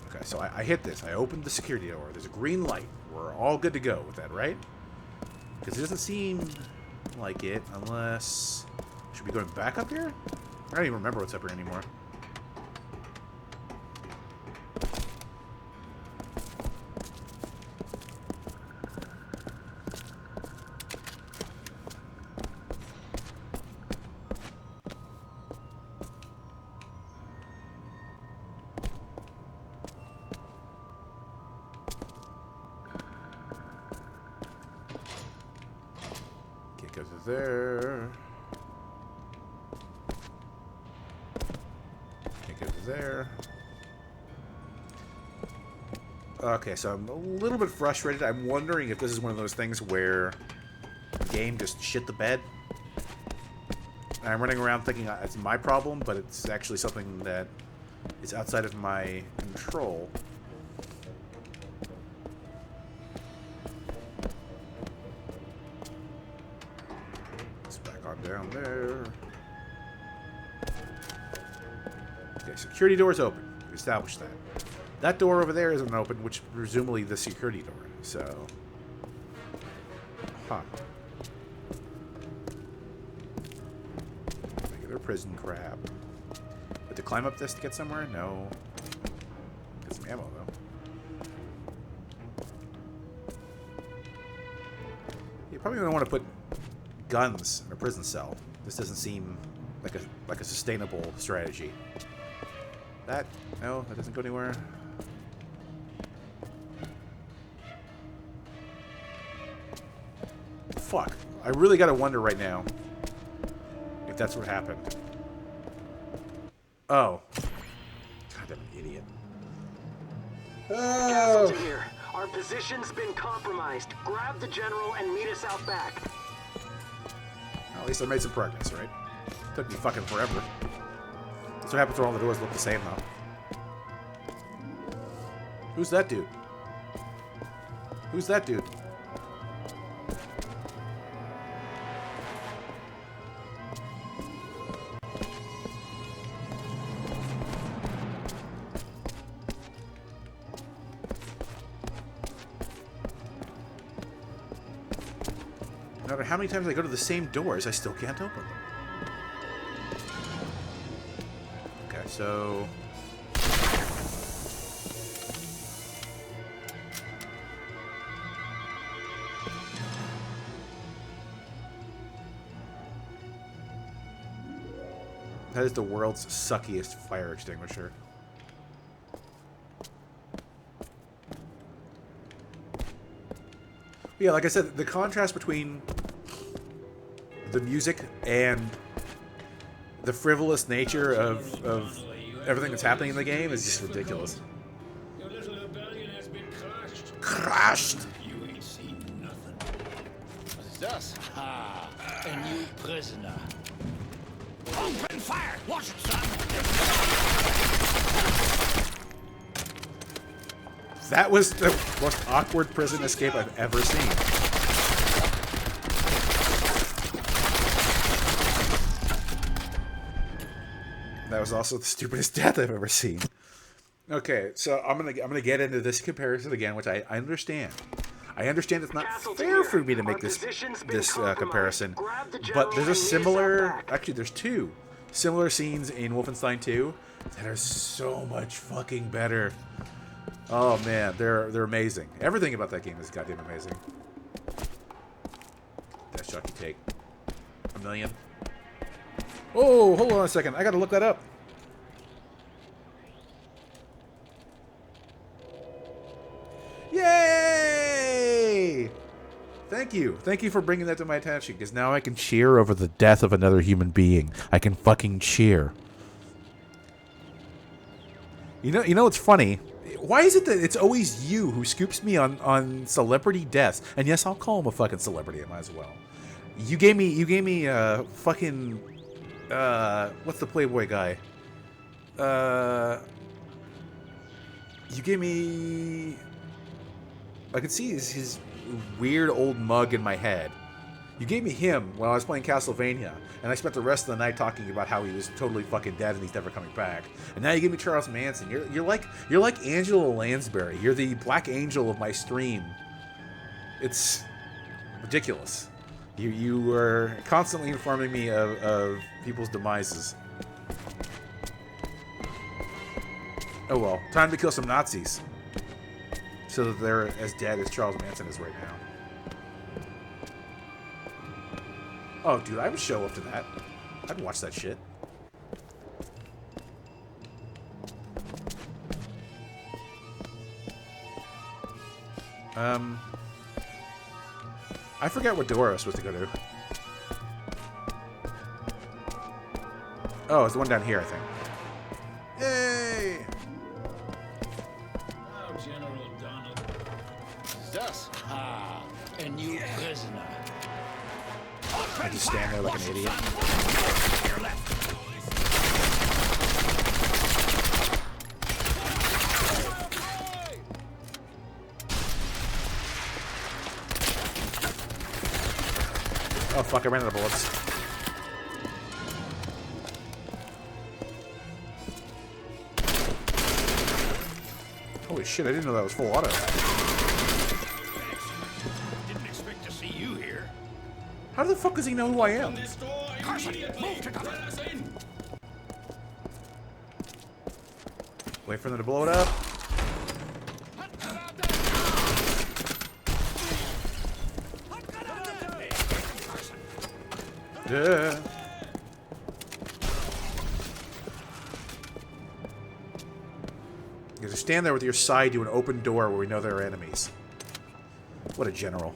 Okay, so I hit this. I opened the security door. There's a green light. We're all good to go with that, right? Because it doesn't seem like it unless... Should we be going back up here? I don't even remember what's up here anymore. Can't go to there. There. Okay, so I'm a little bit frustrated. I'm wondering if this is one of those things where the game just shit the bed. I'm running around thinking it's my problem, but it's actually something that is outside of my control. It's back on down there. Okay, security door is open. We established that. That door over there isn't open, which is presumably the security door. So, Regular prison crab. But to climb up this to get somewhere? No. Get some ammo though. You probably don't want to put guns in a prison cell. This doesn't seem like a sustainable strategy. That? No, that doesn't go anywhere. Fuck. I really gotta wonder right now if that's what happened. Oh. God, I'm an idiot. Castleton here. Our position's been compromised. Grab the general and meet us out back. Well, at least I made some progress, right? Took me fucking forever. That's what happens when all the doors look the same, though. Who's that dude? Who's that dude? No matter how many times I go to the same doors, I still can't open them. So that is the world's suckiest fire extinguisher. Yeah, like I said, the contrast between the music and the frivolous nature of everything that's happening in the game is just ridiculous. Your little rebellion has been crushed. Crushed! You ain't seen nothing. Thus, a new prisoner. Open fire! Watch it, son! That was the most awkward prison escape I've ever seen. That was also the stupidest death I've ever seen. Okay, so I'm gonna get into this comparison again, which I understand. I understand it's not fair for me to make this comparison, but there's a similar, actually there's two similar scenes in Wolfenstein 2 that are so much fucking better. Oh man, they're amazing. Everything about that game is goddamn amazing. That shot you take. A million. Oh, hold on a second. I gotta look that up. Yay! Thank you. Thank you for bringing that to my attention, because now I can cheer over the death of another human being. I can fucking cheer. You know what's funny? Why is it that it's always you who scoops me on celebrity deaths? And yes, I'll call him a fucking celebrity. I might as well. You gave me fucking What's the Playboy guy? You gave me... I could see his weird old mug in my head. You gave me him when I was playing Castlevania, and I spent the rest of the night talking about how he was totally fucking dead and he's never coming back. And now you give me Charles Manson. You're like Angela Lansbury. You're the Black Angel of my stream. It's ridiculous. You were constantly informing me of people's demises. Oh well, time to kill some Nazis. So that they're as dead as Charles Manson is right now. Oh, dude, I would show up to that. I'd watch that shit. I forget what door I was supposed to go to. Oh, it's the one down here, I think. Yay! Now, General Donald. Thus, a new prisoner. I just stand there like an idiot. Oh fuck, I ran out of bullets. Holy shit, I didn't know that was full auto. Didn't expect to see you here. How the fuck does he know who I am? Carson, move to cover. Wait for them to blow it up. Yeah. You just stand there with your side to an open door where we know there are enemies. What a general.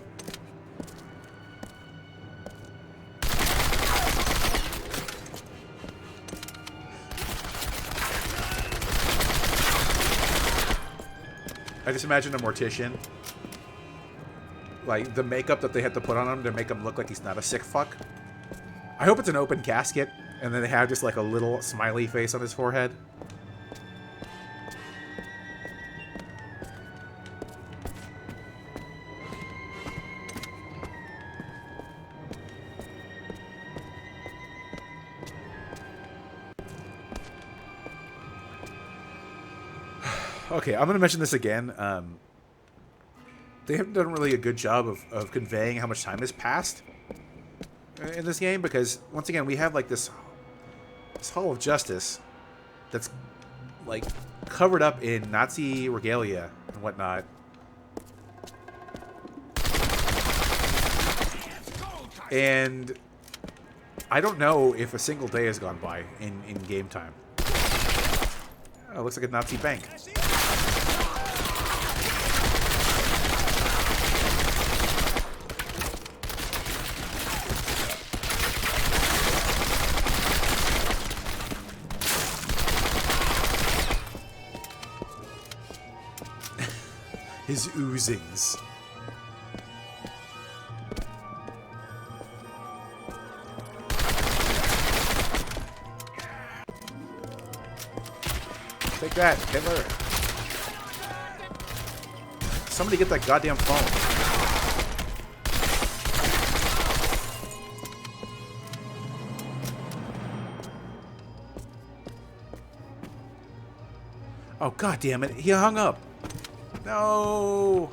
I just imagine a mortician. Like, the makeup that they had to put on him to make him look like he's not a sick fuck. I hope it's an open casket, and then they have just like a little smiley face on his forehead. Okay, I'm going to mention this again. They haven't done really a good job of conveying how much time has passed in this game, because once again we have like this Hall of Justice that's like covered up in Nazi regalia and whatnot. And I don't know if a single day has gone by in game time. Oh, it looks like a Nazi bank. His oozings. Take that, Hitler. Somebody get that goddamn phone. Oh, god damn it. He hung up. No.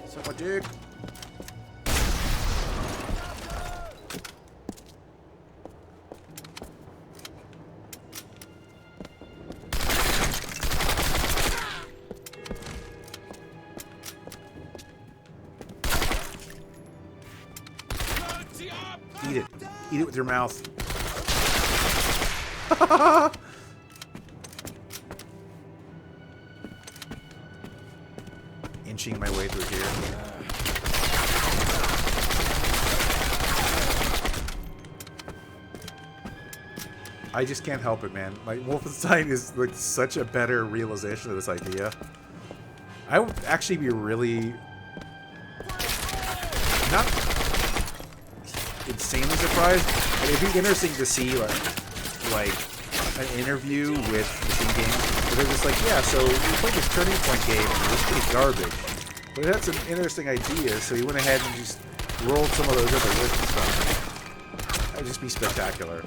Suck my dick. Eat it. Eat it with your mouth. Inching my way through here. I just can't help it, man. Like, Wolfenstein is like such a better realization of this idea. I would actually be really not insanely surprised, but it'd be interesting to see like an interview with Machine Games where they're just like, yeah, so we played this Turning Point game and it was pretty garbage, but it had some interesting ideas, so he went ahead and just rolled some of those other lists and stuff. That would just be spectacular.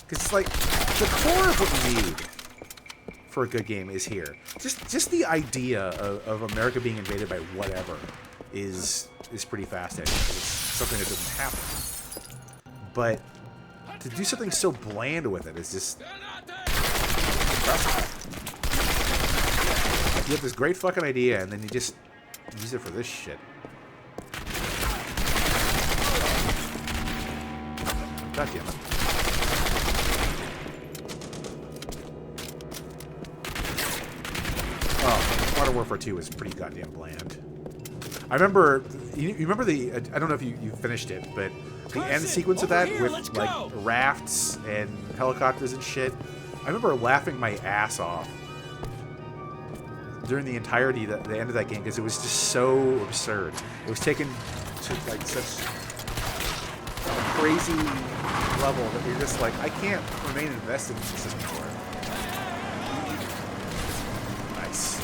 Because it's like, the core of what you need for a good game is here. Just the idea of America being invaded by whatever is pretty fascinating. It's something that doesn't happen. But to do something so bland with it is just impressive. You have this great fucking idea and then you just use it for this shit. God damn it. Oh, Modern Warfare 2 is pretty goddamn bland. I remember, you remember the, I don't know if you finished it, but the end sequence of that with like rafts and helicopters and shit, I remember laughing my ass off during the entirety of the end of that game because it was just so absurd. It was taken to like such a crazy level that you're just like, I can't remain invested in this anymore. Nice.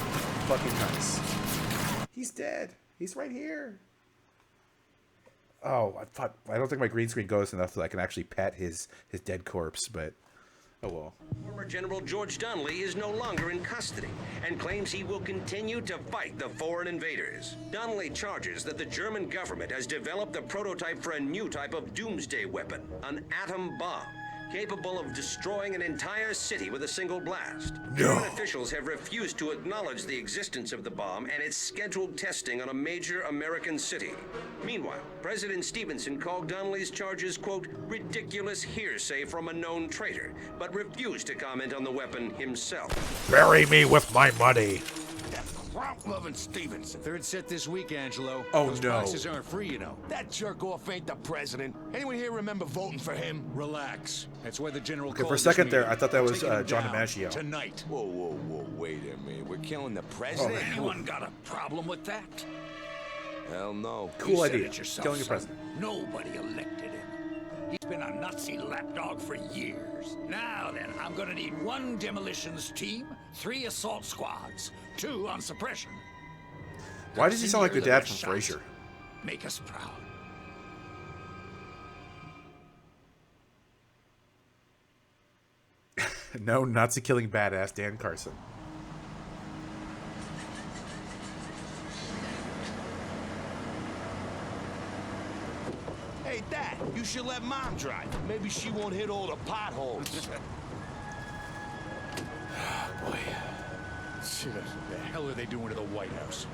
Fucking nice. He's dead. He's right here. Oh, I don't think my green screen goes enough that I can actually pet his dead corpse, but oh well. Former General George Donnelly is no longer in custody and claims he will continue to fight the foreign invaders. Donnelly charges that the German government has developed a prototype for a new type of doomsday weapon, an atom bomb, capable of destroying an entire city with a single blast. German officials have refused to acknowledge the existence of the bomb and its scheduled testing on a major American city. Meanwhile, President Stevenson called Donnelly's charges, quote, ridiculous hearsay from a known traitor, but refused to comment on the weapon himself. Bury me with my money. Loving Stevenson. Third set this week, Angelo. Oh, Those no. boxes aren't free, you know. That jerk-off ain't the president. Anyone here remember voting for him? Relax. That's why the general Okay, called for a this second there, meeting. I thought that was Taking him John down DiMaggio. Tonight. Whoa, whoa, whoa, wait a minute. We're killing the president? Anyone got a problem with that? Hell no. Cool You said idea. it yourself, Killing a son. president. Nobody elected him. He's been a Nazi lapdog for years. Now then, I'm gonna need 1 demolitions team, 3 assault squads, 2 on suppression. Why does he sound like the You're dad best from shot. Frasier? Make us proud. No, Nazi killing badass Dan Carson. Hey, Dad, you should let Mom drive. Maybe she won't hit all the potholes. Boy. Shit, what the hell are they doing to the White House?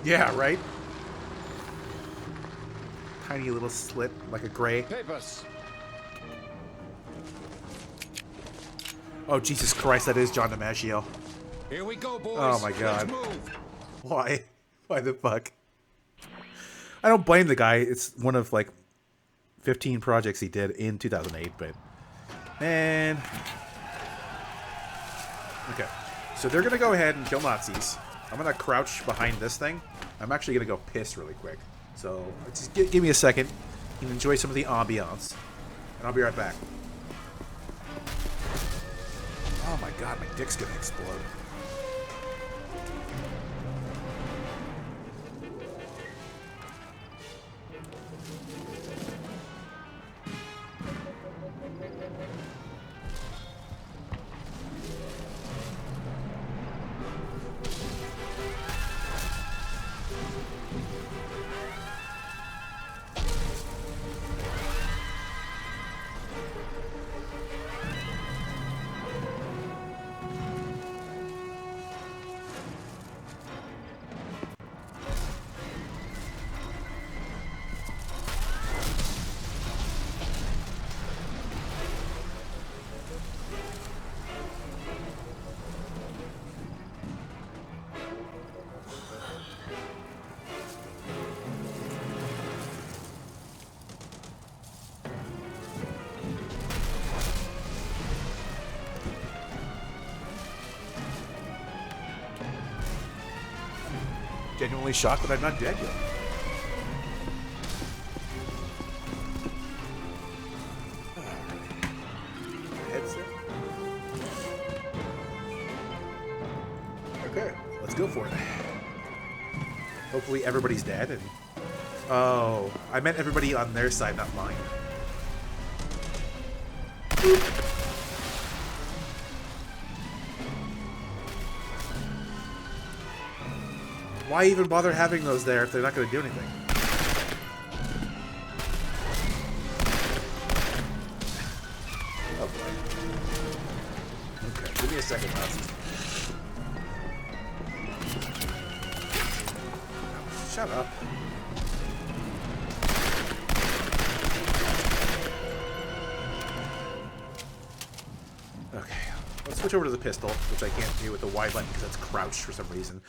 Yeah, right? Tiny little slit, like a gray. Papers. Oh, Jesus Christ, that is John DiMaggio. Here we go, boys. Oh, my God. Let's move. Why? Why the fuck? I don't blame the guy. It's one of, like, 15 projects he did in 2008, but... Man... Okay. So they're gonna go ahead and kill Nazis. I'm gonna crouch behind this thing. I'm actually gonna go piss really quick. So, just give me a second. You can enjoy some of the ambiance. And I'll be right back. Oh my god, my dick's gonna explode. genuinely shocked that I'm not dead yet. Headset. Okay, let's go for it. Hopefully everybody's dead and... Oh, I meant everybody on their side, not mine. Why even bother having those there if they're not going to do anything? Oh boy. Okay, give me a second, Nazis. Shut up. Okay, let's switch over to the pistol, which I can't do with the Y button because it's crouched for some reason.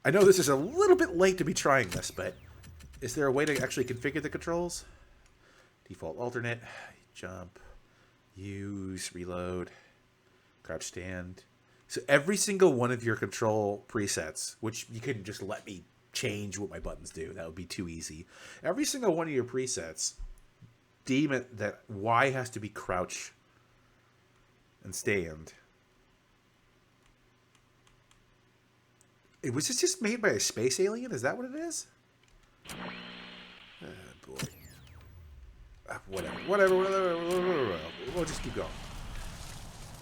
I know this is a little bit late to be trying this, but is there a way to actually configure the controls? Default alternate, jump, use, reload, crouch stand. So every single one of your control presets, which you couldn't just let me change what my buttons do, that would be too easy. Every single one of your presets, deem it that Y has to be crouch and stand. Was this just made by a space alien? Is that what it is? Oh, boy. Whatever. We'll just keep going.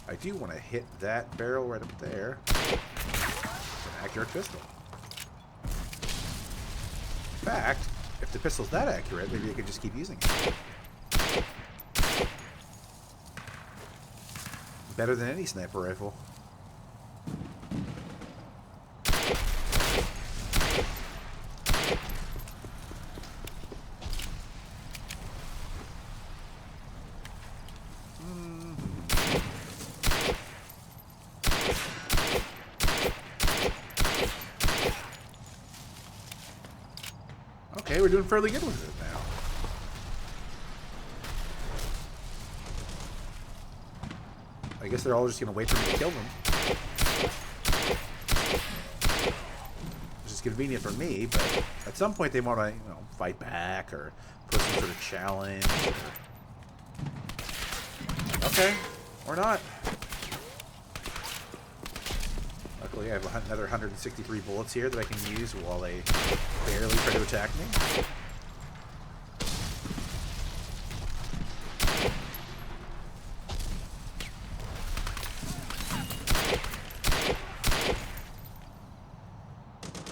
I do want to hit that barrel right up there. It's an accurate pistol. In fact, if the pistol's that accurate, maybe I could just keep using it. Better than any sniper rifle. Okay, we're doing fairly good with it now. I guess they're all just going to wait for me to kill them. Which is convenient for me, but at some point they want to, fight back or put some sort of challenge. Okay, or not. Luckily, I have another 163 bullets here that I can use while they barely try to attack me.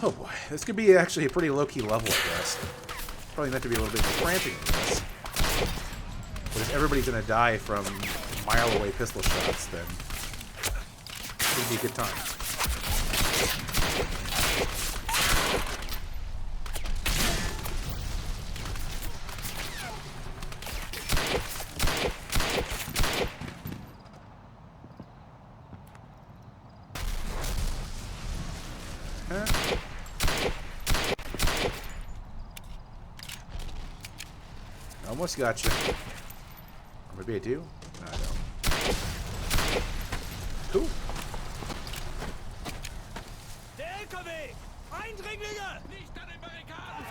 Oh boy, this could be actually a pretty low-key level, I guess. Probably meant to be a little bit more frantic than this. But if everybody's gonna die from mile-away pistol shots, then it would be a good time. Almost got you. Or maybe I do? No, I don't. Cool. Der LKW! Eindringlinge! Nicht an den Barrikaden!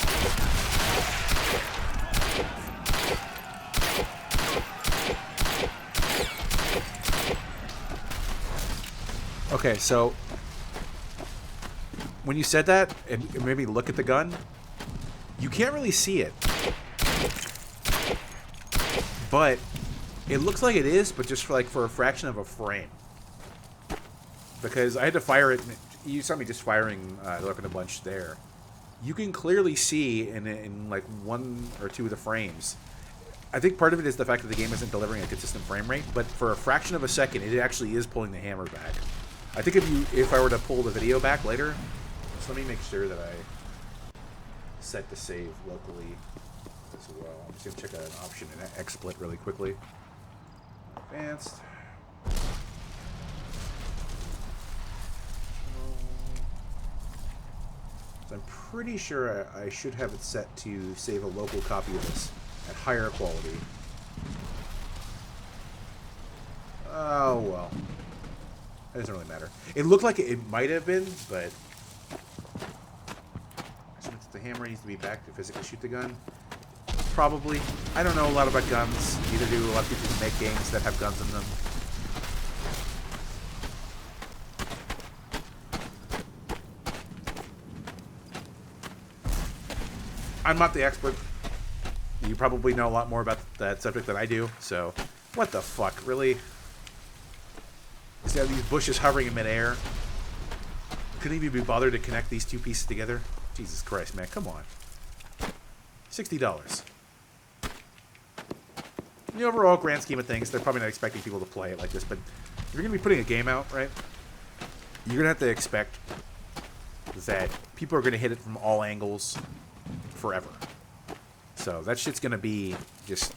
Okay, so when you said that, and made me look at the gun, you can't really see it. But it looks like it is, but just for a fraction of a frame. Because I had to fire it. You saw me just firing the weapon a bunch there. You can clearly see in like one or two of the frames. I think part of it is the fact that the game isn't delivering a consistent frame rate, but for a fraction of a second, it actually is pulling the hammer back. I think if I were to pull the video back later, so let me make sure that I set to save locally as well. I'm just going to check out an option in XSplit really quickly. Advanced. So I'm pretty sure I should have it set to save a local copy of this at higher quality. Oh, well. It doesn't really matter. It looked like it might have been, but hammer needs to be back to physically shoot the gun. Probably. I don't know a lot about guns. Neither do a lot of people who make games that have guns in them. I'm not the expert. You probably know a lot more about that subject than I do, so... What the fuck? Really? See how these bushes hovering in midair? Couldn't even be bothered to connect these two pieces together? Jesus Christ, man. Come on. $60. In the overall grand scheme of things, they're probably not expecting people to play it like this, but if you're going to be putting a game out, right, you're going to have to expect that people are going to hit it from all angles forever. So that shit's going to be just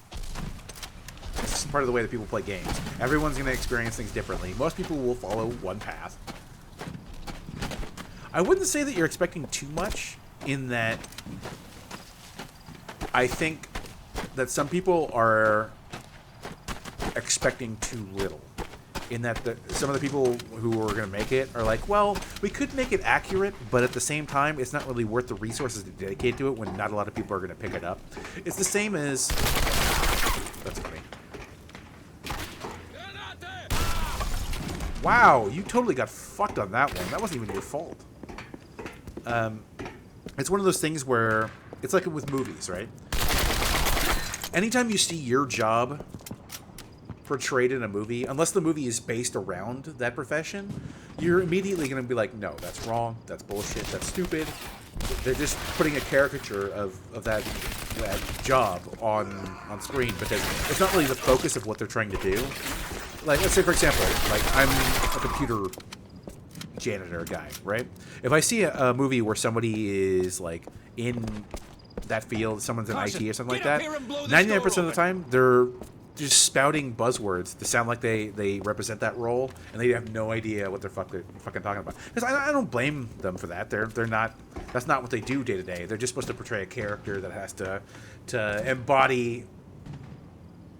part of the way that people play games. Everyone's going to experience things differently. Most people will follow one path. I wouldn't say that you're expecting too much in that I think that some people are expecting too little. In that some of the people who are going to make it are like, well, we could make it accurate, but at the same time, it's not really worth the resources to dedicate to it when not a lot of people are going to pick it up. It's the same as... That's funny. Wow, you totally got fucked on that one. That wasn't even your fault. It's one of those things where... It's like with movies, right? Anytime you see your job portrayed in a movie, unless the movie is based around that profession, you're immediately going to be like, no, that's wrong, that's bullshit, that's stupid. They're just putting a caricature of that job on screen because it's not really the focus of what they're trying to do. Like, let's say, for example, like, I'm a computer janitor guy, right? If I see a movie where somebody is, like, in that field, someone's in IT or something like that, 99% of the time, they're just spouting buzzwords to sound like they represent that role, and they have no idea what they're fucking talking about. Because I don't blame them for that. They're not. That's not what they do day to day. They're just supposed to portray a character that has to embody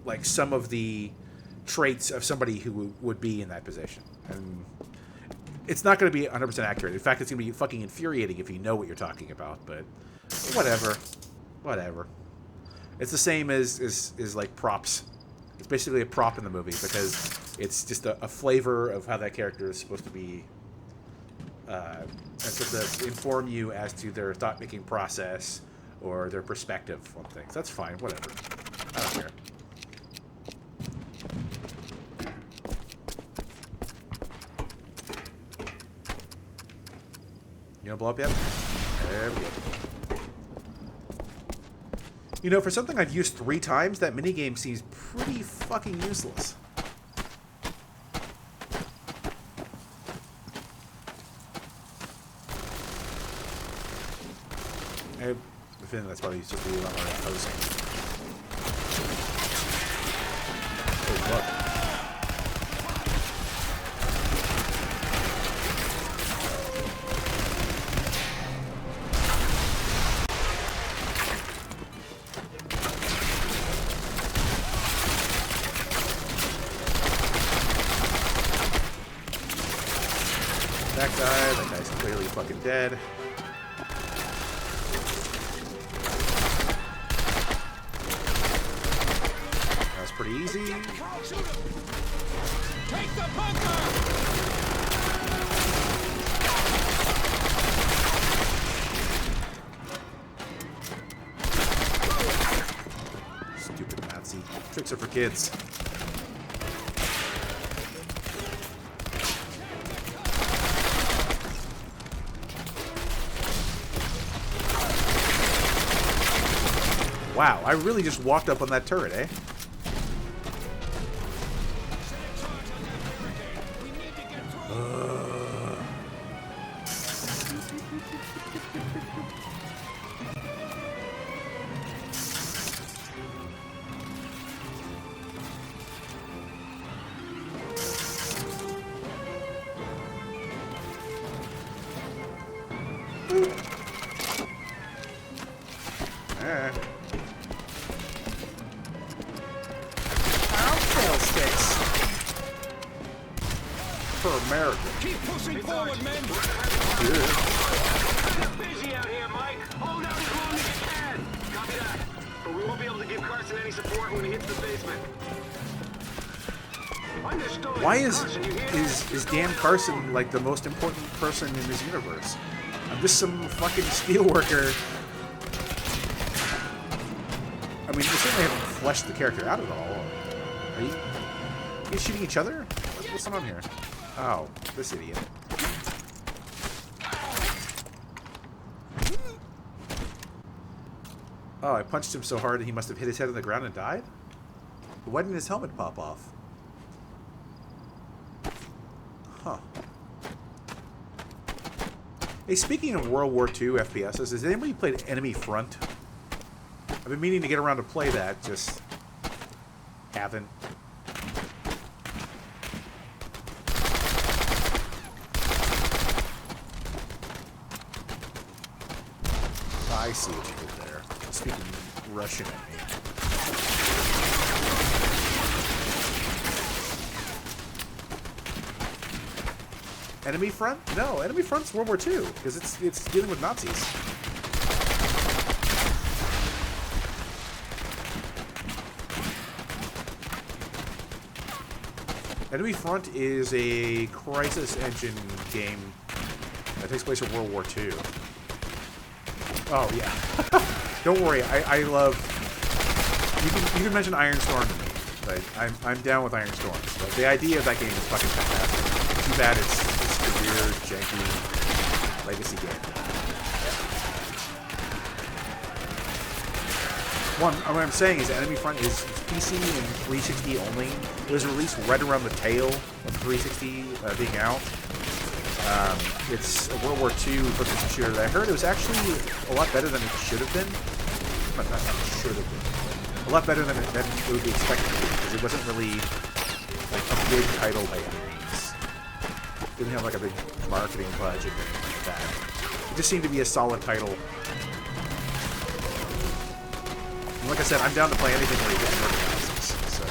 like some of the traits of somebody who would be in that position. And it's not going to be 100% accurate. In fact, it's going to be fucking infuriating if you know what you're talking about. But whatever. It's the same as like props. It's basically a prop in the movie because it's just a flavor of how that character is supposed to be. And so to inform you as to their thought-making process or their perspective on things. That's fine. Whatever. I don't care. You gonna blow up yet? There we go. You know, for something I've used 3 times, that minigame seems pretty fucking useless. I have a feeling that's probably supposed to be a lot more imposing. Oh, look. That guy's clearly fucking dead. That was pretty easy. Take the bunker! Stupid Nazi. Tricks are for kids. Wow, I really just walked up on that turret, eh? America. Keep pushing forward, men! Busy out here, Mike. Hold out any support when he hits the basement. Understood. Why is Caution, you hear that? Dan Carson like the most important person in this universe? I'm just some fucking steelworker. I mean, they certainly haven't fleshed the character out at all. Are you shooting each other? What's going on here? Oh, this idiot. Oh, I punched him so hard that he must have hit his head on the ground and died? Why didn't his helmet pop off? Huh. Hey, speaking of World War II FPSs, has anybody played Enemy Front? I've been meaning to get around to play that, just haven't. I see what you did there. Speaking Russian at me. Enemy Front? No, Enemy Front's World War II, because it's dealing with Nazis. Enemy Front is a Crisis Engine game that takes place in World War II. Oh, yeah. Don't worry, I love... You can mention Iron Storm to me, but I'm down with Iron Storm. But the idea of that game is fucking fantastic. Too bad it's a weird, janky legacy game. What I'm saying is Enemy Front is PC and 360 only. It was released right around the tail of 360 being out. It's a World War II first-person shooter that I heard it was actually a lot better than it should have been. Not should have been. A lot better than it would be expected to be, because it wasn't really like a big title by any means. It didn't have like a big marketing budget or anything like that. It just seemed to be a solid title. And like I said, I'm down to play anything where you get murder houses, so.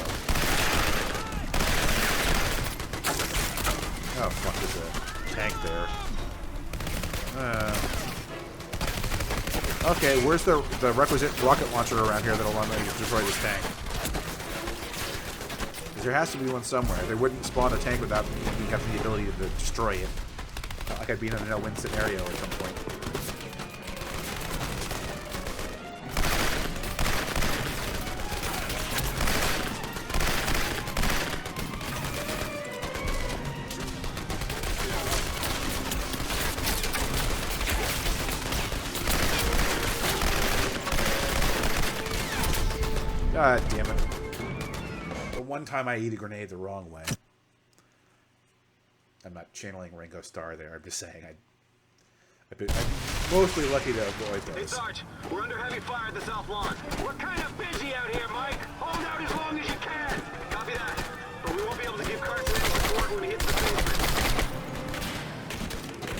Oh fuck, there's a tank there. Okay, where's the requisite rocket launcher around here that'll allow me to destroy this tank? Because there has to be one somewhere. They wouldn't spawn a tank without me having the ability to destroy it. Not like I'd be in a no-win scenario at some point. God damn it. The one time I eat a grenade the wrong way. I'm not channeling Ringo Starr there, I'm just saying I'm mostly lucky to avoid those. Hey, Sarge, we're under heavy fire at the South Lawn. We're kind of busy out here, Mike. Hold out as long as you can. Copy that. But we won't be able to give Carson any support when he hits the basement.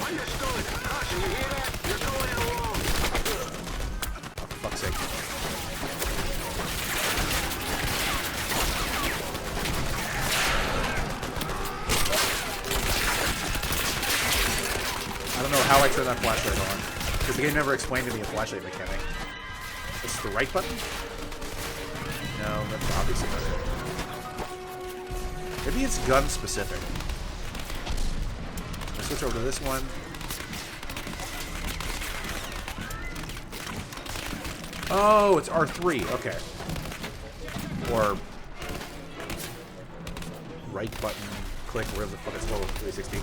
Understood. Caution, you hear that? You're going in alone. Oh, for fuck's sake. I don't know how I turn that flashlight on, because the game never explained to me a flashlight mechanic. Is it the right button? No, that's obviously not it. Maybe it's gun specific. Let's switch over to this one. Oh, it's R3, okay. Or right button, click, whatever the fuck it's called, 360.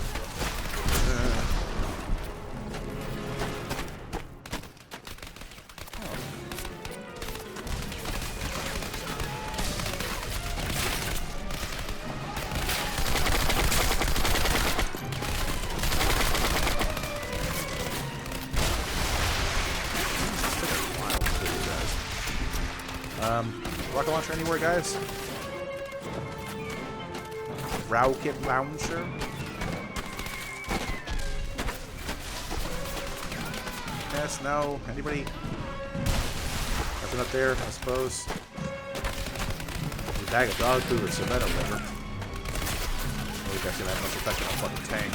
Rocket launcher anywhere, guys? Rocket launcher? Yes, no? Anybody? Nothing up there, I suppose. A bag of dog food or cement or whatever. I don't think that's gonna have much effect on a fucking tank.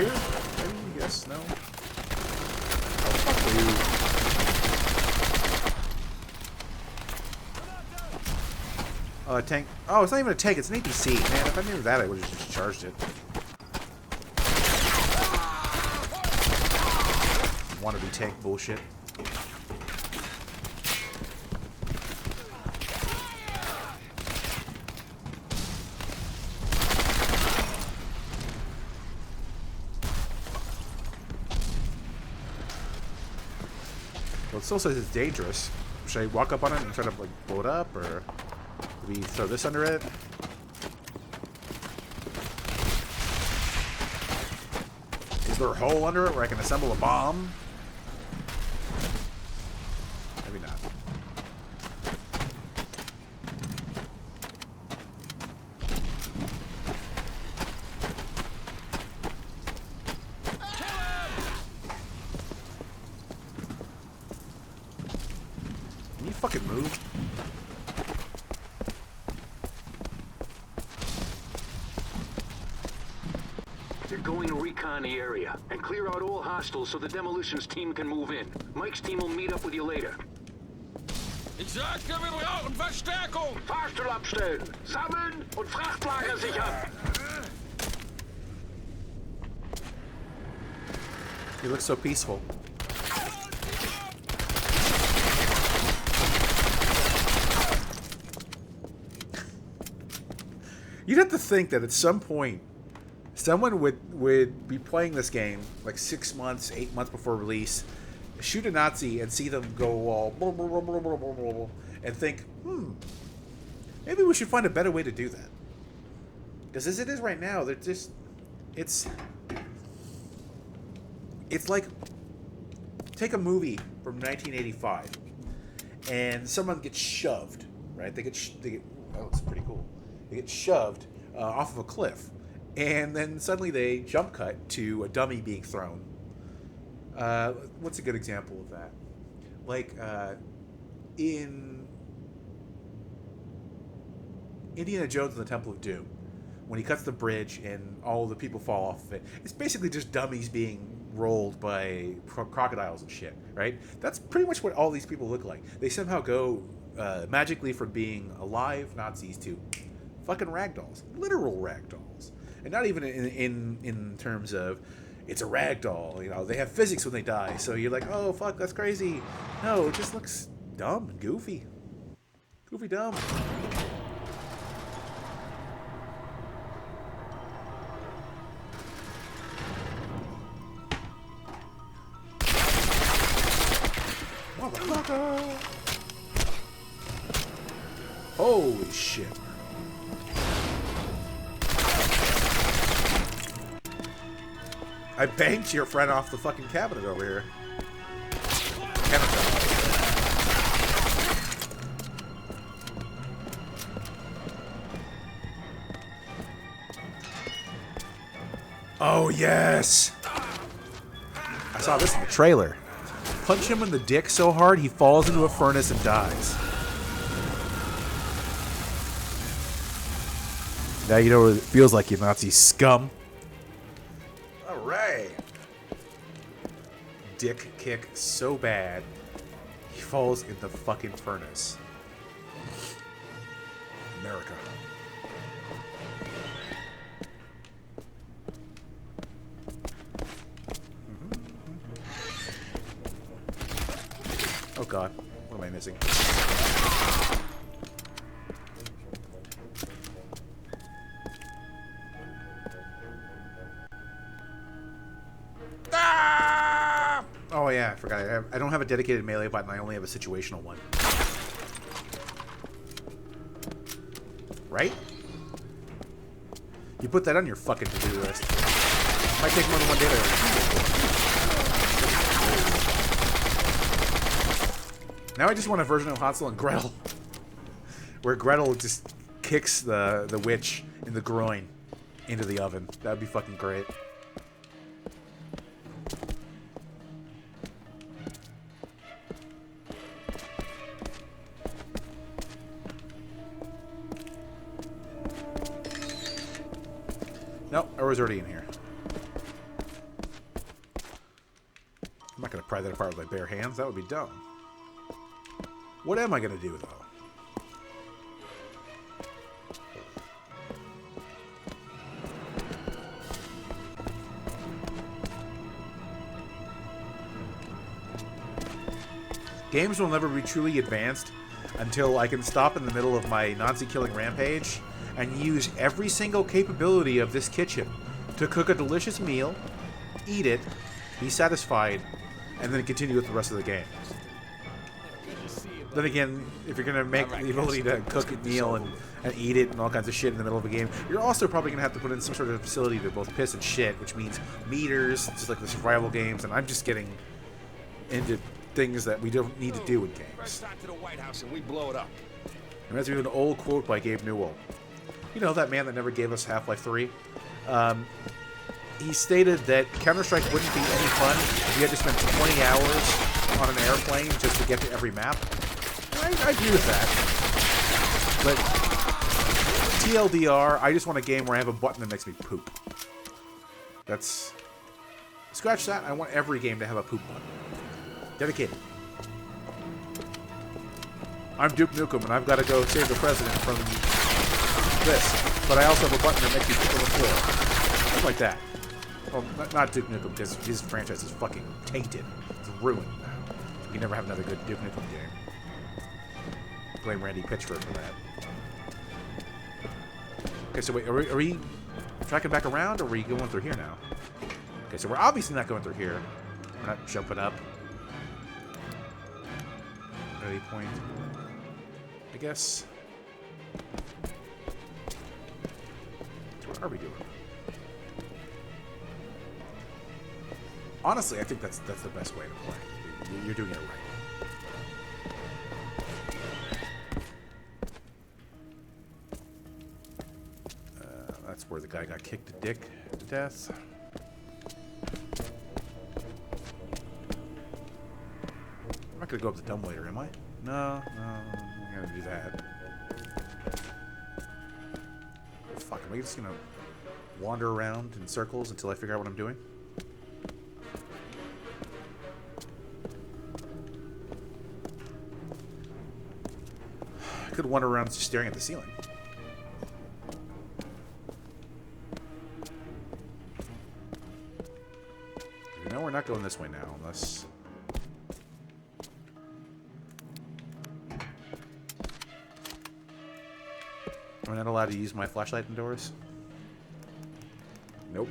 here? Maybe? Yes? No? Oh, fuck you. A tank. Oh, it's not even a tank. It's an APC. Man, if I knew that, I would have just charged it. Wannabe tank bullshit. Well, it still says it's dangerous. Should I walk up on it and try to like blow it up, or maybe throw this under it? Is there a hole under it where I can assemble a bomb? Maybe not. Can you fucking move? They're going to recon the area and clear out all hostiles so the demolitions team can move in. Mike's team will meet up with you later. Ich sagte, wir brauchen Verstärkung! Fahrstuhl abstellen, sammeln und Frachtlager sichern. You look so peaceful. You'd have to think that at some point, someone would be playing this game like 6 months, 8 months before release, shoot a Nazi and see them go all blah, blah, blah, blah, blah, blah, blah, and think, maybe we should find a better way to do that. Because as it is right now, they're just, it's like, take a movie from 1985 and someone gets shoved, right? They get oh, it's pretty cool. They get shoved off of a cliff, and then suddenly they jump cut to a dummy being thrown. What's a good example of that? Like in Indiana Jones and the Temple of Doom, when he cuts the bridge and all the people fall off of it, it's basically just dummies being rolled by crocodiles and shit, right? That's pretty much what all these people look like. They somehow go magically from being alive Nazis to fucking ragdolls, literal ragdolls, and not even in terms of it's a ragdoll. You know, they have physics when they die, so you're like, oh fuck, that's crazy. No, it just looks dumb and goofy, dumb. Motherfucker! Holy shit. I banged your friend off the fucking cabinet over here. Oh, yes! I saw this in the trailer. Punch him in the dick so hard he falls into a furnace and dies. Now you know what it feels like, you Nazi scum. Alright. Dick kick so bad, he falls in the fucking furnace. America. Oh god, what am I missing? Ah! Oh yeah, I forgot. I don't have a dedicated melee button, I only have a situational one. Right? You put that on your fucking to-do list. Might take more than one day to... Now I just want a version of Hansel and Gretel, where Gretel just kicks the witch in the groin into the oven. That'd be fucking great. Nope, I was already in here. pry that apart with my bare hands. That would be dumb. What am I going to do, though? Games will never be truly advanced until I can stop in the middle of my Nazi-killing rampage and use every single capability of this kitchen to cook a delicious meal, eat it, be satisfied, and then continue with the rest of the game. Then again, if you're going to make the ability to cook a meal and eat it and all kinds of shit in the middle of a game, you're also probably going to have to put in some sort of facility to both piss and shit, which means meters, just like the survival games, and I'm just getting into things that we don't need to do in games. First time to the White House and we blow it up. Reminds me of an old quote by Gabe Newell. You know, that man that never gave us Half-Life 3? He stated that Counter-Strike wouldn't be any fun if you had to spend 20 hours on an airplane just to get to every map. And I agree with that. But TLDR, I just want a game where I have a button that makes me poop. That's... Scratch that. I want every game to have a poop button. Dedicated. I'm Duke Nukem, and I've got to go save the president from this. But I also have a button that makes me poop on the floor. Something like that. Well, not Duke Nukem, because his franchise is fucking tainted. It's ruined now. You can never have another good Duke Nukem game. Blame Randy Pitchford for that. Okay, so wait, are we tracking back around, or are we going through here now? Okay, so we're obviously not going through here. We're not jumping up. At any point, I guess. So what are we doing? Honestly, I think that's the best way to play. You're doing it right. That's where the guy got kicked to dick to death. I'm not gonna go up the dumbwaiter, am I? No, I'm gonna do that. Fuck, am I just gonna wander around in circles until I figure out what I'm doing? I could wander around just staring at the ceiling. No, we're not going this way now, unless... Am I not allowed to use my flashlight indoors? Nope.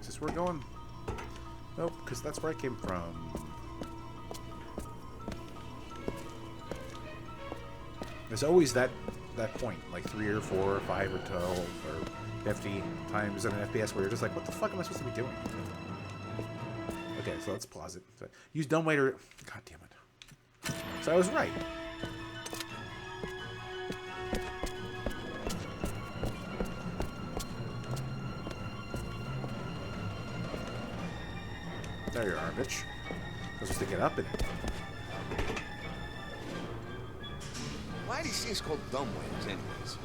Is this where we're going? Nope, because that's where I came from. There's always that point, like 3 or 4 or 5 or 12 or 50 times in an FPS where you're just like, what the fuck am I supposed to be doing? Okay, so let's pause it. Use dumbwaiter. God damn it. So I was right. There you are, bitch. I'm supposed to get up in it. Why do these things called dumbwaiters, anyways?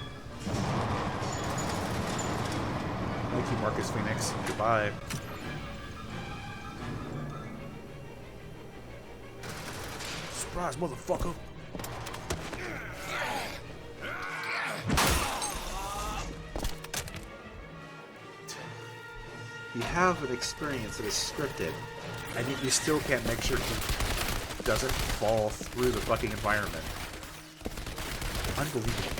Thank you, Marcus Phoenix. Goodbye. Surprise, motherfucker. You have an experience that is scripted, and yet you still can't make sure he doesn't fall through the fucking environment. Unbelievable.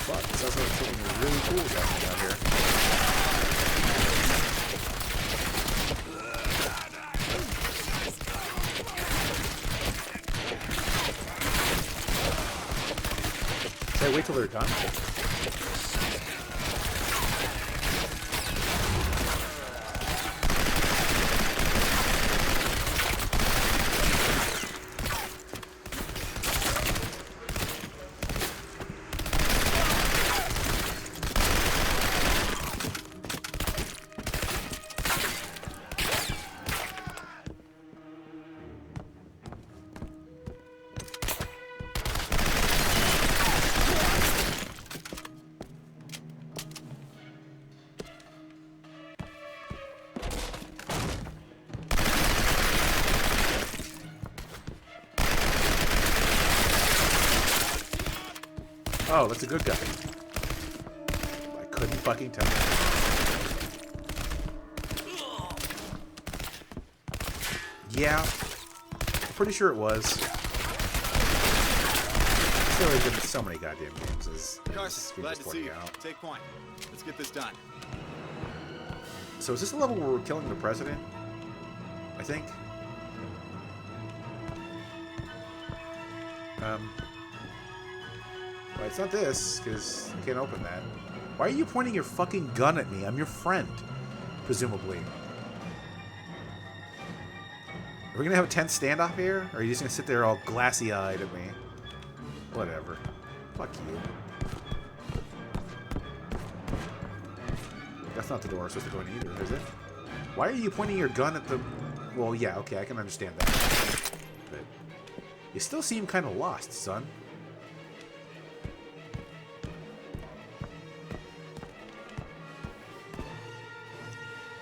Fuck, this sounds like something really cool is happening out here. Hey, wait till they're done. Oh, that's a good guy. I couldn't fucking tell. Yeah, I'm pretty sure it was. Still, there's been so many goddamn games. As Carson, glad to see you. Take point. Let's get this done. So is this the level where we're killing the president? I think. Well, it's not this, because you can't open that. Why are you pointing your fucking gun at me? I'm your friend, presumably. Are we gonna have a tense standoff here? Or are you just gonna sit there all glassy-eyed at me? Whatever. Fuck you. That's not the door we're supposed to go in either, is it? Why are you pointing your gun at the... Well, yeah, okay, I can understand that. But you still seem kind of lost, son.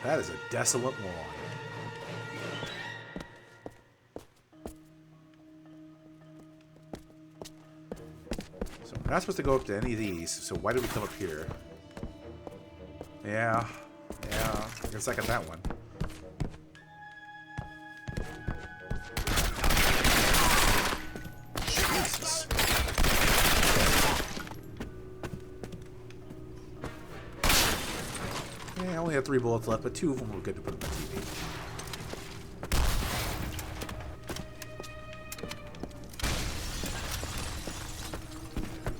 That is a desolate lawn. So we're not supposed to go up to any of these, so why did we come up here? Yeah, I guess I got that one. Jesus. Yeah, I only have 3 bullets left, but 2 of them were good to put in the TV.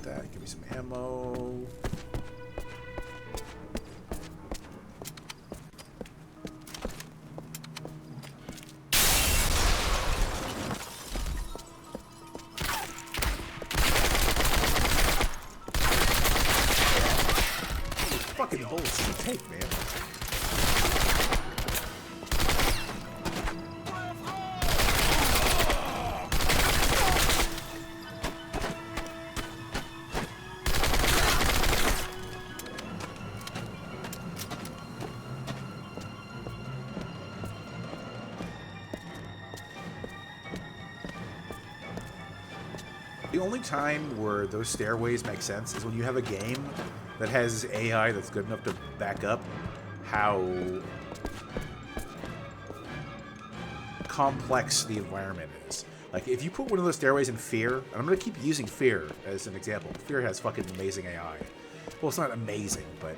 That, give me some ammo. Fucking bullets you take, man. The only time where those stairways make sense is when you have a game that has AI that's good enough to back up how complex the environment is. Like, if you put one of those stairways in Fear, and I'm going to keep using Fear as an example. Fear has fucking amazing AI. Well, it's not amazing, but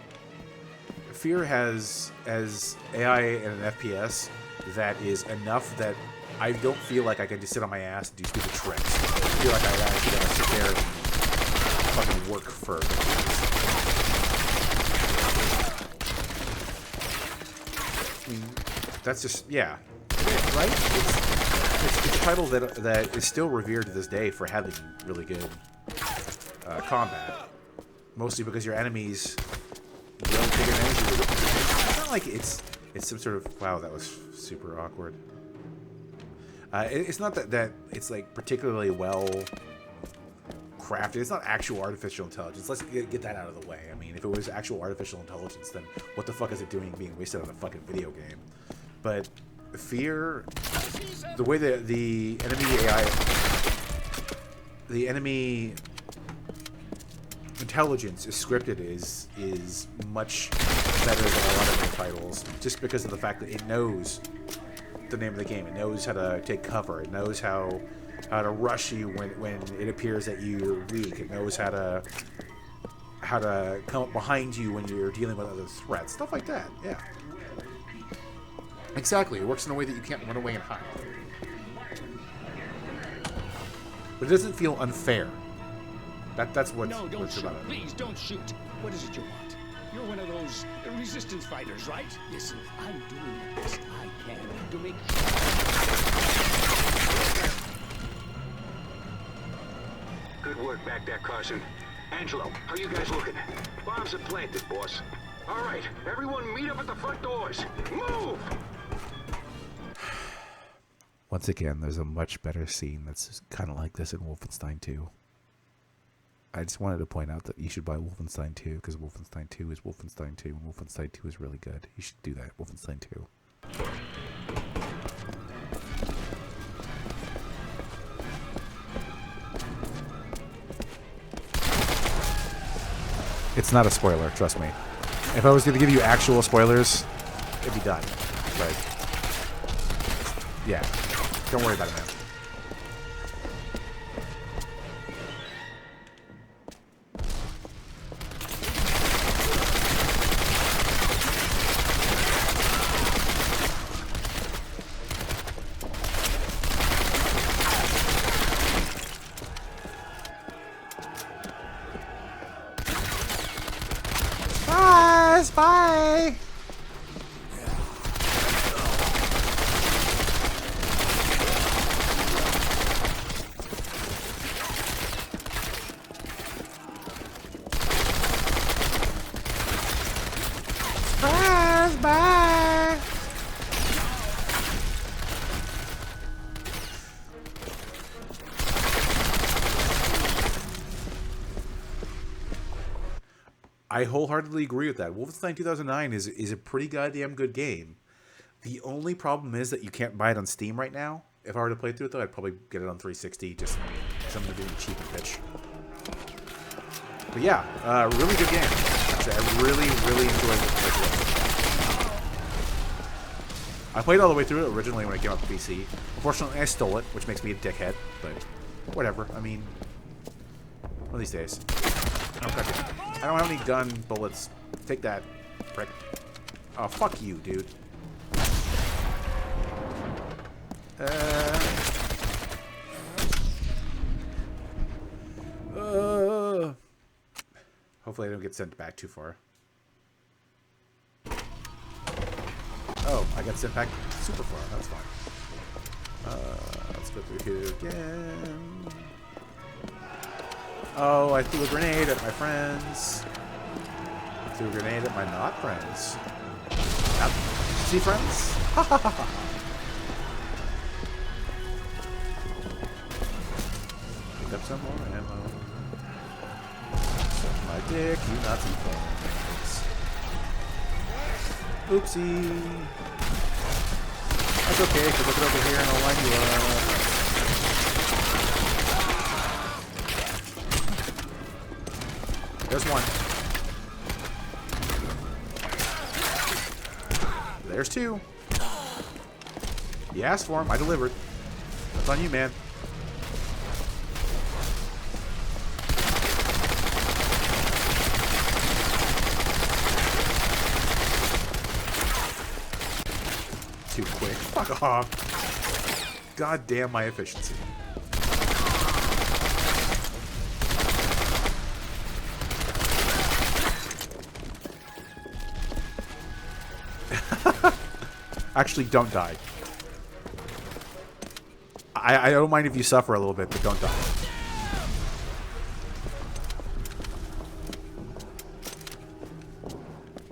Fear has as AI in an FPS that is enough that I don't feel like I can just sit on my ass and do stupid tricks. I feel like I actually gotta sit there and fucking work for that's just, yeah. Right? It's a title that is still revered to this day for having really good combat. Mostly because your enemies will take advantage of it. It's not like it's some sort of... Wow, that was super awkward. It's not that it's like particularly well crafted. It's not actual artificial intelligence. Let's get that out of the way. I mean, if it was actual artificial intelligence, then what the fuck is it doing being wasted on a fucking video game? But Fear, the way that the enemy AI, the enemy intelligence is scripted is much better than a lot of other titles, just because of the fact that it knows the name of the game. It knows how to take cover. It knows how to rush you when it appears that you're weak. It knows how to come up behind you when you're dealing with other threats. Stuff like that. Yeah. Exactly. It works in a way that you can't run away and hide. But it doesn't feel unfair. That's what. No, don't what's shoot. about it. Please don't shoot. What is it you want? You're one of those resistance fighters, right? Listen, I'm doing the best I can to make Good work back there, Carson. Angelo, how you guys looking? Bombs are planted, boss. All right, everyone meet up at the front doors. Move! Once again, there's a much better scene that's kind of like this in Wolfenstein 2. I just wanted to point out that you should buy Wolfenstein 2 because Wolfenstein 2 is Wolfenstein 2 and Wolfenstein 2 is really good. You should do that, Wolfenstein 2. It's not a spoiler, trust me. If I was going to give you actual spoilers, it'd be done. But, yeah. Don't worry about it, man. Bye! Bye! I wholeheartedly agree with that. Wolfenstein 2009 is a pretty goddamn good game. The only problem is that you can't buy it on Steam right now. If I were to play through it, though, I'd probably get it on 360, just because I'm going to do the cheap and pitch. But yeah, really good game. Actually, I really, really enjoyed it. I played all the way through it originally when it came out to PC. Unfortunately, I stole it, which makes me a dickhead, but whatever. I mean, one of these days. I don't have any gun bullets. Take that, prick. Oh, fuck you, dude. Hopefully I don't get sent back too far. Oh, I got sent back super far. That's fine. Let's go through here again. Oh, I threw a grenade at my friends. I threw a grenade at my not friends. Yep. See, friends? Ha ha ha ha. Pick up some more ammo. Suck my dick, you Nazi thugs. Oopsie. That's okay, because I'll get over here and I'll line you up. There's one. There's two. You asked for him. I delivered. That's on you, man. Too quick. Fuck off. God damn my efficiency. Actually, don't die. I don't mind if you suffer a little bit, but don't die.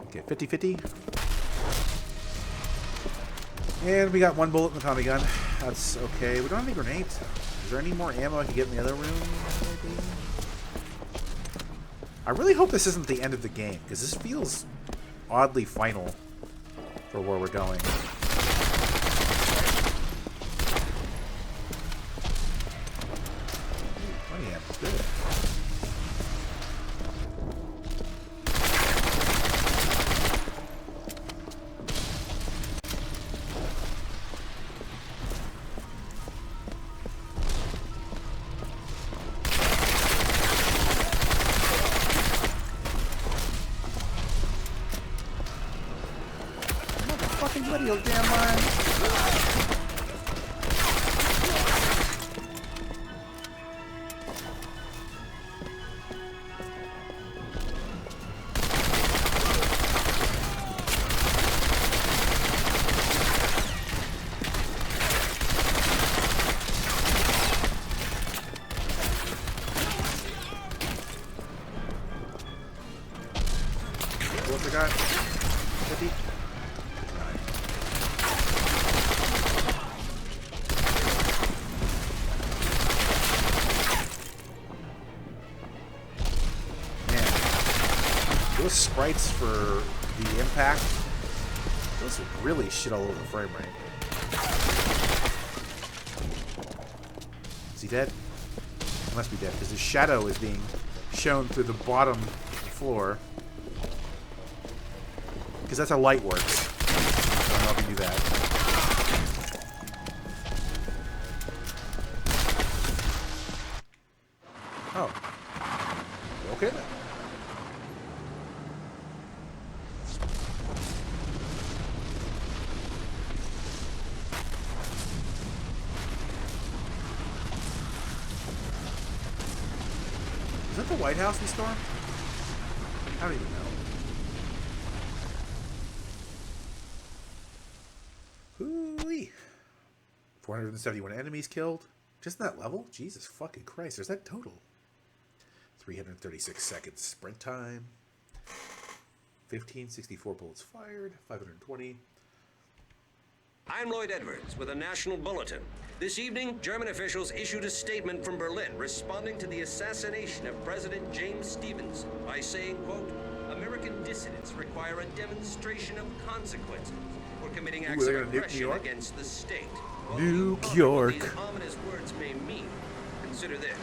Okay, 50-50. And we got one bullet in the Tommy gun. That's okay. We don't have any grenades. Is there any more ammo I can get in the other room? Maybe? I really hope this isn't the end of the game, because this feels oddly final for where we're going. Oh yeah, good. Video damn line. What we got? 50? Those sprites for the impact, those really shit all over the frame rate. Is he dead? He must be dead, because his shadow is being shown through the bottom floor. Because that's how light works. I don't know if you do that. Oh. Okay then. Is that the White House we stormed? I don't even know. Hoo-wee. 471 enemies killed. Just in that level? Jesus fucking Christ. There's that total. 336 seconds sprint time. 1564 bullets fired. 520. I'm Lloyd Edwards with a national bulletin. This evening, German officials issued a statement from Berlin responding to the assassination of President James Stevenson by saying, quote, American dissidents require a demonstration of consequences for committing acts of aggression against the state. New York. What these ominous words may mean. Consider this.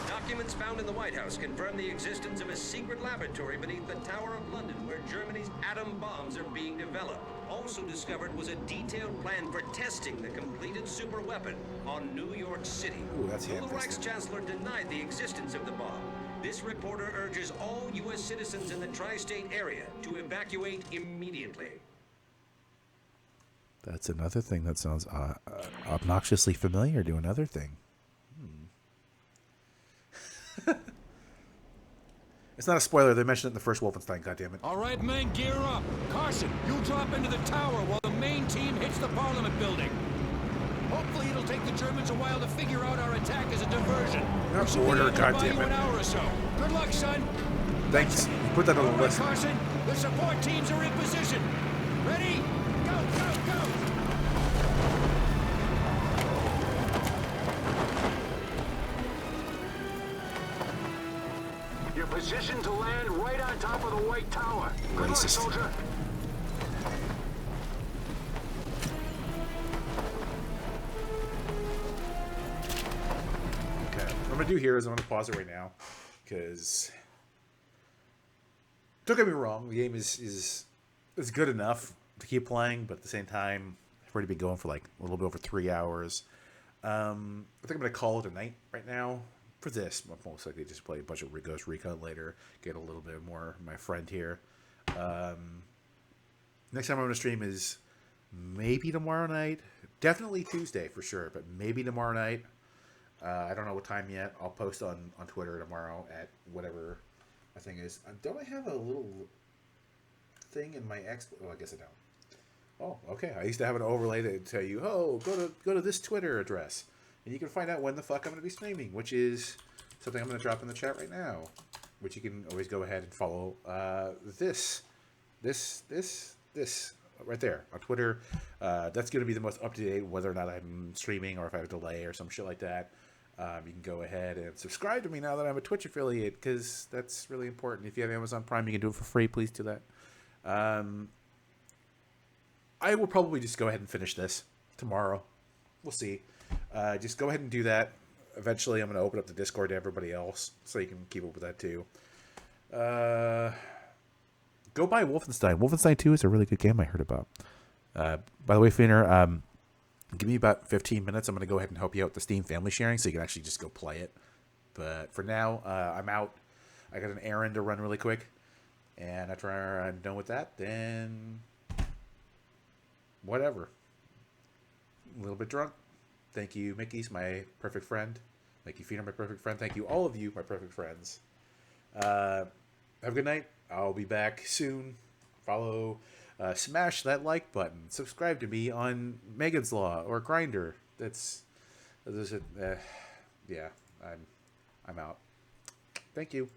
Documents found in the White House confirm the existence of a secret laboratory beneath the Tower of London where Germany's atom bombs are being developed. Also discovered was a detailed plan for testing the completed superweapon on New York City. Ooh, that's the Reichschancellor denied the existence of the bomb. This reporter urges all U.S. citizens in the tri-state area to evacuate immediately. That's another thing that sounds obnoxiously familiar to another thing. It's not a spoiler. They mentioned it in the first Wolfenstein, goddammit. All right, men, gear up. Carson, you drop into the tower while the main team hits the Parliament building. Hopefully it'll take the Germans a while to figure out our attack as a diversion. Not order, goddammit. An hour or so. Good luck, son. Thanks. Put that on the list. Carson, the support teams are in position. Ready? Go, go, go! You're positioned to land right on top of the White Tower. Good luck, Racist. soldier. Okay. What I'm going to do here is I'm going to pause it right now. Because... Don't get me wrong. The game is good enough to keep playing. But at the same time, I've already been going for like a little bit over 3 hours. I think I'm going to call it a night right now. For this, I'll most likely just play a bunch of Ghost Recon later. Get a little bit more of my friend here. Next time I'm going to stream is maybe tomorrow night. Definitely Tuesday for sure, but maybe tomorrow night. I don't know what time yet. I'll post on Twitter tomorrow at whatever my thing is. Don't I have a little thing in my Oh, I guess I don't. Oh, okay. I used to have an overlay that would tell you, oh, go to this Twitter address. And you can find out when the fuck I'm going to be streaming, which is something I'm going to drop in the chat right now. Which you can always go ahead and follow this right there on Twitter. That's going to be the most up-to-date, whether or not I'm streaming or if I have a delay or some shit like that. You can go ahead and subscribe to me now that I'm a Twitch affiliate, because that's really important. If you have Amazon Prime, you can do it for free. Please do that. I will probably just go ahead and finish this tomorrow. We'll see. Just go ahead and do that. Eventually, I'm going to open up the Discord to everybody else, so you can keep up with that too. Go buy Wolfenstein. Wolfenstein 2 is a really good game I heard about. By the way, Feener, give me about 15 minutes. I'm going to go ahead and help you out with the Steam family sharing, so you can actually just go play it. But for now, I'm out. I got an errand to run really quick. And after I'm done with that, then... whatever. A little bit drunk. Thank you, Mickey's my perfect friend. Thank you, Feener, my perfect friend. Thank you, all of you, my perfect friends. Have a good night. I'll be back soon. Follow, smash that like button. Subscribe to me on Megan's Law or Grindr. Yeah, I'm out. Thank you.